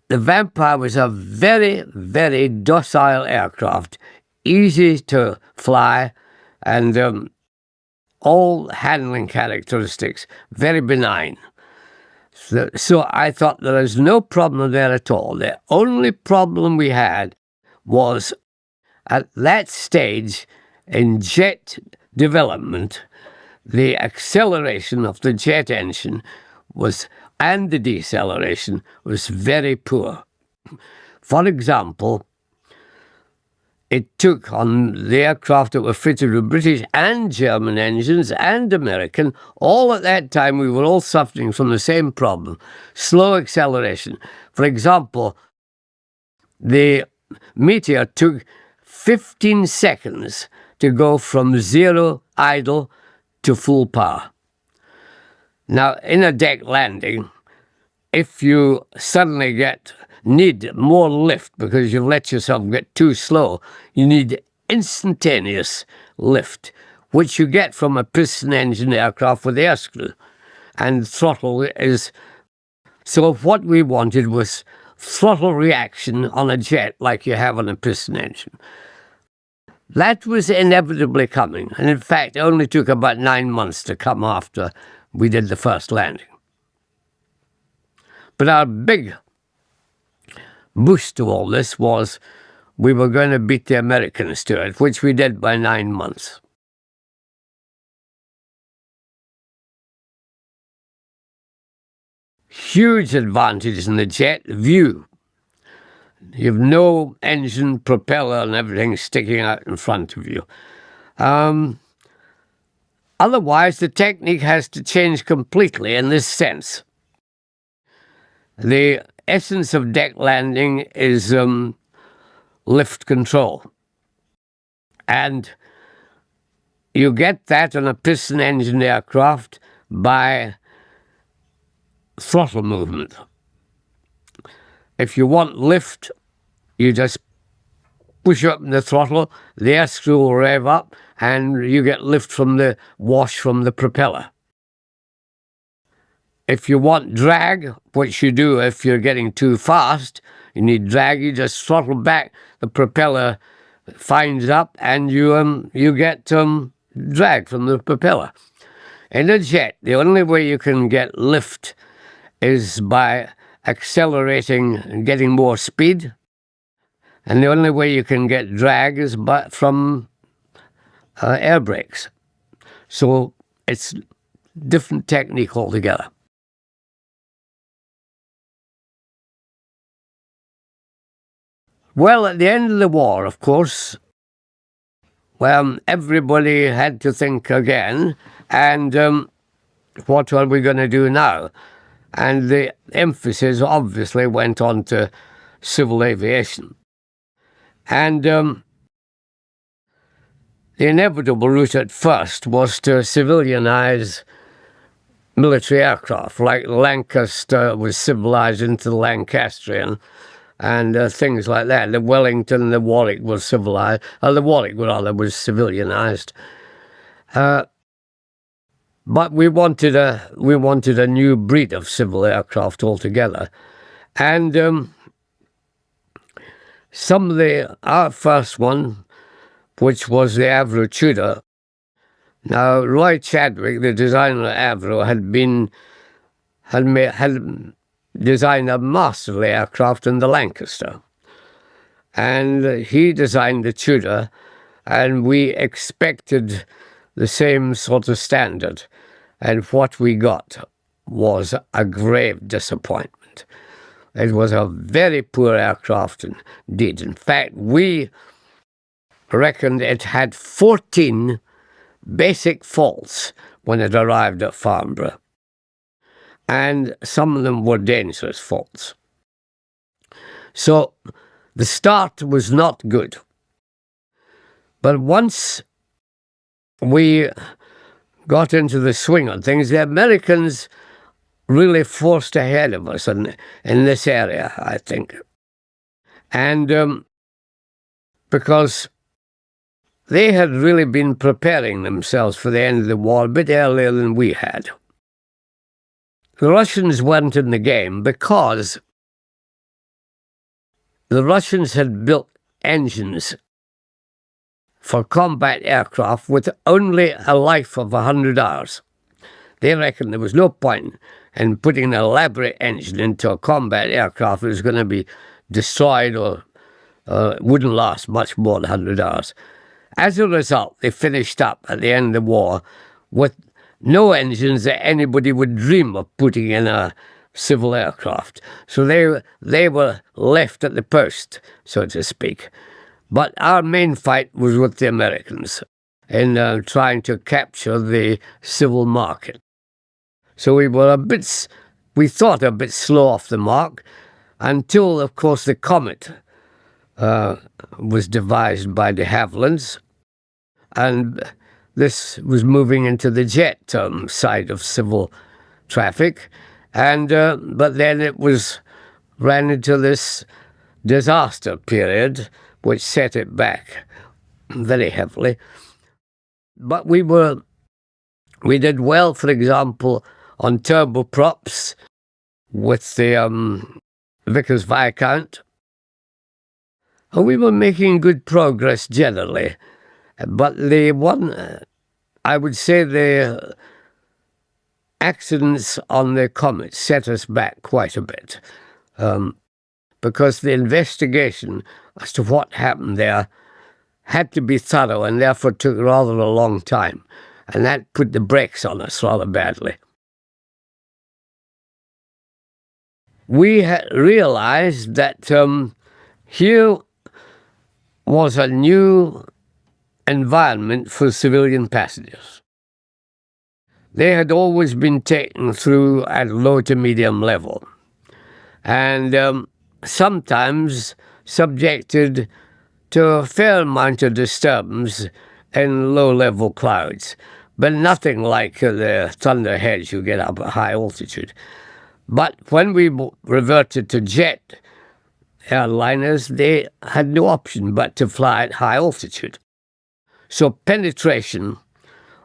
The Vampire was a very, very docile aircraft, easy to fly, and all handling characteristics, very benign. So I thought there was no problem there at all. The only problem we had was at that stage in jet development, the acceleration of the jet engine and the deceleration was very poor. For example, it took on the aircraft that were fitted with British and German engines and American, all at that time we were all suffering from the same problem, slow acceleration. For example, the Meteor took 15 seconds to go from zero idle to full power. Now, in a deck landing, if you suddenly need more lift because you've let yourself get too slow, you need instantaneous lift, which you get from a piston engine aircraft with air screw. And throttle is... So what we wanted was throttle reaction on a jet like you have on a piston engine. That was inevitably coming, and in fact it only took about 9 months to come after we did the first landing. But our big boost to all this was we were going to beat the Americans to it, which we did by 9 months. Huge advantage in the jet, view. You've no engine, propeller and everything sticking out in front of you. Otherwise, the technique has to change completely in this sense. The essence of deck landing is lift control. And you get that on a piston engine aircraft by throttle movement. If you want lift, you just push up the throttle, the air screw will rev up, and you get lift from the wash from the propeller. If you want drag, which you do if you're getting too fast, you need drag, you just throttle back, the propeller finds up, and you get drag from the propeller. In a jet, the only way you can get lift is by accelerating and getting more speed, and the only way you can get drag is from air brakes. So it's different technique altogether. Well, at the end of the war, of course, everybody had to think again, and what are we going to do now? And the emphasis obviously went on to civil aviation. And the inevitable route at first was to civilianize military aircraft, like Lancaster was civilized into the Lancastrian, and things like that. The Wellington, the Warwick was civilized, the Warwick rather was civilianized. But we wanted a new breed of civil aircraft altogether, and our first one, which was the Avro Tudor. Now, Roy Chadwick, the designer of Avro, had designed a masterly aircraft in the Lancaster, and he designed the Tudor, and we expected the same sort of standard, and what we got was a grave disappointment. It was a very poor aircraft indeed. In fact, we reckoned it had 14 basic faults when it arrived at Farnborough, and some of them were dangerous faults. So the start was not good. But once we got into the swing of things, the Americans really forced ahead of us in this area, I think. And because they had really been preparing themselves for the end of the war a bit earlier than we had. The Russians weren't in the game because the Russians had built engines for combat aircraft with only a life of 100 hours. They reckoned there was no point in putting an elaborate engine into a combat aircraft that was going to be destroyed or wouldn't last much more than 100 hours. As a result, they finished up at the end of the war with no engines that anybody would dream of putting in a civil aircraft. So they were left at the post, so to speak. But our main fight was with the Americans in trying to capture the civil market. So we thought a bit slow off the mark until, of course, the Komet was devised by de Havillands, and this was moving into the jet side of civil traffic, and but then it ran into this disaster period, which set it back very heavily. But we did well, for example, on turboprops with the Vickers Viscount. And we were making good progress generally. But I would say the accidents on the Komet set us back quite a bit, because the investigation as to what happened there had to be thorough and therefore took rather a long time. And that put the brakes on us rather badly. We realized that here was a new environment for civilian passengers. They had always been taken through at low to medium level, and sometimes subjected to a fair amount of disturbance in low-level clouds, but nothing like the thunderheads you get up at high altitude. But when we reverted to jet airliners, they had no option but to fly at high altitude. So penetration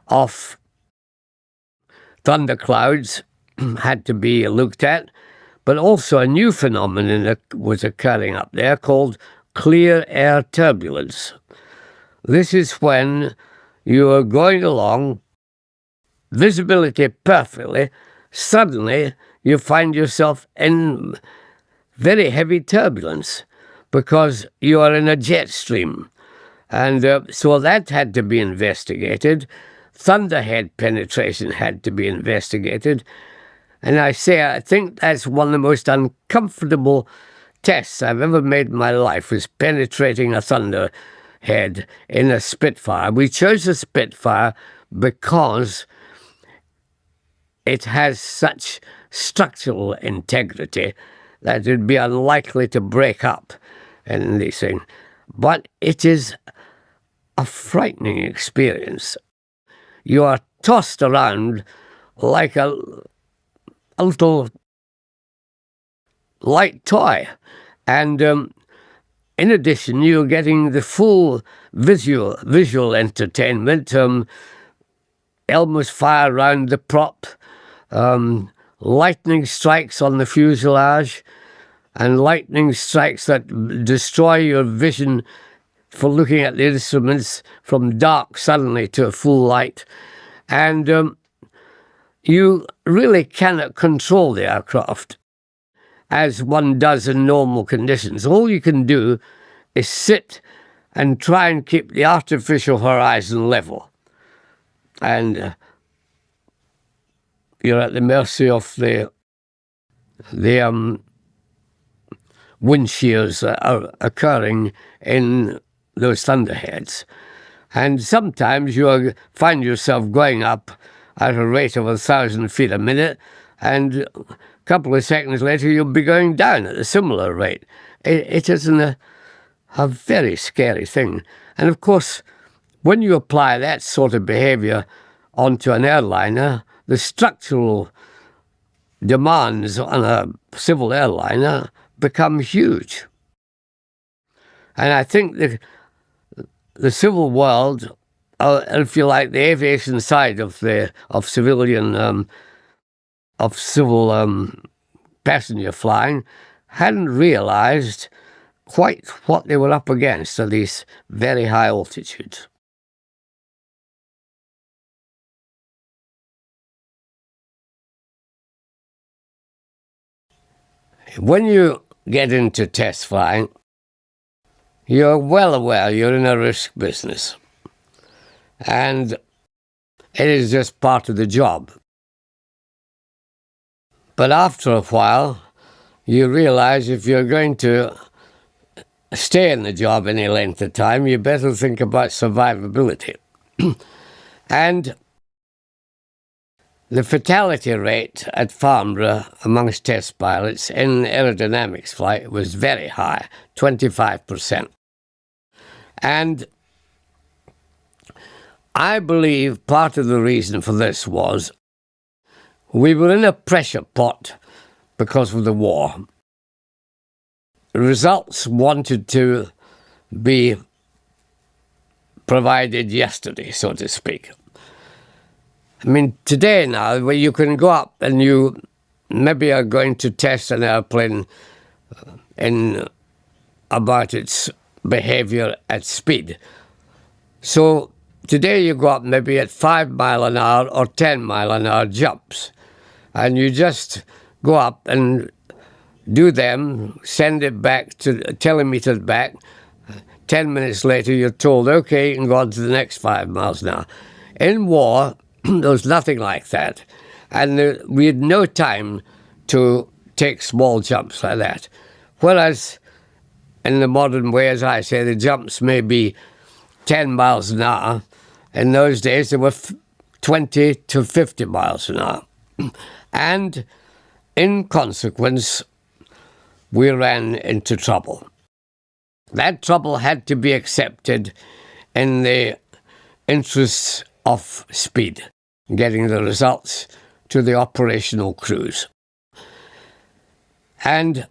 of thunderclouds had to be looked at, but also a new phenomenon was occurring up there called clear air turbulence. This is when you are going along, visibility perfectly, suddenly you find yourself in very heavy turbulence because you are in a jet stream. And so that had to be investigated. Thunderhead penetration had to be investigated. And I think that's one of the most uncomfortable tests I've ever made in my life, was penetrating a thunderhead in a Spitfire. We chose a Spitfire because it has such structural integrity that it would be unlikely to break up in these things. But it is a frightening experience. You are tossed around like a little light toy. And in addition, you're getting the full visual entertainment. Elmers fire around the prop, lightning strikes on the fuselage, and lightning strikes that destroy your vision for looking at the instruments from dark suddenly to full light. And you really cannot control the aircraft as one does in normal conditions. All you can do is sit and try and keep the artificial horizon level. And you're at the mercy of the wind shears that are occurring in those thunderheads. And sometimes you find yourself going up at a rate of 1,000 feet a minute, and a couple of seconds later you'll be going down at a similar rate. It is a very scary thing. And of course, when you apply that sort of behaviour onto an airliner, the structural demands on a civil airliner become huge. And I think the civil world, if you like, the aviation side of civil passenger flying, hadn't realised quite what they were up against at these very high altitudes. When you get into test flying, you're well aware you're in a risk business, and it is just part of the job. But after a while, you realise if you're going to stay in the job any length of time, you better think about survivability. And the fatality rate at Farnborough amongst test pilots in aerodynamics flight was very high, 25%. And I believe part of the reason for this was we were in a pressure pot because of the war. The results wanted to be provided yesterday, so to speak. I mean, today now, where you can go up and you maybe are going to test an airplane in about its behaviour at speed. So today you go up maybe at 5 mile an hour or 10 mile an hour jumps, and you just go up and do them, send it back to telemeters back. 10 minutes later, you're told, okay, you can go on to the next 5 miles an hour. In war, there was nothing like that. And we had no time to take small jumps like that. Whereas in the modern way, as I say, the jumps may be 10 miles an hour. In those days, they were 20 to 50 miles an hour. And in consequence, we ran into trouble. That trouble had to be accepted in the interests of speed, getting the results to the operational crews. And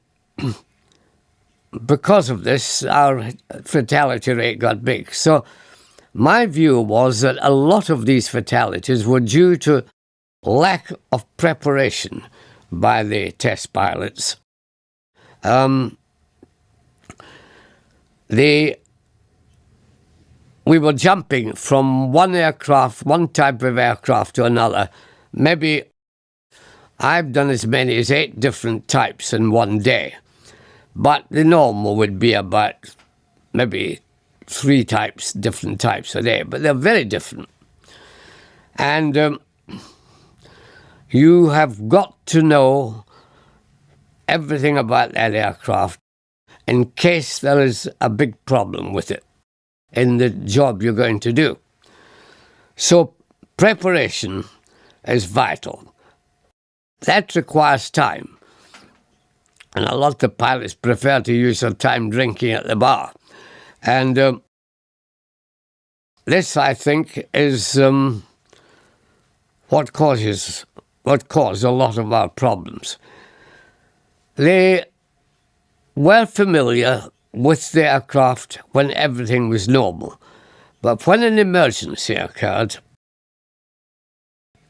because of this, our fatality rate got big. So my view was that a lot of these fatalities were due to lack of preparation by the test pilots. We were jumping from one type of aircraft to another. Maybe I've done as many as 8 different types in one day. But the normal would be about maybe 3 different types a day. But they're very different. And you have got to know everything about that aircraft in case there is a big problem with it in the job you're going to do. So preparation is vital. That requires time. And a lot of pilots prefer to use their time drinking at the bar. And this, I think, is what caused a lot of our problems. They were familiar with the aircraft when everything was normal. But when an emergency occurred,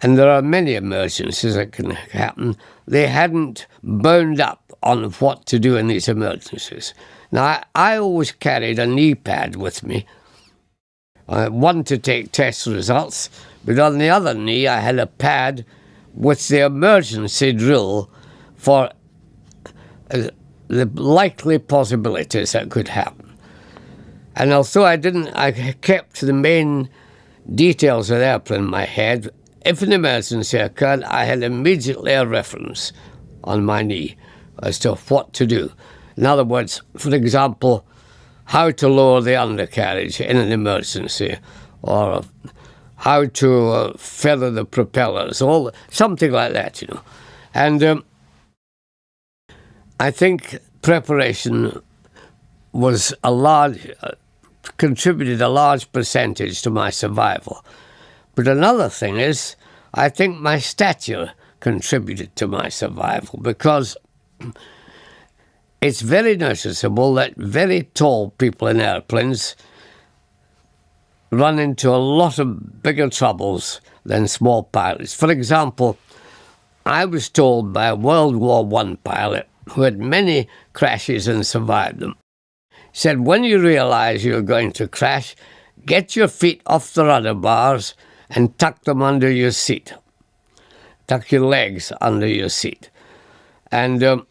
and there are many emergencies that can happen, they hadn't boned up on what to do in these emergencies. Now, I always carried a knee pad with me, one to take test results, but on the other knee I had a pad with the emergency drill for the likely possibilities that could happen. And although I kept the main details of the airplane in my head, if an emergency occurred, I had immediately a reference on my knee as to what to do. In other words, for example, how to lower the undercarriage in an emergency, or how to feather the propellers, something like that, you know. And I think preparation was contributed a large percentage to my survival. But another thing is, I think my stature contributed to my survival, because it's very noticeable that very tall people in airplanes run into a lot of bigger troubles than small pilots. For example, I was told by a World War I pilot who had many crashes and survived them. He said, when you realise you're going to crash, get your feet off the rudder bars and tuck them under your seat. Tuck your legs under your seat. And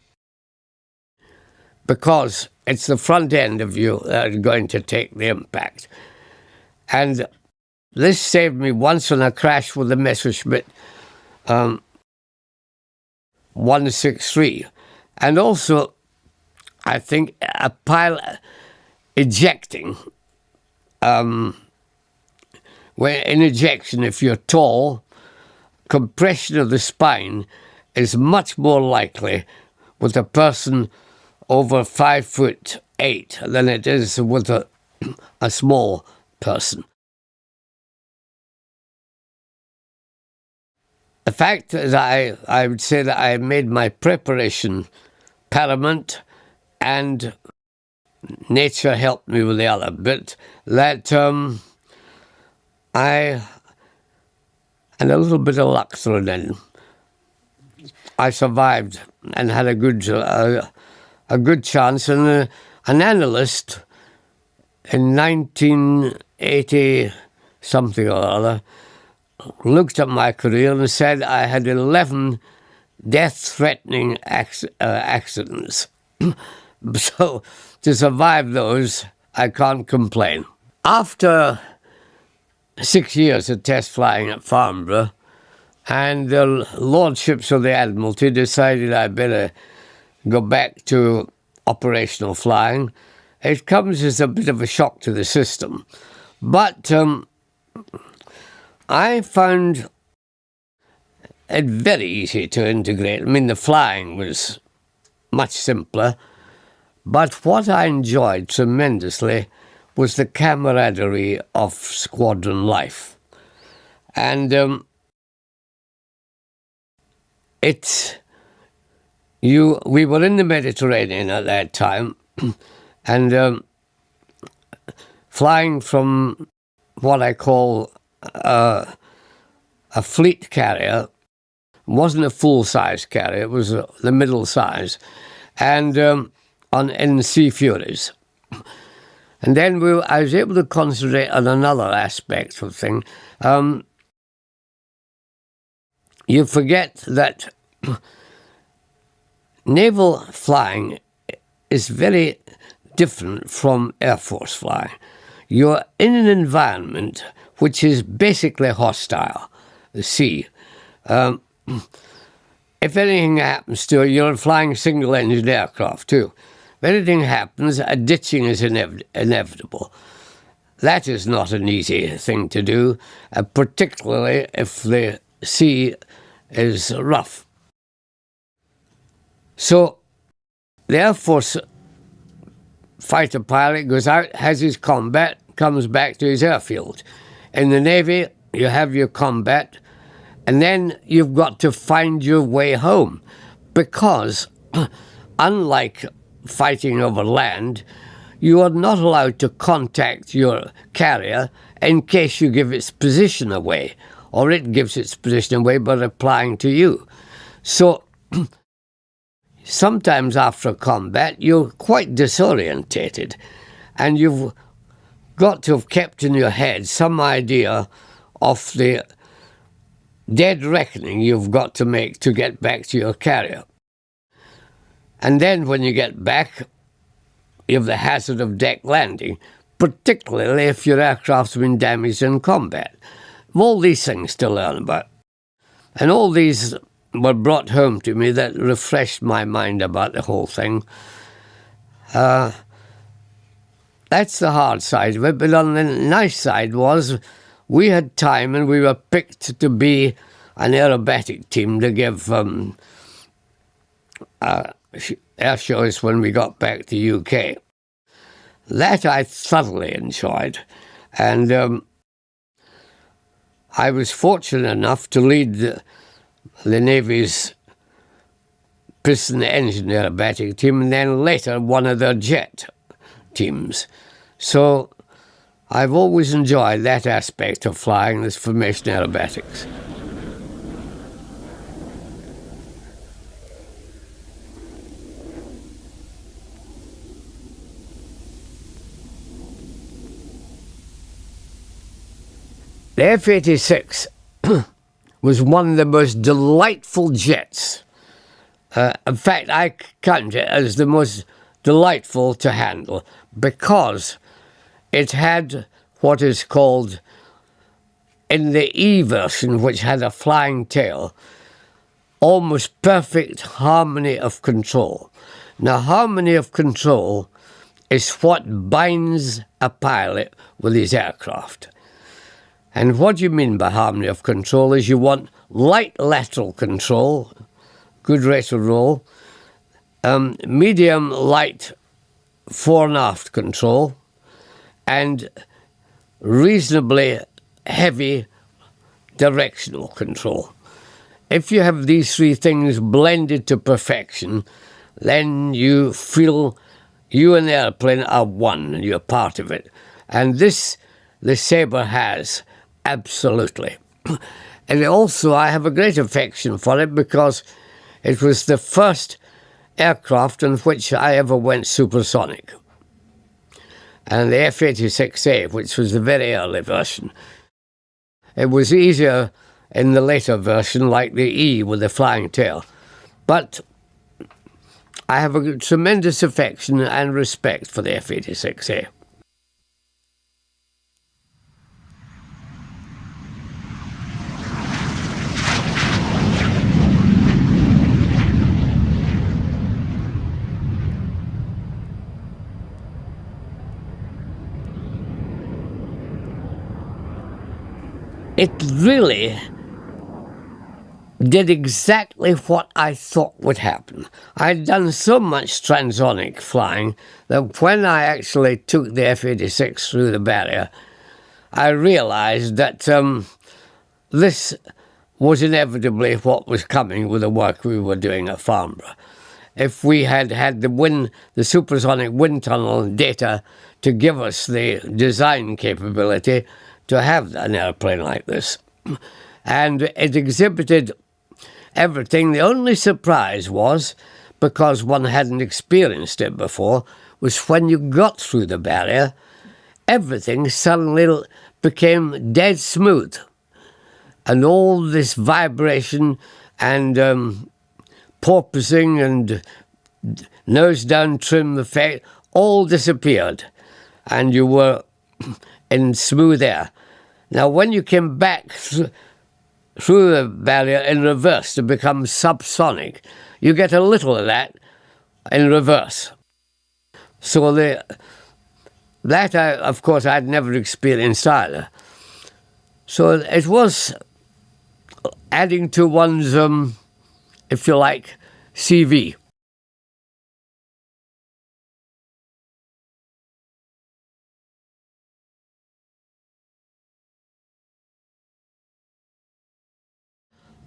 because it's the front end of you that are going to take the impact. And this saved me once on a crash with the Messerschmitt 163. And also, I think a pilot ejecting, where in ejection, if you're tall, compression of the spine is much more likely with a person over 5'8" than it is with a small person. The fact that I would say that I made my preparation paramount, and nature helped me with the other bit, that I and a little bit of luck thrown in. I survived and had a good chance, and an analyst in 1980 something or other looked at my career and said I had 11 death-threatening accidents. So to survive those, I can't complain. After 6 years of test flying at Farnborough, and the Lordships of the Admiralty decided I'd better go back to operational flying. It comes as a bit of a shock to the system. But I found it very easy to integrate. I mean, the flying was much simpler. But what I enjoyed tremendously was the camaraderie of squadron life. And we were in the Mediterranean at that time, and flying from what I call a fleet carrier. It wasn't a full-size carrier, it was the middle size, and in Sea Furies. And then I was able to concentrate on another aspect of things. You forget that naval flying is very different from Air Force flying. You're in an environment which is basically hostile, the sea. If anything happens to you, you're flying single-engine aircraft too. If anything happens, a ditching is inevitable. That is not an easy thing to do, particularly if the sea is rough. So the Air Force fighter pilot goes out, has his combat, comes back to his airfield. In the Navy, you have your combat, and then you've got to find your way home, because unlike fighting over land, you are not allowed to contact your carrier in case you give its position away, or it gives its position away by replying to you. So sometimes after combat, you're quite disorientated, and you've got to have kept in your head some idea of the dead reckoning you've got to make to get back to your carrier. And then when you get back, you have the hazard of deck landing, particularly if your aircraft's been damaged in combat. All these things to learn about. And all these were brought home to me that refreshed my mind about the whole thing. That's the hard side of it, but on the nice side was we had time and we were picked to be an aerobatic team to give air shows when we got back to UK. That I thoroughly enjoyed, and I was fortunate enough to lead the Navy's piston engine aerobatic team, and then later one of their jet teams. So I've always enjoyed that aspect of flying, this formation aerobatics. The F-86 was one of the most delightful jets. In fact, I count it as the most delightful to handle because it had what is called, in the E version, which had a flying tail, almost perfect harmony of control. Now, harmony of control is what binds a pilot with his aircraft. And what you mean by harmony of control is you want light lateral control, good rate of roll, medium light fore and aft control, and reasonably heavy directional control. If you have these three things blended to perfection, then you feel you and the airplane are one, and you're part of it. And this the Sabre has. Absolutely. And also I have a great affection for it because it was the first aircraft in which I ever went supersonic. And the F-86A, which was the very early version. It was easier in the later version, like the E with the flying tail. But I have a tremendous affection and respect for the F-86A. It really did exactly what I thought would happen. I'd done so much transonic flying that when I actually took the F-86 through the barrier, I realised that this was inevitably what was coming with the work we were doing at Farnborough. If we had had the supersonic wind tunnel data to give us the design capability to have an airplane like this. And it exhibited everything. The only surprise was, because one hadn't experienced it before, was when you got through the barrier, everything suddenly became dead smooth. And all this vibration and porpoising and nose down trim effect all disappeared. And you were in smooth air. Now, when you came back through the barrier in reverse to become subsonic, you get a little of that in reverse. So that, of course, I'd never experienced either. So it was adding to one's, if you like, CV.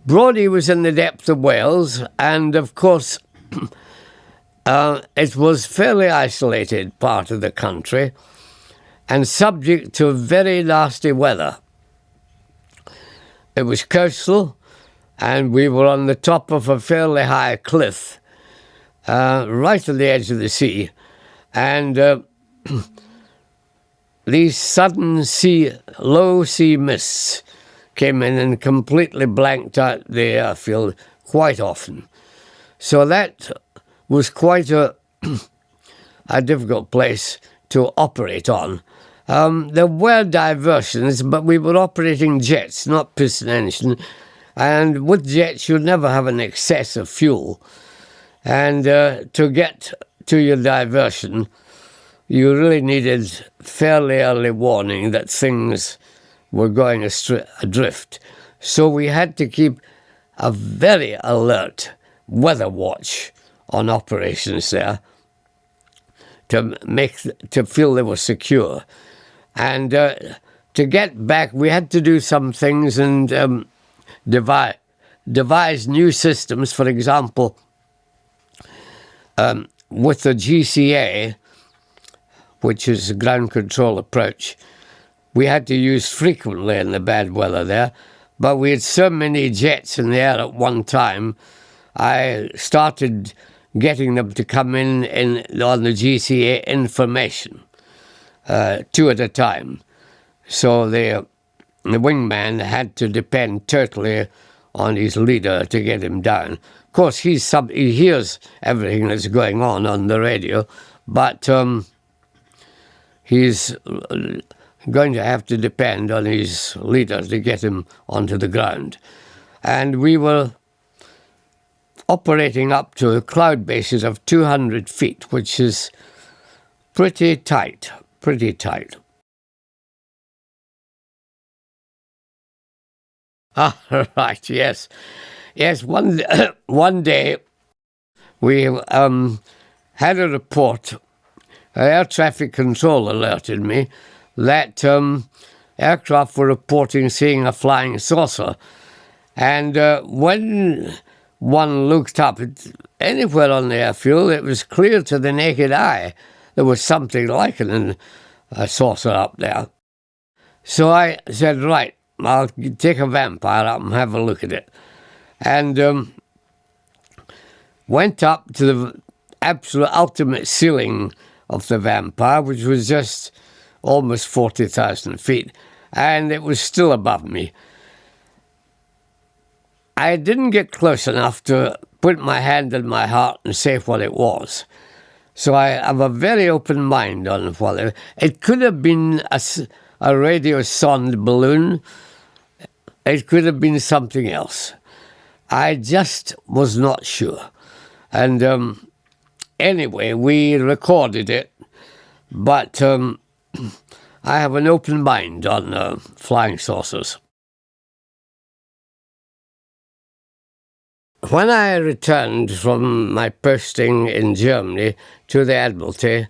Brodie was in the depth of Wales, and of course it was fairly isolated part of the country and subject to very nasty weather. It was coastal, and we were on the top of a fairly high cliff, right at the edge of the sea, and these sudden low sea mists came in and completely blanked out the airfield quite often. So that was quite a difficult place to operate on. There were diversions, but we were operating jets, not piston engine, And with jets, you'll never have an excess of fuel. And to get to your diversion, you really needed fairly early warning that things were going adrift. So we had to keep a very alert weather watch on operations there to feel they were secure. And to get back, we had to do some things and devise new systems. For example, with the GCA, which is a ground control approach, we had to use frequently in the bad weather there, but we had so many jets in the air at one time, I started getting them to come in on the GCA information, 2 at a time. So the wingman had to depend totally on his leader to get him down. Of course, he hears everything that's going on the radio, but he's going to have to depend on his leader to get him onto the ground. And we were operating up to cloud bases of 200 feet, which is pretty tight. Ah, right, yes. Yes, one day we had a report. Air traffic control alerted me that aircraft were reporting seeing a flying saucer. And when one looked up anywhere on the airfield, it was clear to the naked eye there was something like a saucer up there. So I said, right, I'll take a vampire up and have a look at it. And went up to the absolute ultimate ceiling of the vampire, which was just almost 40,000 feet, and it was still above me. I didn't get close enough to put my hand on my heart and say what it was. So I have a very open mind on what it could have been a radio sonde balloon. It could have been something else. I just was not sure. And anyway, we recorded it, but I have an open mind on flying saucers. When I returned from my posting in Germany to the Admiralty,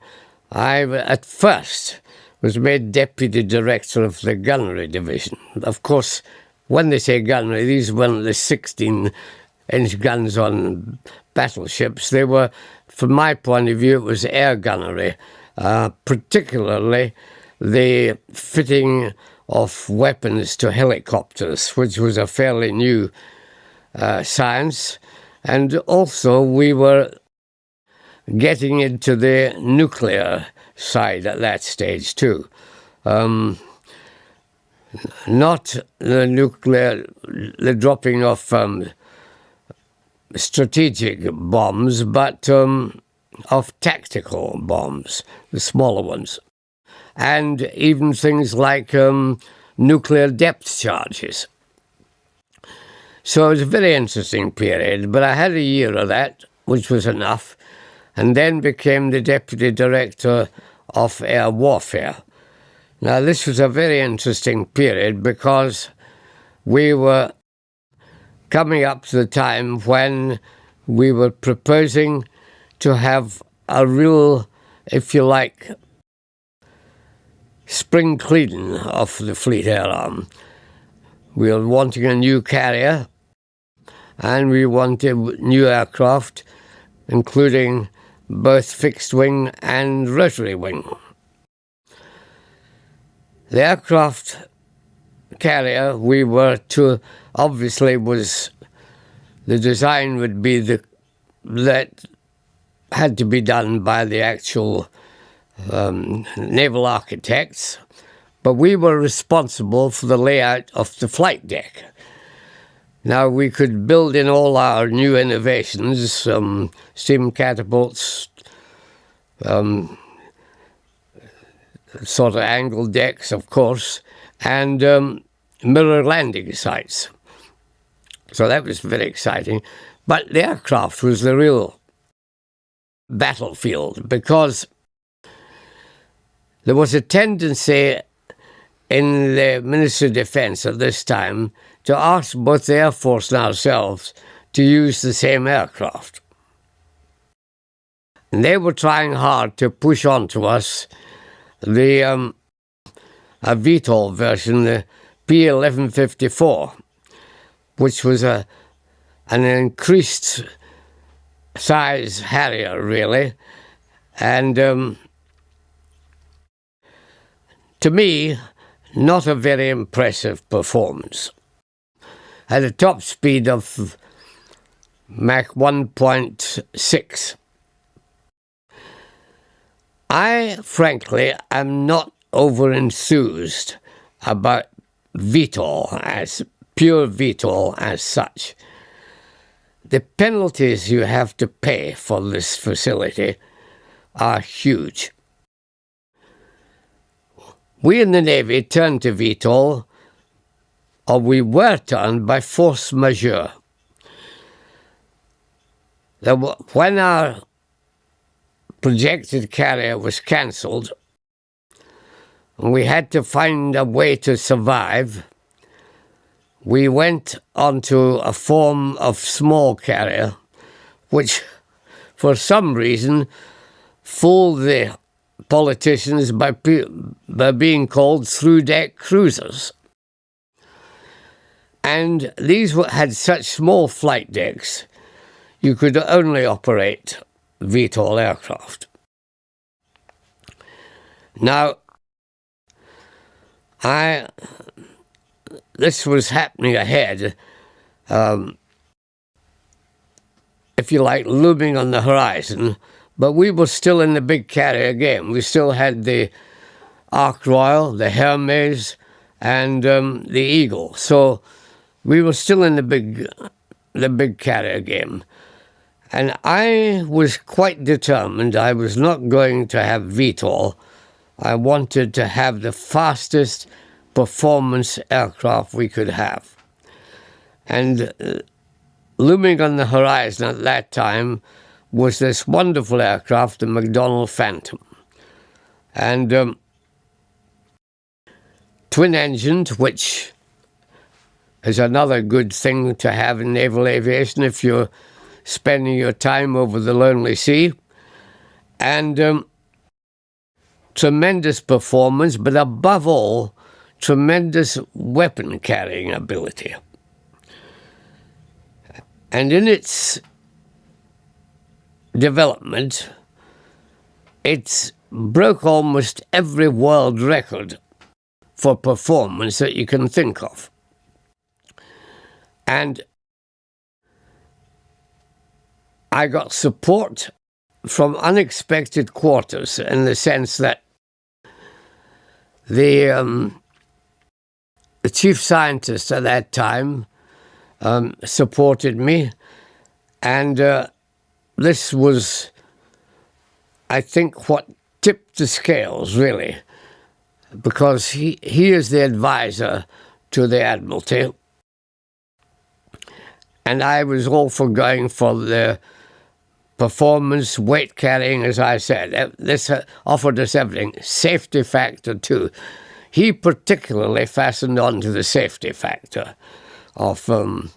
I at first was made Deputy Director of the Gunnery Division. Of course, when they say gunnery, these weren't the 16-inch guns on battleships. They were, from my point of view, it was air gunnery, particularly the fitting of weapons to helicopters, which was a fairly new science. And also we were getting into the nuclear side at that stage too. Not the dropping of strategic bombs, but of tactical bombs, the smaller ones. And even things like nuclear depth charges. So it was a very interesting period, but I had a year of that, which was enough, and then became the Deputy Director of Air Warfare. Now, this was a very interesting period because we were coming up to the time when we were proposing to have a real, if you like, spring cleaning of the Fleet Air Arm. We were wanting a new carrier, and we wanted new aircraft, including both fixed-wing and rotary-wing. The aircraft carrier we were to, obviously, was the design would be that had to be done by the actual naval architects, but we were responsible for the layout of the flight deck. Now, we could build in all our new innovations, steam catapults, sort of angled decks, of course, and mirror landing sites. So that was very exciting. But the aircraft was the real battlefield, because there was a tendency in the Ministry of Defence at this time to ask both the Air Force and ourselves to use the same aircraft. And they were trying hard to push onto us the a VTOL version, the P1154, which was an increased size Harrier, really. And to me, not a very impressive performance. Had a top speed of Mach 1.6. I, frankly, am not over-enthused about VTOL, as pure VTOL as such. The penalties you have to pay for this facility are huge. We in the Navy turned to VTOL, or we were turned by force majeure. When our projected carrier was cancelled, and we had to find a way to survive, we went onto a form of small carrier, which for some reason fooled the politicians by being called through-deck cruisers. And these had such small flight decks, you could only operate VTOL aircraft. Now, this was happening ahead, if you like, looming on the horizon, but we were still in the big carrier game. We still had the Ark Royal, the Hermes, and the Eagle. So we were still in the big carrier game. And I was quite determined I was not going to have VTOL. I wanted to have the fastest performance aircraft we could have. And looming on the horizon at that time was this wonderful aircraft, the McDonnell Phantom. And twin-engined, which is another good thing to have in naval aviation if you're spending your time over the lonely sea. And tremendous performance, but above all, tremendous weapon carrying ability. And in its development, it broke almost every world record for performance that you can think of. And I got support from unexpected quarters, in the sense that the chief scientist at that time supported me, and this was, I think, what tipped the scales, really, because he is the advisor to the Admiralty, and I was all for going for the performance, weight carrying, as I said. This offered us everything. Safety factor, too. He particularly fastened on to the safety factor of the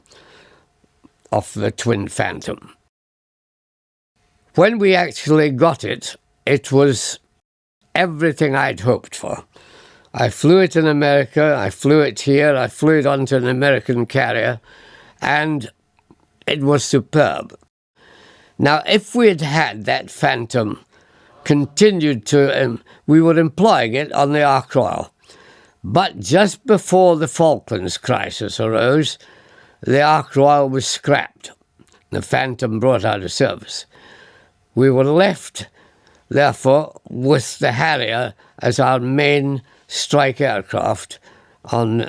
Twin Phantom. When we actually got it, it was everything I'd hoped for. I flew it in America, I flew it here, I flew it onto an American carrier, and it was superb. Now, if we had had that Phantom continued to, we were employing it on the Ark Royal. But just before the Falklands crisis arose, the Ark Royal was scrapped. The Phantom brought out of service. We were left, therefore, with the Harrier as our main strike aircraft for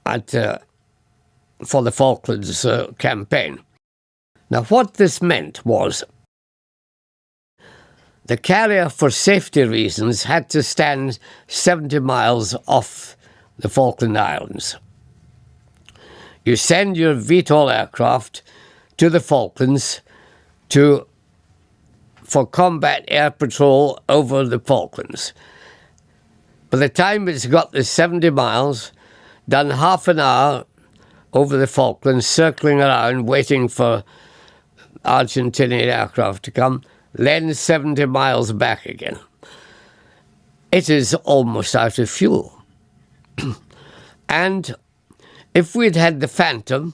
the Falklands campaign. Now, what this meant was the carrier, for safety reasons, had to stand 70 miles off the Falkland Islands. You send your VTOL aircraft to the Falklands for combat air patrol over the Falklands. By the time it's got the 70 miles, done half an hour over the Falklands, circling around, waiting for Argentinian aircraft to come, then 70 miles back again. It is almost out of fuel. And if we'd had the Phantom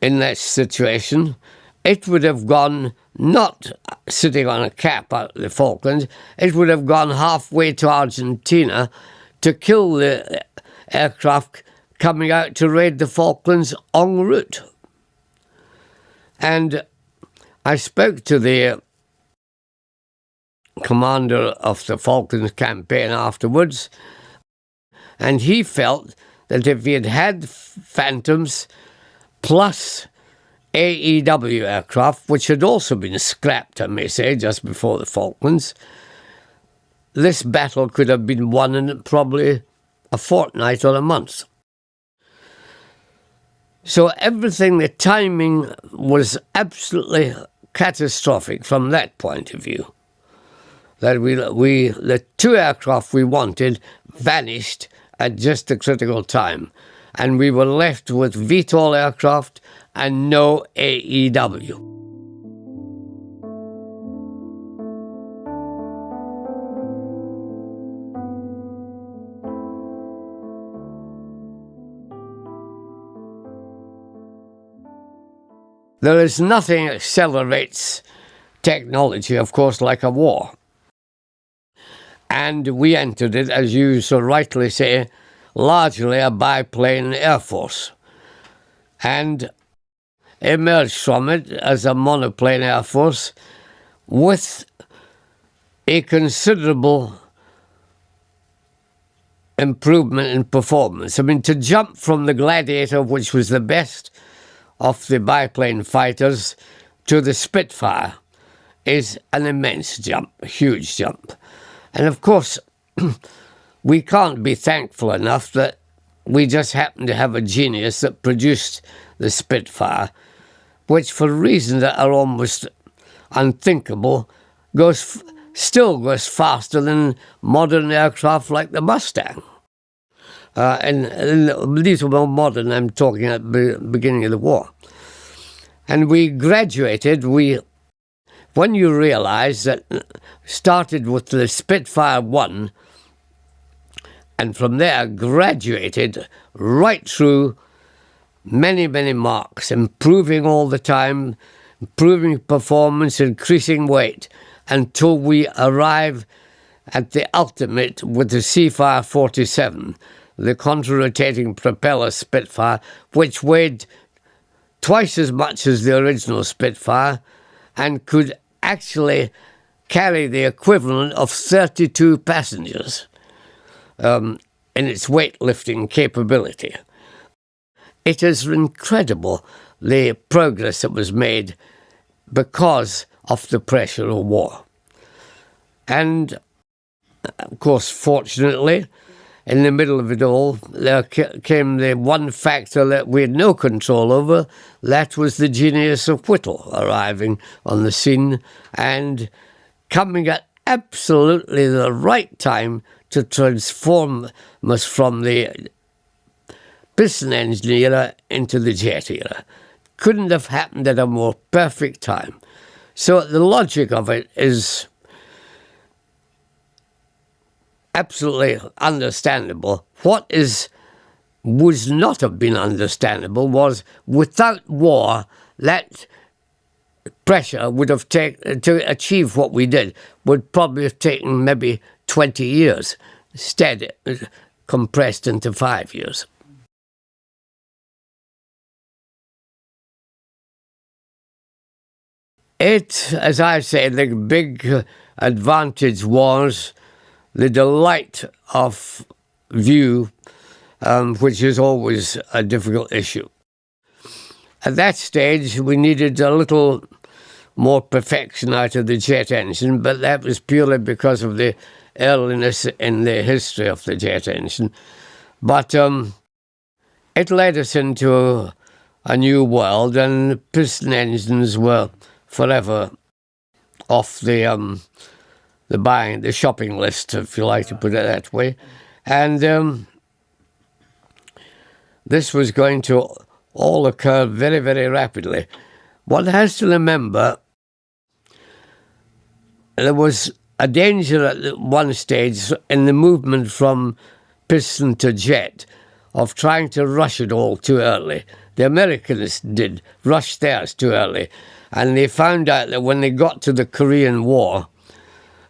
in that situation, it would have gone, not sitting on a cap out of the Falklands, it would have gone halfway to Argentina to kill the aircraft coming out to raid the Falklands en route. And I spoke to the commander of the Falklands campaign afterwards, and he felt that if he had had Phantoms plus AEW aircraft, which had also been scrapped, I may say, just before the Falklands, this battle could have been won in probably a fortnight or a month. So everything, the timing was absolutely catastrophic from that point of view. That the two aircraft we wanted vanished at just the critical time, and we were left with VTOL aircraft and no AEW. There is nothing accelerates technology, of course, like a war. And we entered it, as you so rightly say, largely a biplane air force, and emerged from it as a monoplane air force with a considerable improvement in performance. I mean, to jump from the Gladiator, which was the best of the biplane fighters, to the Spitfire is an immense jump, a huge jump. And of course, we can't be thankful enough that we just happened to have a genius that produced the Spitfire, which for reasons that are almost unthinkable, still goes faster than modern aircraft like the Mustang. And these were more modern, I'm talking at the beginning of the war. And we graduated, when you realize that started with the Spitfire 1, and from there graduated right through many, many marks, improving all the time, improving performance, increasing weight, until we arrive at the ultimate with the Seafire 47, the contra-rotating propeller Spitfire, which weighed twice as much as the original Spitfire and could actually carry the equivalent of 32 passengers in its weightlifting capability. It is incredible, the progress that was made because of the pressure of war. And, of course, fortunately, in the middle of it all, there came the one factor that we had no control over. That was the genius of Whittle arriving on the scene and coming at absolutely the right time to transform us from the piston engine era into the jet era. Couldn't have happened at a more perfect time. So the logic of it is absolutely understandable. What would not have been understandable was, without war, that pressure would have taken, to achieve what we did, would probably have taken maybe 20 years. Instead, compressed into 5 years. It, as I say, the big advantage was the delight of view, which is always a difficult issue. At that stage, we needed a little more perfection out of the jet engine, but that was purely because of the earliness in the history of the jet engine. But it led us into a new world, and piston engines were forever off the shopping list, if you like to put it that way. And this was going to all occur very, very rapidly. One has to remember there was a danger at one stage in the movement from piston to jet of trying to rush it all too early. The Americans did rush theirs too early, and they found out that when they got to the Korean War,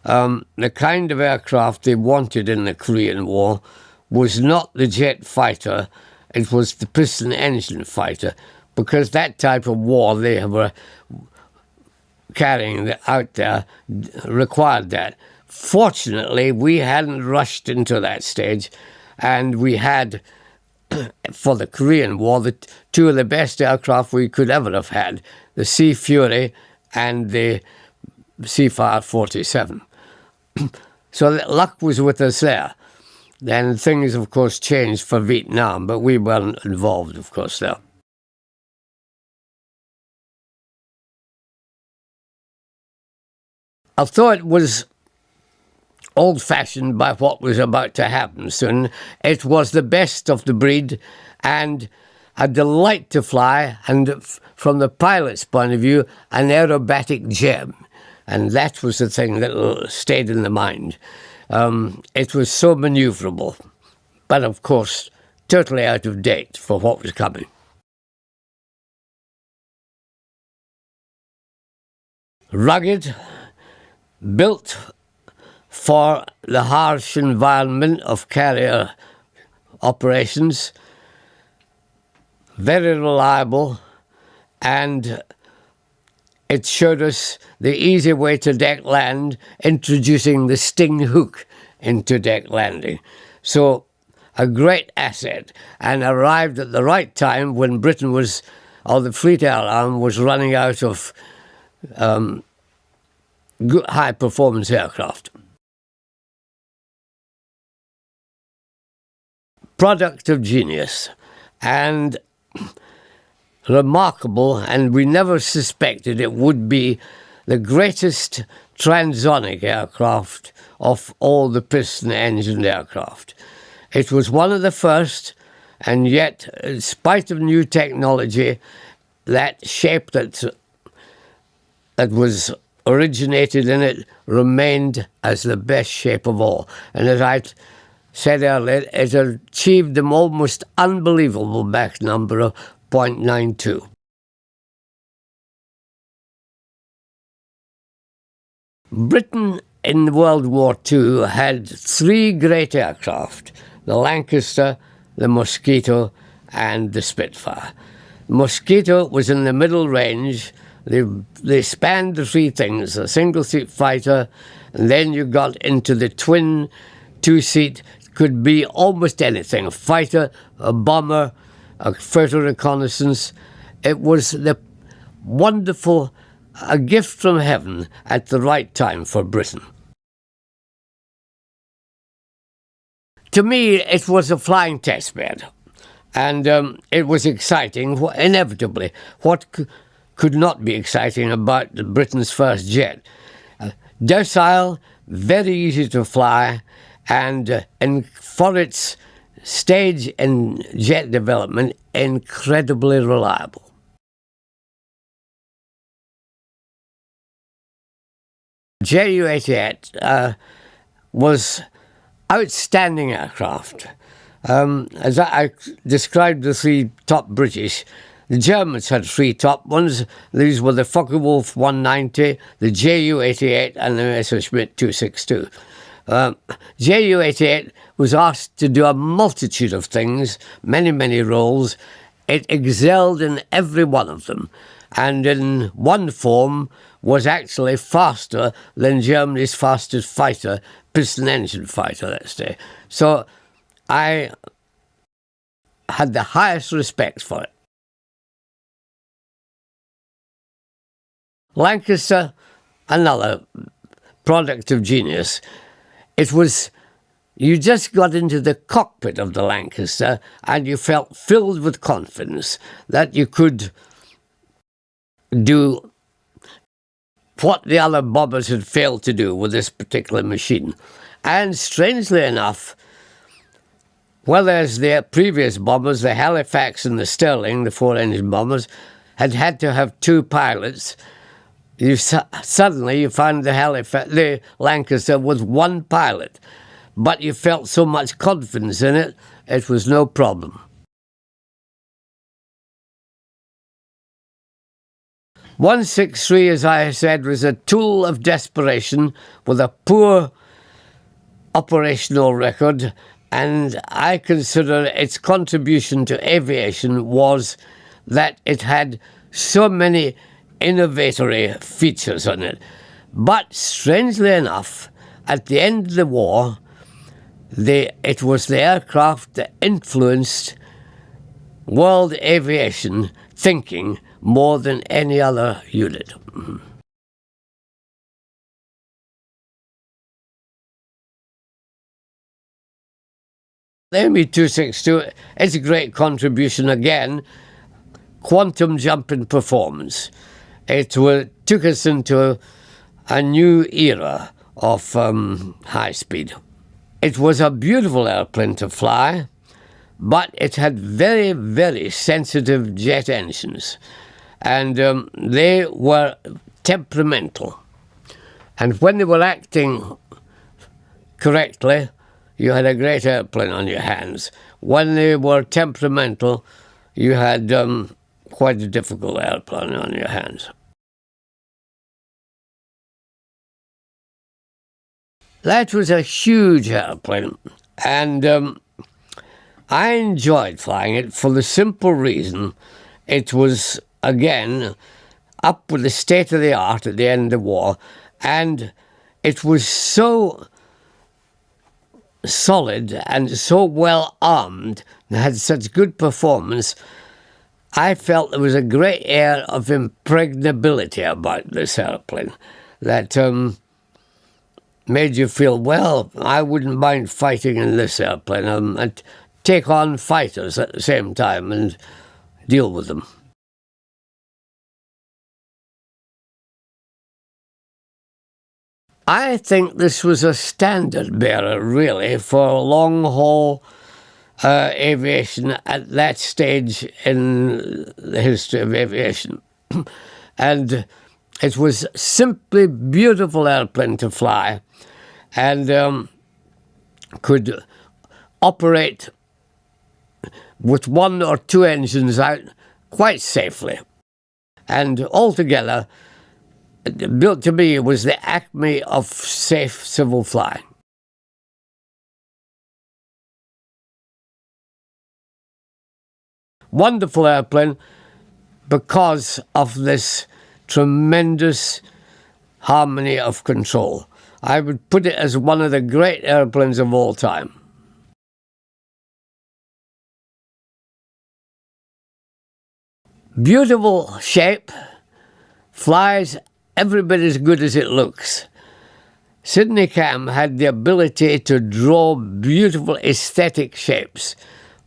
the kind of aircraft they wanted in the Korean War was not the jet fighter, it was the piston engine fighter, because that type of war they were carrying out there required that. Fortunately, we hadn't rushed into that stage, and we had, for the Korean War, two of the best aircraft we could ever have had, the Sea Fury and the Seafire 47. So luck was with us there. Then things, of course, changed for Vietnam, but we weren't involved, of course, there. Although it was old-fashioned by what was about to happen soon, it was the best of the breed and a delight to fly, and from the pilot's point of view, an aerobatic gem. And that was the thing that stayed in the mind. It was so manoeuvrable, but of course, totally out of date for what was coming. Rugged, built for the harsh environment of carrier operations, very reliable, and it showed us the easy way to deck land, introducing the sting hook into deck landing. So a great asset, and arrived at the right time when Britain was, or the Fleet Air Arm was running out of high-performance aircraft. Product of genius, and remarkable, and we never suspected it would be the greatest transonic aircraft of all the piston-engined aircraft. It was one of the first, and yet, in spite of new technology, that shape that was originated in it remained as the best shape of all. And as I said earlier, it achieved an almost unbelievable Mach number of 0.92. Britain in World War II had three great aircraft: the Lancaster, the Mosquito, and the Spitfire. The Mosquito was in the middle range. They spanned the three things: a single-seat fighter, and then you got into the twin two-seat, could be almost anything, a fighter, a bomber, a photo reconnaissance. It was a gift from heaven at the right time for Britain. To me, it was a flying test bed, and it was exciting, inevitably. What could not be exciting about Britain's first jet? Docile, very easy to fly, and for its stage in jet development, incredibly reliable. Ju-88 was outstanding aircraft. As I described the three top British, the Germans had three top ones. These were the Focke-Wulf 190, the Ju-88, and the Messerschmitt 262. Ju-88 was asked to do a multitude of things, many, many roles. It excelled in every one of them, and in one form was actually faster than Germany's fastest fighter, piston-engine fighter, let's say. So I had the highest respect for it. Lancaster, another product of genius. It was You just got into the cockpit of the Lancaster and you felt filled with confidence that you could do what the other bombers had failed to do with this particular machine. And strangely enough, whereas the previous bombers, the Halifax and the Stirling, the four-engine bombers, had to have two pilots, suddenly you find the Lancaster with one pilot. But you felt so much confidence in it, it was no problem. .163, as I said, was a tool of desperation with a poor operational record, and I consider its contribution to aviation was that it had so many innovatory features on it. But strangely enough, at the end of the war, it was the aircraft that influenced world aviation thinking more than any other unit. The Me-262 is a great contribution again, quantum jump in performance. It took us into a new era of high speed. It was a beautiful airplane to fly, but it had very, very sensitive jet engines, and they were temperamental. And when they were acting correctly, you had a great airplane on your hands. When they were temperamental, you had quite a difficult airplane on your hands. That was a huge airplane, and I enjoyed flying it for the simple reason it was, again, up with the state of the art at the end of the war, and it was so solid and so well armed and had such good performance. I felt there was a great air of impregnability about this airplane that made you feel, well, I wouldn't mind fighting in this airplane and take on fighters at the same time and deal with them. I think this was a standard bearer, really, for long-haul aviation at that stage in the history of aviation. And it was simply beautiful airplane to fly, and could operate with one or two engines out quite safely. And altogether, built to me, was the acme of safe civil flying. Wonderful airplane because of this tremendous harmony of control. I would put it as one of the great airplanes of all time. Beautiful shape, flies every bit as good as it looks. Sidney Cam had the ability to draw beautiful aesthetic shapes,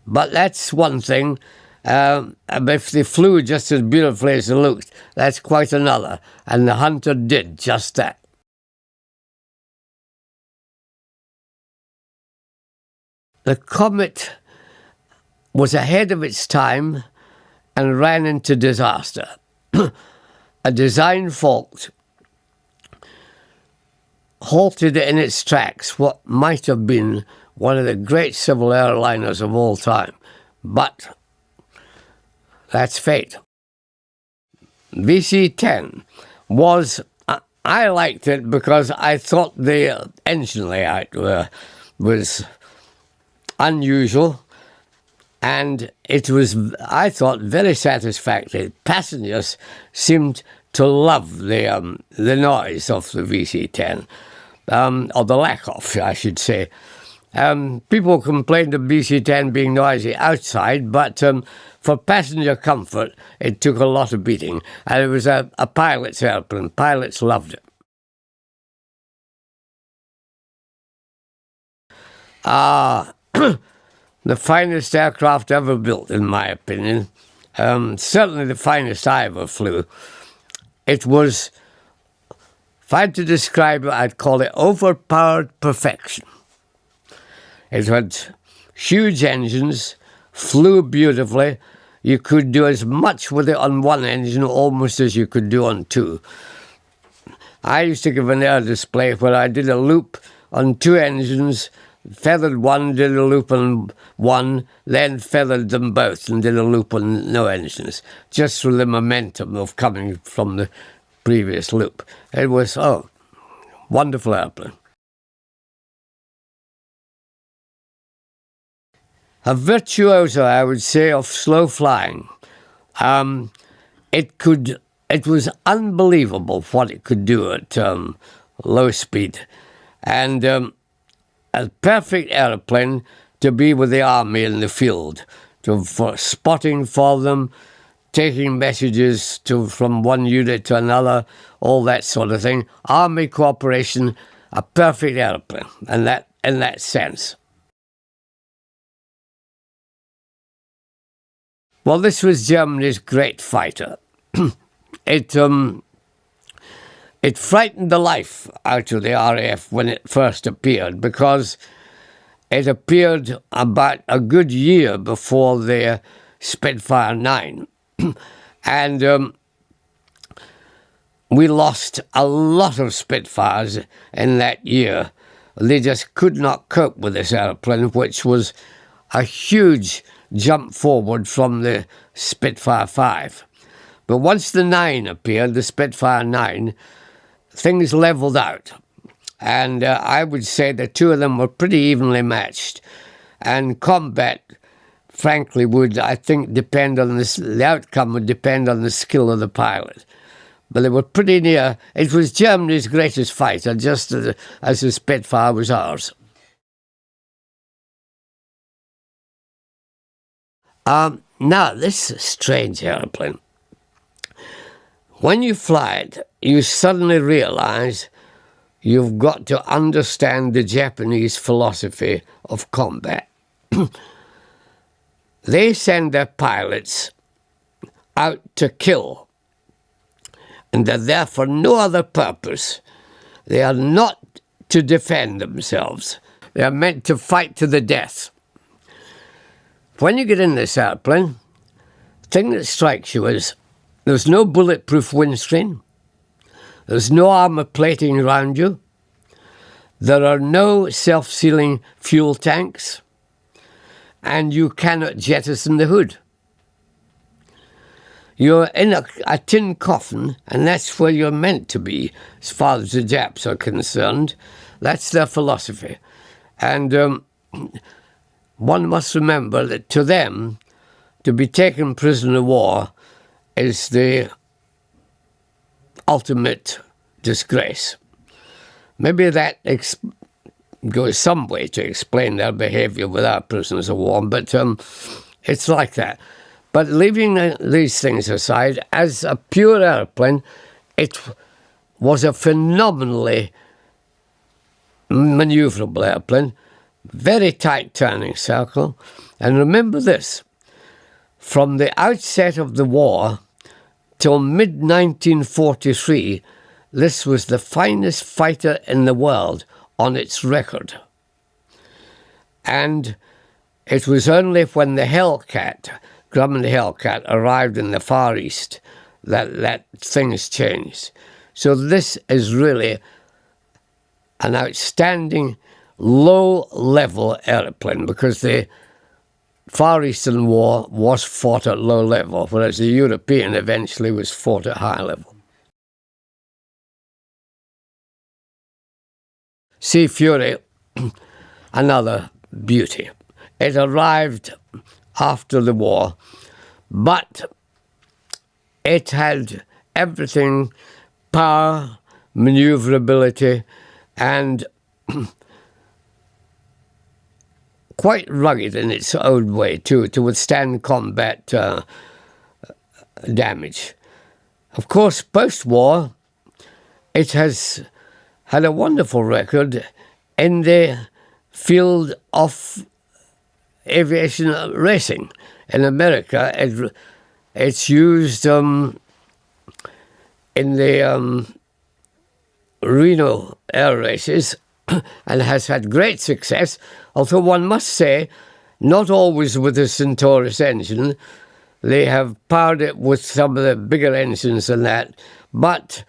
but that's one thing. If they flew just as beautifully as they looked, that's quite another, and the Hunter did just that. The Komet was ahead of its time and ran into disaster. A design fault halted in its tracks what might have been one of the great civil airliners of all time. But that's fate. VC-10 was, I liked it because I thought the engine layout was unusual, and it was, I thought, very satisfactory. Passengers seemed to love the noise of the VC-10, or the lack of, I should say. People complained of VC-10 being noisy outside, but for passenger comfort, it took a lot of beating. And it was a pilot's airplane. Pilots loved it. The finest aircraft ever built, in my opinion. Certainly the finest I ever flew. It was, if I had to describe it, I'd call it overpowered perfection. It had huge engines, flew beautifully. You could do as much with it on one engine almost as you could do on two. I used to give an air display where I did a loop on two engines, feathered one, did a loop on one, then feathered them both and did a loop on no engines, just through the momentum of coming from the previous loop. It was, wonderful airplane. A virtuoso, I would say, of slow flying. It was unbelievable what it could do at low speed. And a perfect airplane to be with the army in the field, for spotting for them, taking messages from one unit to another, all that sort of thing. Army cooperation, a perfect airplane in that sense. Well, this was Germany's great fighter. It frightened the life out of the RAF when it first appeared, because it appeared about a good year before the Spitfire 9. And we lost a lot of Spitfires in that year. They just could not cope with this airplane, which was a huge jump forward from the Spitfire 5. But once the 9 appeared, the Spitfire 9, things levelled out. And I would say the two of them were pretty evenly matched. And combat, frankly, would, I think, depend on the outcome would depend on the skill of the pilot. But they were pretty near. It was Germany's greatest fighter, just as the Spitfire was ours. Now, this strange airplane, when you fly it, you suddenly realize you've got to understand the Japanese philosophy of combat. They send their pilots out to kill, and they're there for no other purpose. They are not to defend themselves. They are meant to fight to the death. When you get in this airplane, the thing that strikes you is there's no bulletproof windscreen, there's no armour plating around you, there are no self-sealing fuel tanks, and you cannot jettison the hood. You're in a tin coffin, and that's where you're meant to be, as far as the Japs are concerned. That's their philosophy. And one must remember that to them, to be taken prisoner of war is the ultimate disgrace. Maybe that goes some way to explain their behaviour with our prisoners of war, but it's like that. But leaving these things aside, as a pure airplane, it was a phenomenally manoeuvrable airplane, very tight turning circle. And remember this, from the outset of the war till mid-1943, this was the finest fighter in the world on its record. And it was only when the Hellcat, Grumman Hellcat, arrived in the Far East that things changed. So this is really an outstanding low-level airplane, because the Far Eastern War was fought at low level, whereas the European eventually was fought at high level. Sea Fury, another beauty. It arrived after the war, but it had everything, power, manoeuvrability, and quite rugged in its own way, too, to withstand combat damage. Of course, post-war, it has had a wonderful record in the field of aviation racing. In America, it's used in the Reno air races and has had great success, although one must say, not always with the Centaurus engine. They have powered it with some of the bigger engines than that, but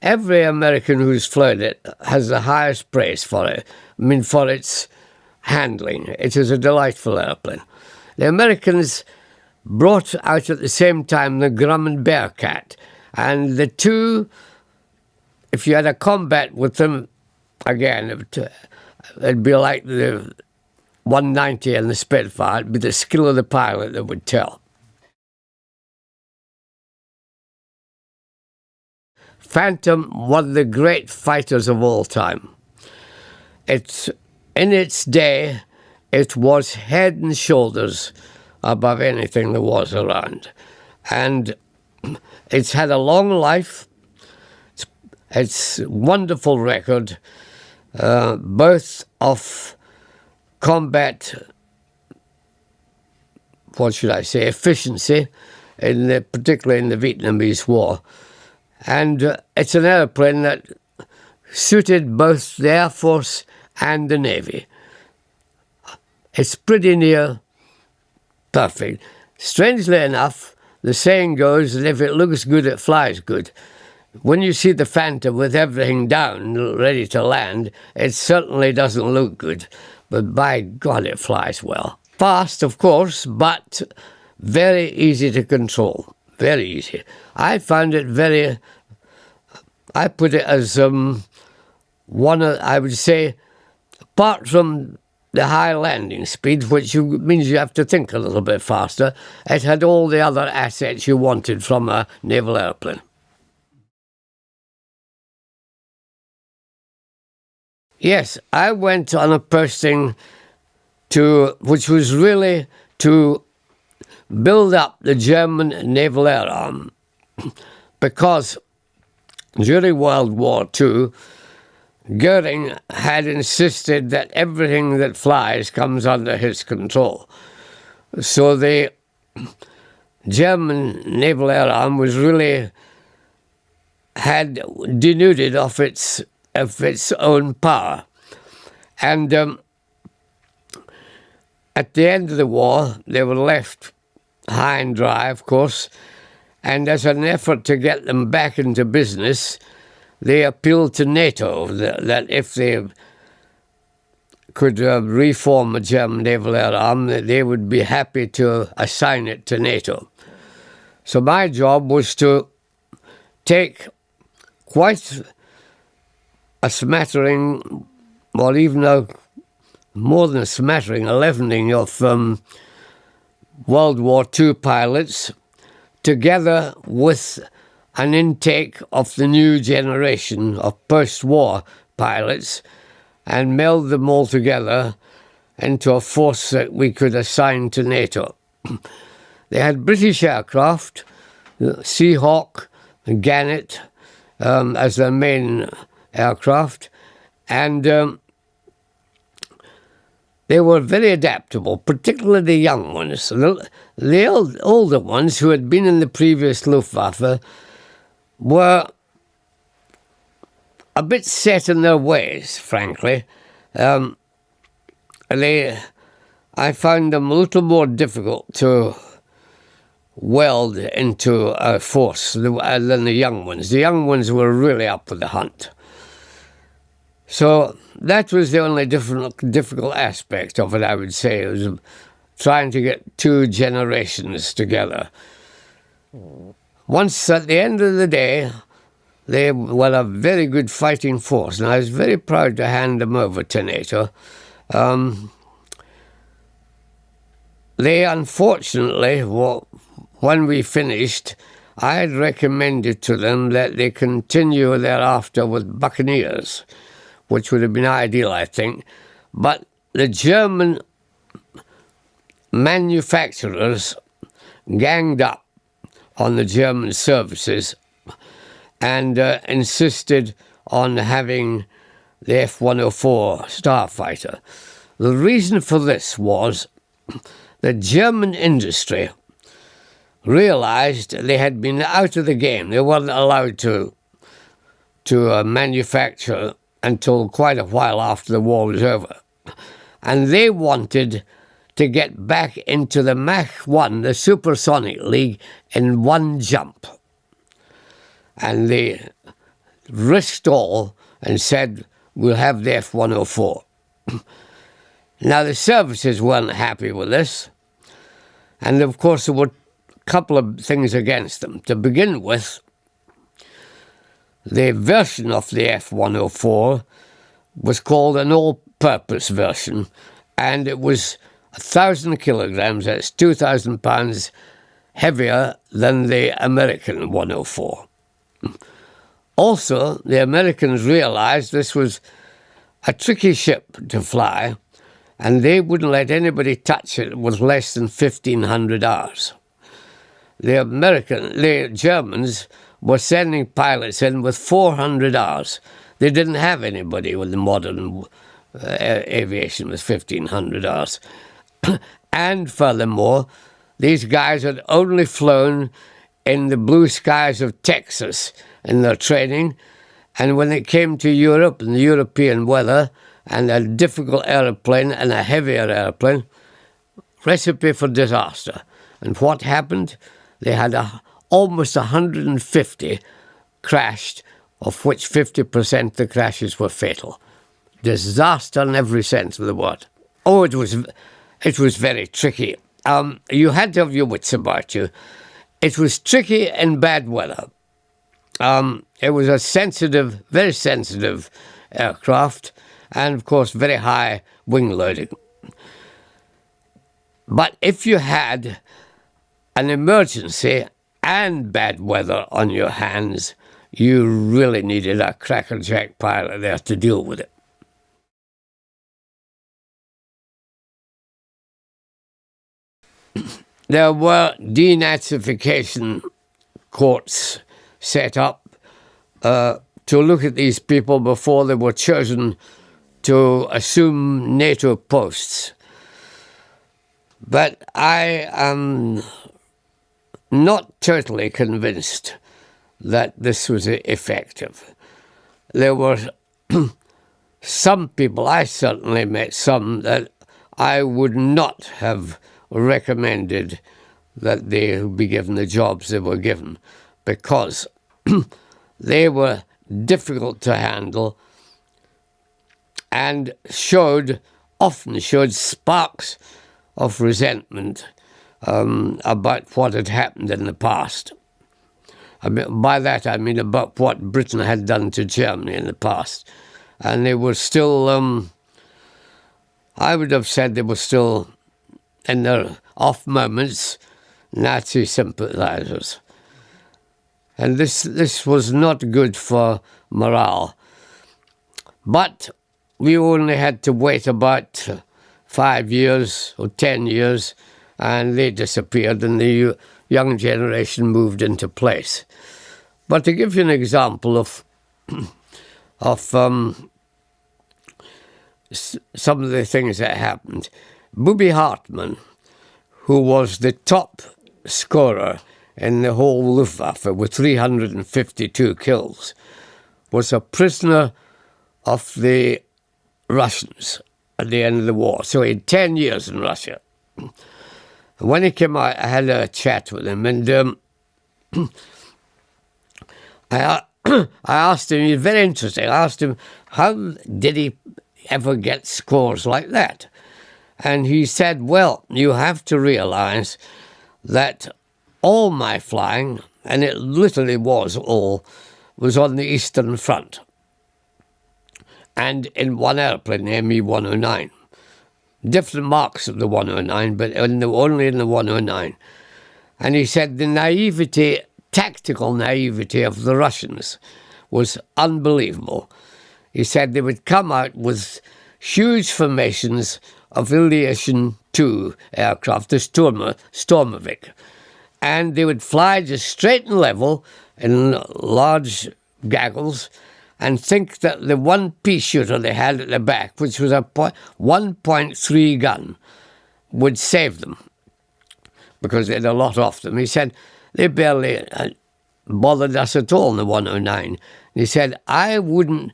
every American who's flown it has the highest praise for it. I mean, for its handling. It is a delightful airplane. The Americans brought out at the same time the Grumman Bearcat, and the two, if you had a combat with them, again, it'd be like the 190 and the Spitfire. It'd be the skill of the pilot that would tell. Phantom, one of the great fighters of all time. In its day, it was head and shoulders above anything there was around. And it's had a long life. It's a wonderful record, both of combat, what should I say, efficiency, particularly in the Vietnamese War. And it's an airplane that suited both the Air Force and the Navy. It's pretty near perfect. Strangely enough, the saying goes that if it looks good, it flies good. When you see the Phantom with everything down, ready to land, it certainly doesn't look good. But by God, it flies well. Fast, of course, but very easy to control. Very easy. I found it I put it as one of, I would say, apart from the high landing speed, which means you have to think a little bit faster, it had all the other assets you wanted from a naval airplane. Yes, I went on a posting which was really to build up the German naval air arm, because during World War II, Göring had insisted that everything that flies comes under his control. So the German naval air arm was really had denuded of its own power. And at the end of the war, they were left high and dry, of course, and as an effort to get them back into business, they appealed to NATO that if they could reform a German naval air arm, that they would be happy to assign it to NATO. So my job was to take quite a smattering, or even more than a smattering, a leavening of World War II pilots, together with an intake of the new generation of post-war pilots, and meld them all together into a force that we could assign to NATO. They had British aircraft, Seahawk, Gannet, as their main aircraft, and they were very adaptable, particularly the young ones. The older ones who had been in the previous Luftwaffe were a bit set in their ways, frankly. I found them a little more difficult to weld into a force than the young ones. The young ones were really up for the hunt. So that was the only difficult aspect of it, I would say. It was trying to get two generations together. Once at the end of the day, they were a very good fighting force, and I was very proud to hand them over to NATO. They unfortunately, when we finished, I had recommended to them that they continue thereafter with Buccaneers, which would have been ideal, I think. But the German manufacturers ganged up on the German services and insisted on having the F-104 Starfighter. The reason for this was that German industry realized they had been out of the game. They weren't allowed to manufacture until quite a while after the war was over. And they wanted to get back into the Mach 1, the supersonic league, in one jump. And they risked all and said, we'll have the F-104. Now, the services weren't happy with this. And, of course, there were a couple of things against them. To begin with, the version of the F-104 was called an all-purpose version, and it was 1,000 kilograms, that's 2,000 pounds, heavier than the American 104. Also, the Americans realized this was a tricky ship to fly, and they wouldn't let anybody touch it with less than 1,500 hours. The Germans were sending pilots in with 400 hours. They didn't have anybody with the modern aviation with 1,500 hours. And furthermore, these guys had only flown in the blue skies of Texas in their training, and when it came to Europe and the European weather and a difficult aeroplane and a heavier aeroplane, recipe for disaster. And what happened? They had almost 150 crashed, of which 50% of the crashes were fatal. Disaster in every sense of the word. Oh, it was very tricky. You had to have your wits about you. It was tricky in bad weather. It was a sensitive, very sensitive aircraft, and of course very high wing loading. But if you had an emergency and bad weather on your hands, you really needed a crackerjack pilot there to deal with it. There were denazification courts set up to look at these people before they were chosen to assume NATO posts. But I am not totally convinced that this was effective. There were some people, I certainly met some, that I would not have recommended that they be given the jobs they were given, because they were difficult to handle and often showed sparks of resentment about what had happened in the past. By that I mean about what Britain had done to Germany in the past. And they were still, I would have said they were still, in their off moments, Nazi sympathizers. And this was not good for morale. But we only had to wait about 5 years or 10 years, and they disappeared, and the young generation moved into place. But to give you an example of some of the things that happened, Bobby Hartmann, who was the top scorer in the whole Luftwaffe with 352 kills, was a prisoner of the Russians at the end of the war. So he had 10 years in Russia. When he came out, I had a chat with him, and I asked him, he was very interesting, I asked him, how did he ever get scores like that? And he said, well, you have to realize that all my flying, and it literally was all, was on the Eastern Front. And in one airplane, the Me-109. Different marks of the 109, but only in the 109. And he said the naivety, tactical naivety of the Russians was unbelievable. He said they would come out with huge formations of Aviation 2 aircraft, the Stormovik, and they would fly just straight and level in large gaggles, and think that the one pea shooter they had at the back, which was a 1.3 gun, would save them, because they had a lot of them. He said, they barely bothered us at all in the 109. He said, I wouldn't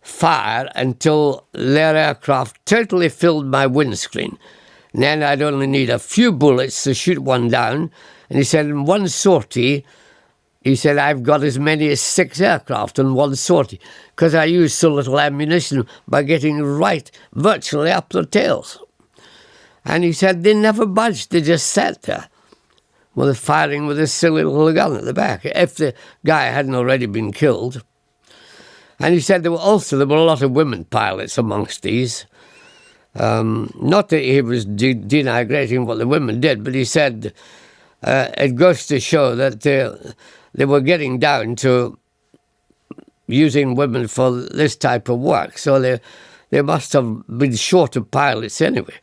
fire until their aircraft totally filled my windscreen. And then I'd only need a few bullets to shoot one down. And he said, in one sortie, he said, I've got as many as 6 aircraft in one sortie, because I used so little ammunition by getting right virtually up their tails. And he said, they never budged, they just sat there, with firing with a silly little gun at the back, if the guy hadn't already been killed. And he said there were a lot of women pilots amongst these. Not that he was denigrating what the women did, but he said it goes to show that they were getting down to using women for this type of work. So they must have been short of pilots anyway.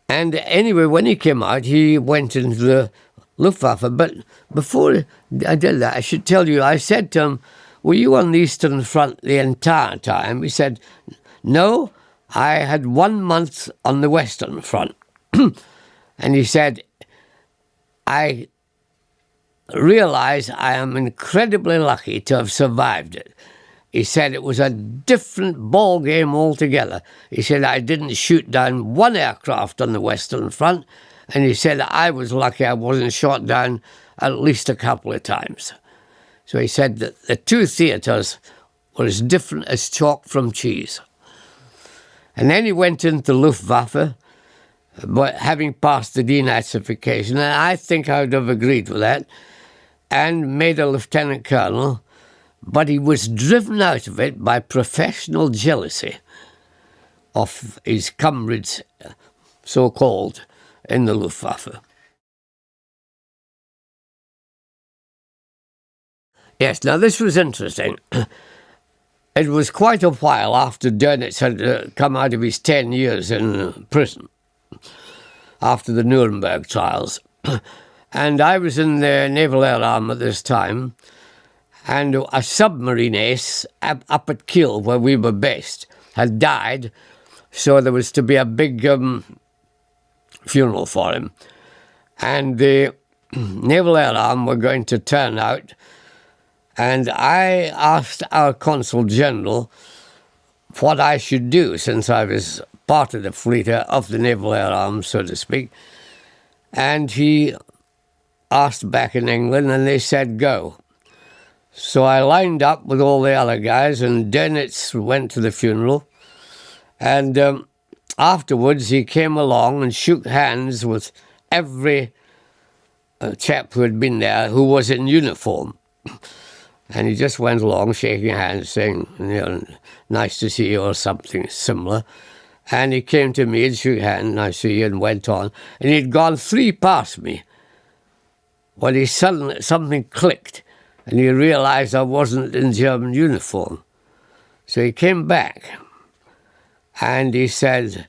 And anyway, when he came out, he went into the Luftwaffe. But before I did that, I should tell you, I said to him, were you on the Eastern Front the entire time? He said, no, I had 1 month on the Western Front. And he said, I realise I am incredibly lucky to have survived it. He said it was a different ball game altogether. He said I didn't shoot down one aircraft on the Western Front, and he said I was lucky I wasn't shot down at least a couple of times. So he said that the two theatres were as different as chalk from cheese. And then he went into Luftwaffe, but having passed the denazification, and I think I would have agreed with that, and made a lieutenant colonel, but he was driven out of it by professional jealousy of his comrades, so-called, in the Luftwaffe. Yes, now this was interesting. It was quite a while after Dönitz had come out of his 10 years in prison, after the Nuremberg trials. And I was in the Naval Air Arm at this time, and a submarine ace up at Kiel, where we were based, had died, so there was to be a big funeral for him. And the Naval Air Arm were going to turn out, and I asked our Consul General what I should do, since I was part of the fleet of the Naval Air Arm, so to speak. And he asked back in England, and they said, go. So I lined up with all the other guys, and Dönitz went to the funeral. And afterwards, he came along and shook hands with every chap who had been there who was in uniform. And he just went along shaking hands, saying, nice to see you, or something similar. And he came to me and shook hands, nice to see you, and went on. And he'd gone 3 past me when he suddenly, something clicked, and he realised I wasn't in German uniform. So he came back, and he said,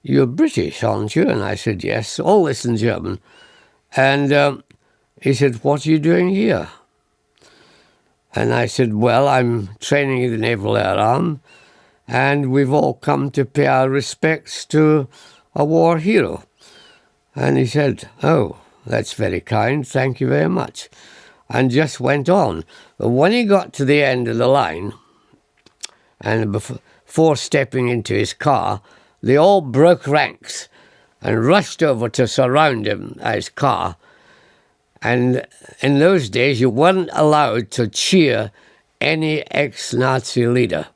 you're British, aren't you? And I said, yes, all this in German. And he said, what are you doing here? And I said, well, I'm training in the Naval Air Arm, and we've all come to pay our respects to a war hero. And he said, oh, that's very kind, thank you very much. And just went on. But when he got to the end of the line, and before stepping into his car, they all broke ranks and rushed over to surround him, his car. And in those days, you weren't allowed to cheer any ex-Nazi leader.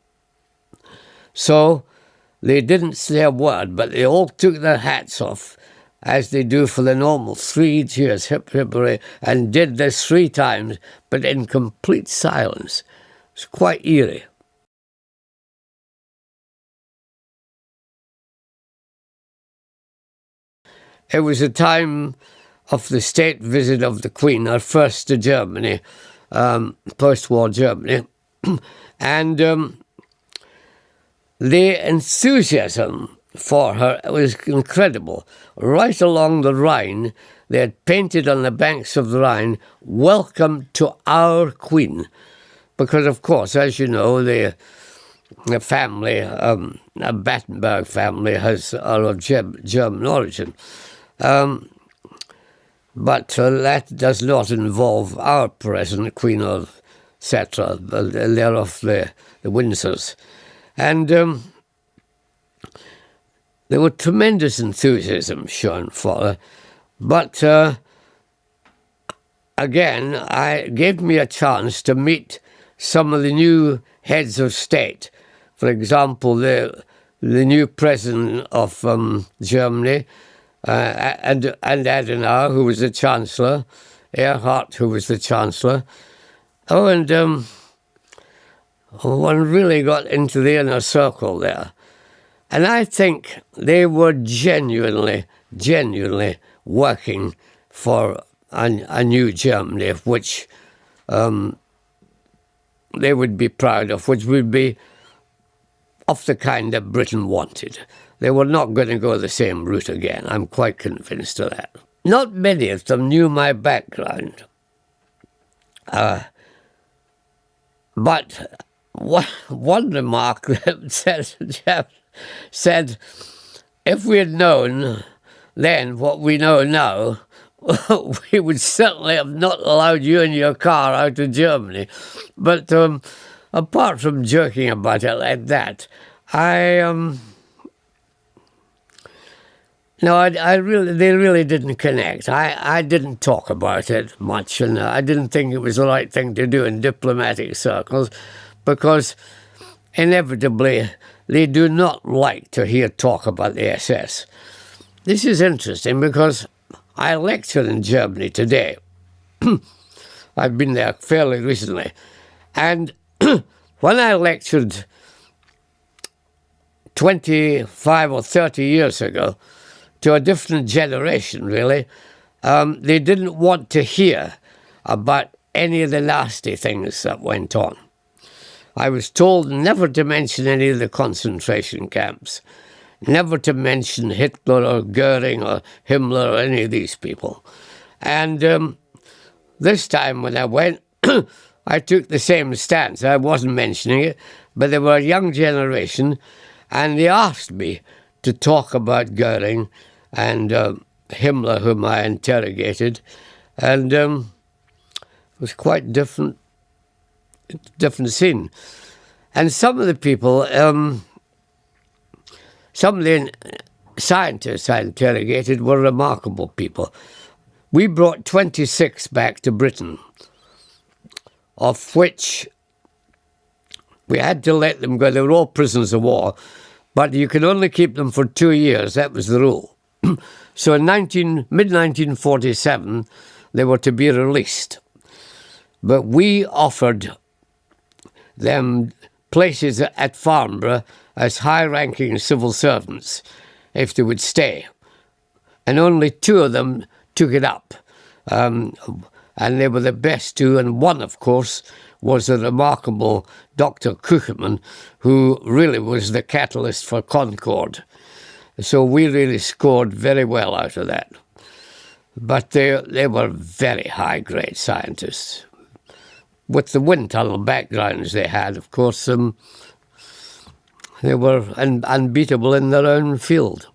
So they didn't say a word, but they all took their hats off, as they do for the normal 3 cheers, hip, hip, hooray, and did this 3 times, but in complete silence. It's quite eerie. It was a time of the state visit of the Queen, her first to Germany, post-war Germany, and the enthusiasm for her was incredible. Right along the Rhine, they had painted on the banks of the Rhine, "Welcome to our Queen." because, of course, as you know, the family, a Battenberg family, are of German origin. But that does not involve our present Queen of etc. They're of the Windsors. And there were tremendous enthusiasm shown for her. But again, it gave me a chance to meet some of the new heads of state. For example, the new president of Germany, and Adenauer, who was the chancellor, Erhard, who was the chancellor. Oh, and one really got into the inner circle there. And I think they were genuinely working for a new Germany, of which they would be proud of, which would be of the kind that Britain wanted. They were not going to go the same route again. I'm quite convinced of that. Not many of them knew my background. But one remark that said, if we had known then what we know now, we would certainly have not allowed you and your car out of Germany. But apart from joking about it like that, they really didn't connect. I didn't talk about it much, and I didn't think it was the right thing to do in diplomatic circles, because inevitably they do not like to hear talk about the SS. This is interesting because I lecture in Germany today. I've been there fairly recently. And when I lectured 25 or 30 years ago, to a different generation, really, they didn't want to hear about any of the nasty things that went on. I was told never to mention any of the concentration camps, never to mention Hitler or Göring or Himmler or any of these people. And this time when I went, I took the same stance. I wasn't mentioning it, but they were a young generation, and they asked me to talk about Göring and Himmler, whom I interrogated, and it was quite different scene. And some of the people, some of the scientists I interrogated were remarkable people. We brought 26 back to Britain, of which we had to let them go. They were all prisoners of war, but you could only keep them for 2 years. That was the rule. So in mid-1947, they were to be released. But we offered them places at Farnborough as high-ranking civil servants if they would stay. And only 2 of them took it up. And they were the best 2. And one, of course, was the remarkable Dr. Kuchmann, who really was the catalyst for Concorde. So we really scored very well out of that. But they were very high-grade scientists. With the wind tunnel backgrounds they had, of course, they were unbeatable in their own field.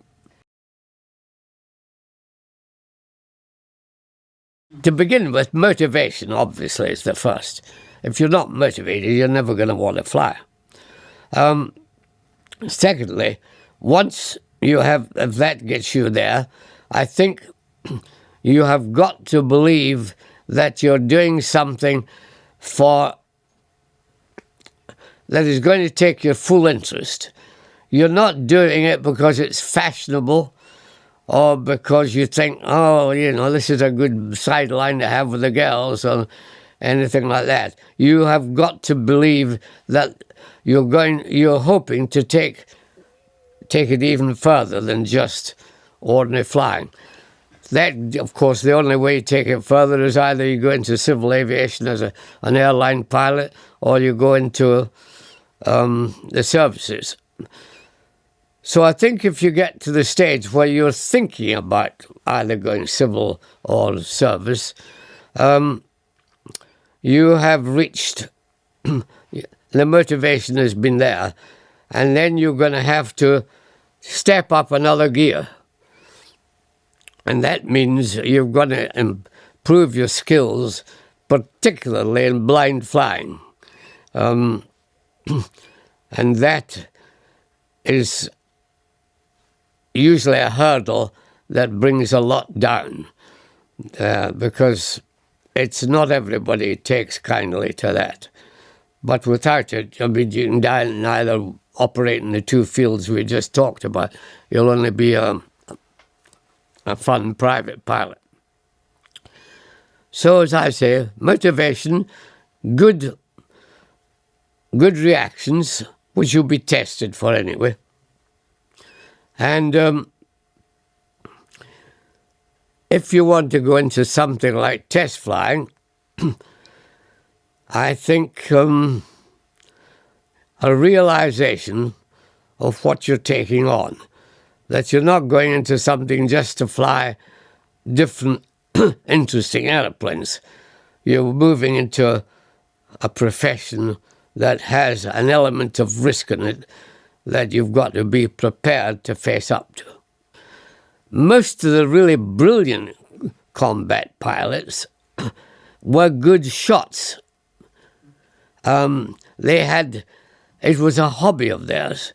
To begin with, motivation, obviously, is the first. If you're not motivated, you're never going to want to fly. Secondly, once you have, if that gets you there, I think you have got to believe that you're doing something that is going to take your full interest. You're not doing it because it's fashionable or because you think, oh, this is a good sideline to have with the girls or anything like that. You have got to believe that you're hoping to take it even further than just ordinary flying. That, of course, the only way you take it further is either you go into civil aviation as an airline pilot or you go into the services. So I think if you get to the stage where you're thinking about either going civil or service, you have reached the motivation has been there, and then you're going to have to step up another gear. And that means you've got to improve your skills, particularly in blind flying. And that is usually a hurdle that brings a lot down, because it's not everybody takes kindly to that. But without it, I mean, you can neither operate in the two fields we just talked about. You'll only be a fun private pilot. So, as I say, motivation, good reactions, which you'll be tested for anyway. And if you want to go into something like test flying, I think a realization of what you're taking on, that you're not going into something just to fly different interesting airplanes. You're moving into a profession that has an element of risk in it that you've got to be prepared to face up to. Most of the really brilliant combat pilots were good shots. It was a hobby of theirs.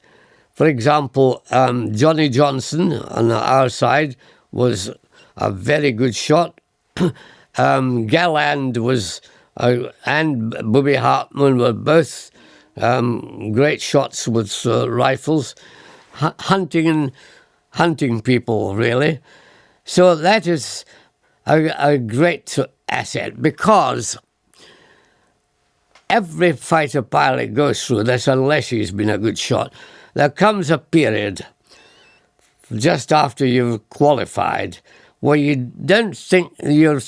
For example, Johnny Johnson on our side was a very good shot. Galland and Bobby Hartman were both great shots with rifles, hunting people, really. So that is a great asset, because every fighter pilot goes through this, unless he's been a good shot. There comes a period just after you've qualified where you don't think your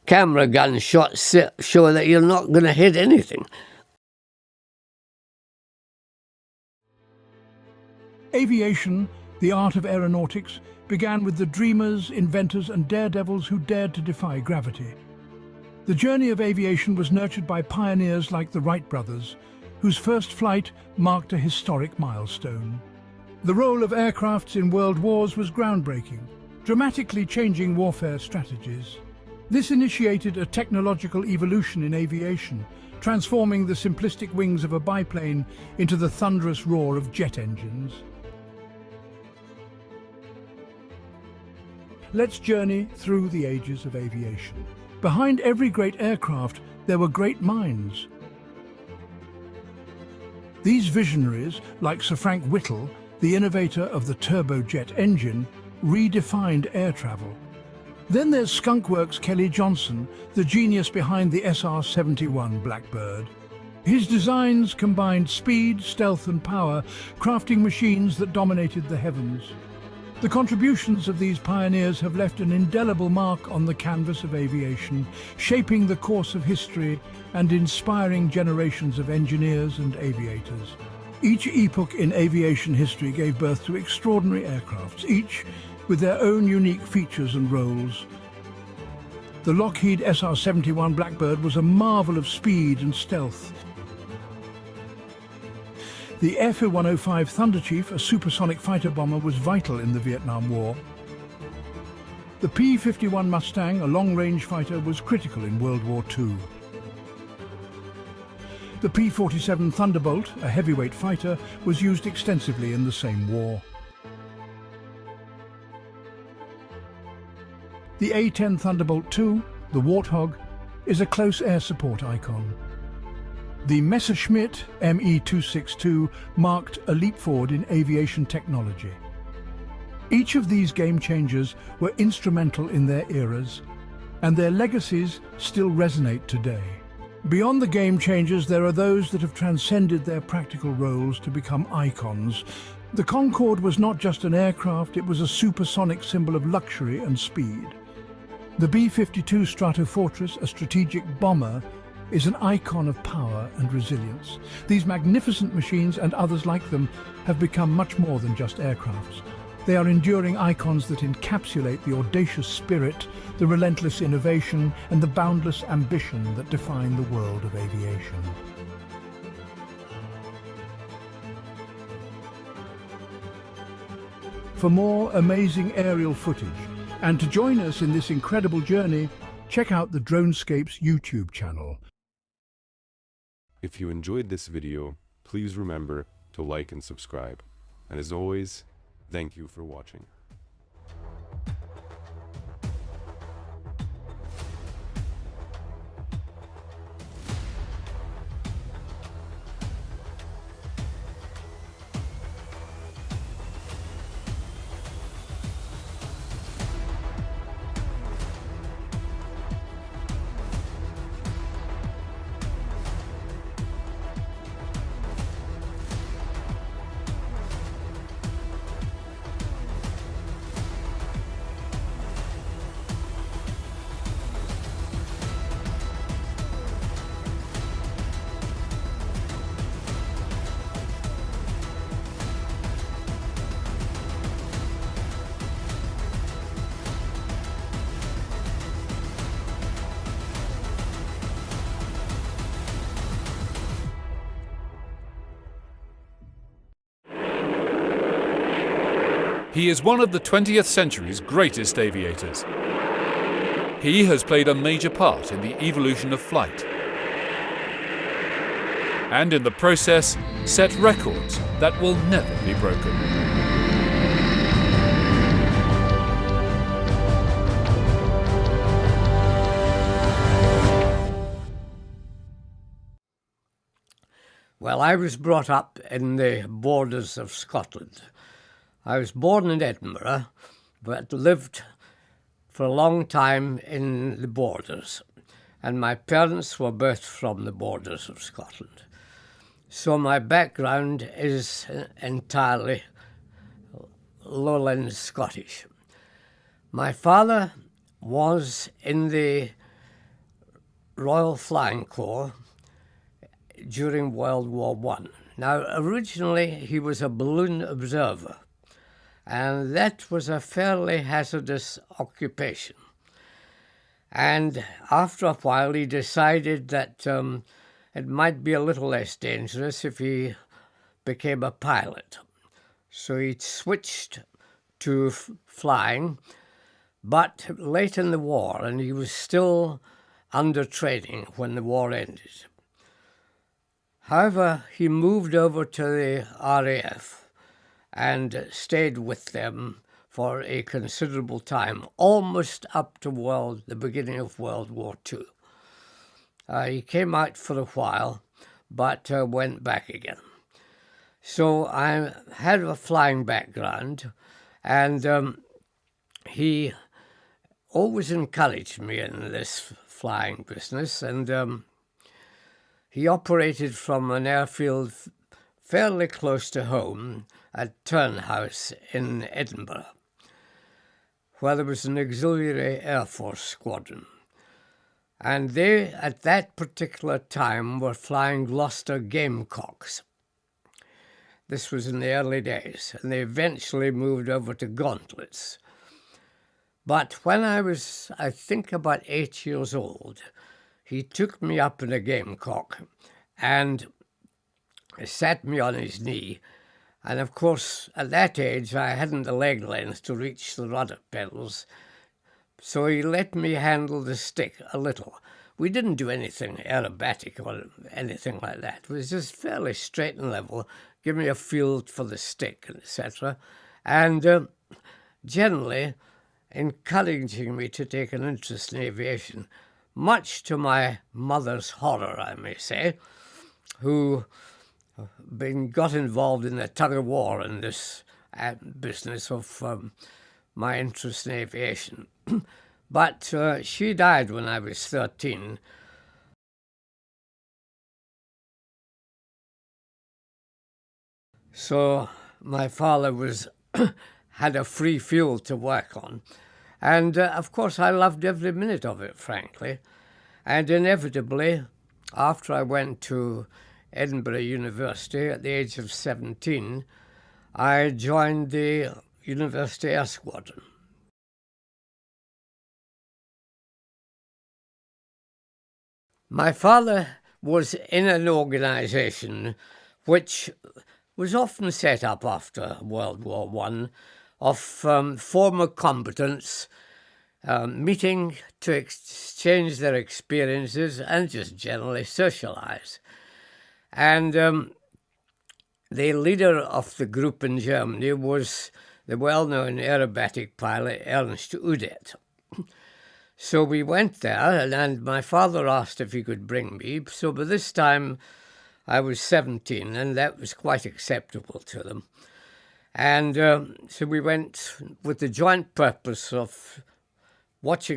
camera gun shots show that you're not going to hit anything. Aviation, the art of aeronautics, began with the dreamers, inventors, and daredevils who dared to defy gravity. The journey of aviation was nurtured by pioneers like the Wright brothers, whose first flight marked a historic milestone. The role of aircrafts in world wars was groundbreaking, dramatically changing warfare strategies. This initiated a technological evolution in aviation, transforming the simplistic wings of a biplane into the thunderous roar of jet engines. Let's journey through the ages of aviation. Behind every great aircraft, there were great minds. These visionaries, like Sir Frank Whittle, the innovator of the turbojet engine, redefined air travel. Then there's Skunkworks Kelly Johnson, the genius behind the SR-71 Blackbird. His designs combined speed, stealth and power, crafting machines that dominated the heavens. The contributions of these pioneers have left an indelible mark on the canvas of aviation, shaping the course of history and inspiring generations of engineers and aviators. Each epoch in aviation history gave birth to extraordinary aircrafts, each with their own unique features and roles. The Lockheed SR-71 Blackbird was a marvel of speed and stealth. The F-105 Thunderchief, a supersonic fighter bomber, was vital in the Vietnam War. The P-51 Mustang, a long-range fighter, was critical in World War II. The P-47 Thunderbolt, a heavyweight fighter, was used extensively in the same war. The A-10 Thunderbolt II, the Warthog, is a close air support icon. The Messerschmitt Me-262 marked a leap forward in aviation technology. Each of these game changers were instrumental in their eras, and their legacies still resonate today. Beyond the game changers, there are those that have transcended their practical roles to become icons. The Concorde was not just an aircraft, it was a supersonic symbol of luxury and speed. The B-52 Stratofortress, a strategic bomber, is an icon of power and resilience. These magnificent machines and others like them have become much more than just aircrafts. They are enduring icons that encapsulate the audacious spirit, the relentless innovation, and the boundless ambition that define the world of aviation. for more amazing aerial footage. And to join us in this incredible journey, check out the DroneScapes YouTube channel. If you enjoyed this video, please remember to like and subscribe. And as always, thank you for watching. He is one of the 20th century's greatest aviators. He has played a major part in the evolution of flight, and in the process set records that will never be broken. Well, I was brought up in the borders of Scotland. I was born in Edinburgh, but lived for a long time in the borders. And my parents were both from the borders of Scotland. So my background is entirely lowland Scottish. My father was in the Royal Flying Corps during World War I. Now, originally he was a balloon observer, and that was a fairly hazardous occupation. And after a while he decided that it might be a little less dangerous if he became a pilot. So he switched to flying, but late in the war, and he was still under training when the war ended. However, he moved over to the RAF and stayed with them for a considerable time, almost up to the beginning of World War II. He came out for a while, but went back again. So I had a flying background, and he always encouraged me in this flying business, and he operated from an airfield fairly close to home at Turnhouse in Edinburgh, where there was an auxiliary Air Force squadron. And they, at that particular time, were flying Gloucester Gamecocks. This was in the early days, and they eventually moved over to Gauntlets. But when I was, I think, about 8 years old, he took me up in a Gamecock and sat me on his knee. And of course, at that age, I hadn't the leg length to reach the rudder pedals, so he let me handle the stick a little. We didn't do anything aerobatic or anything like that. It was just fairly straight and level, give me a feel for the stick, etc. And generally encouraging me to take an interest in aviation, much to my mother's horror, I may say, who got involved in the tug-of-war in this business of my interest in aviation. But she died when I was 13. So my father had a free field to work on. And of course I loved every minute of it, frankly. And inevitably, after I went to Edinburgh University at the age of 17, I joined the University Air Squadron. My father was in an organisation which was often set up after World War I of former combatants meeting to exchange their experiences and just generally socialize. And the leader of the group in Germany was the well-known aerobatic pilot Ernst Udet. So we went there, and my father asked if he could bring me. So by this time I was 17, and that was quite acceptable to them. And so we went with the joint purpose of watching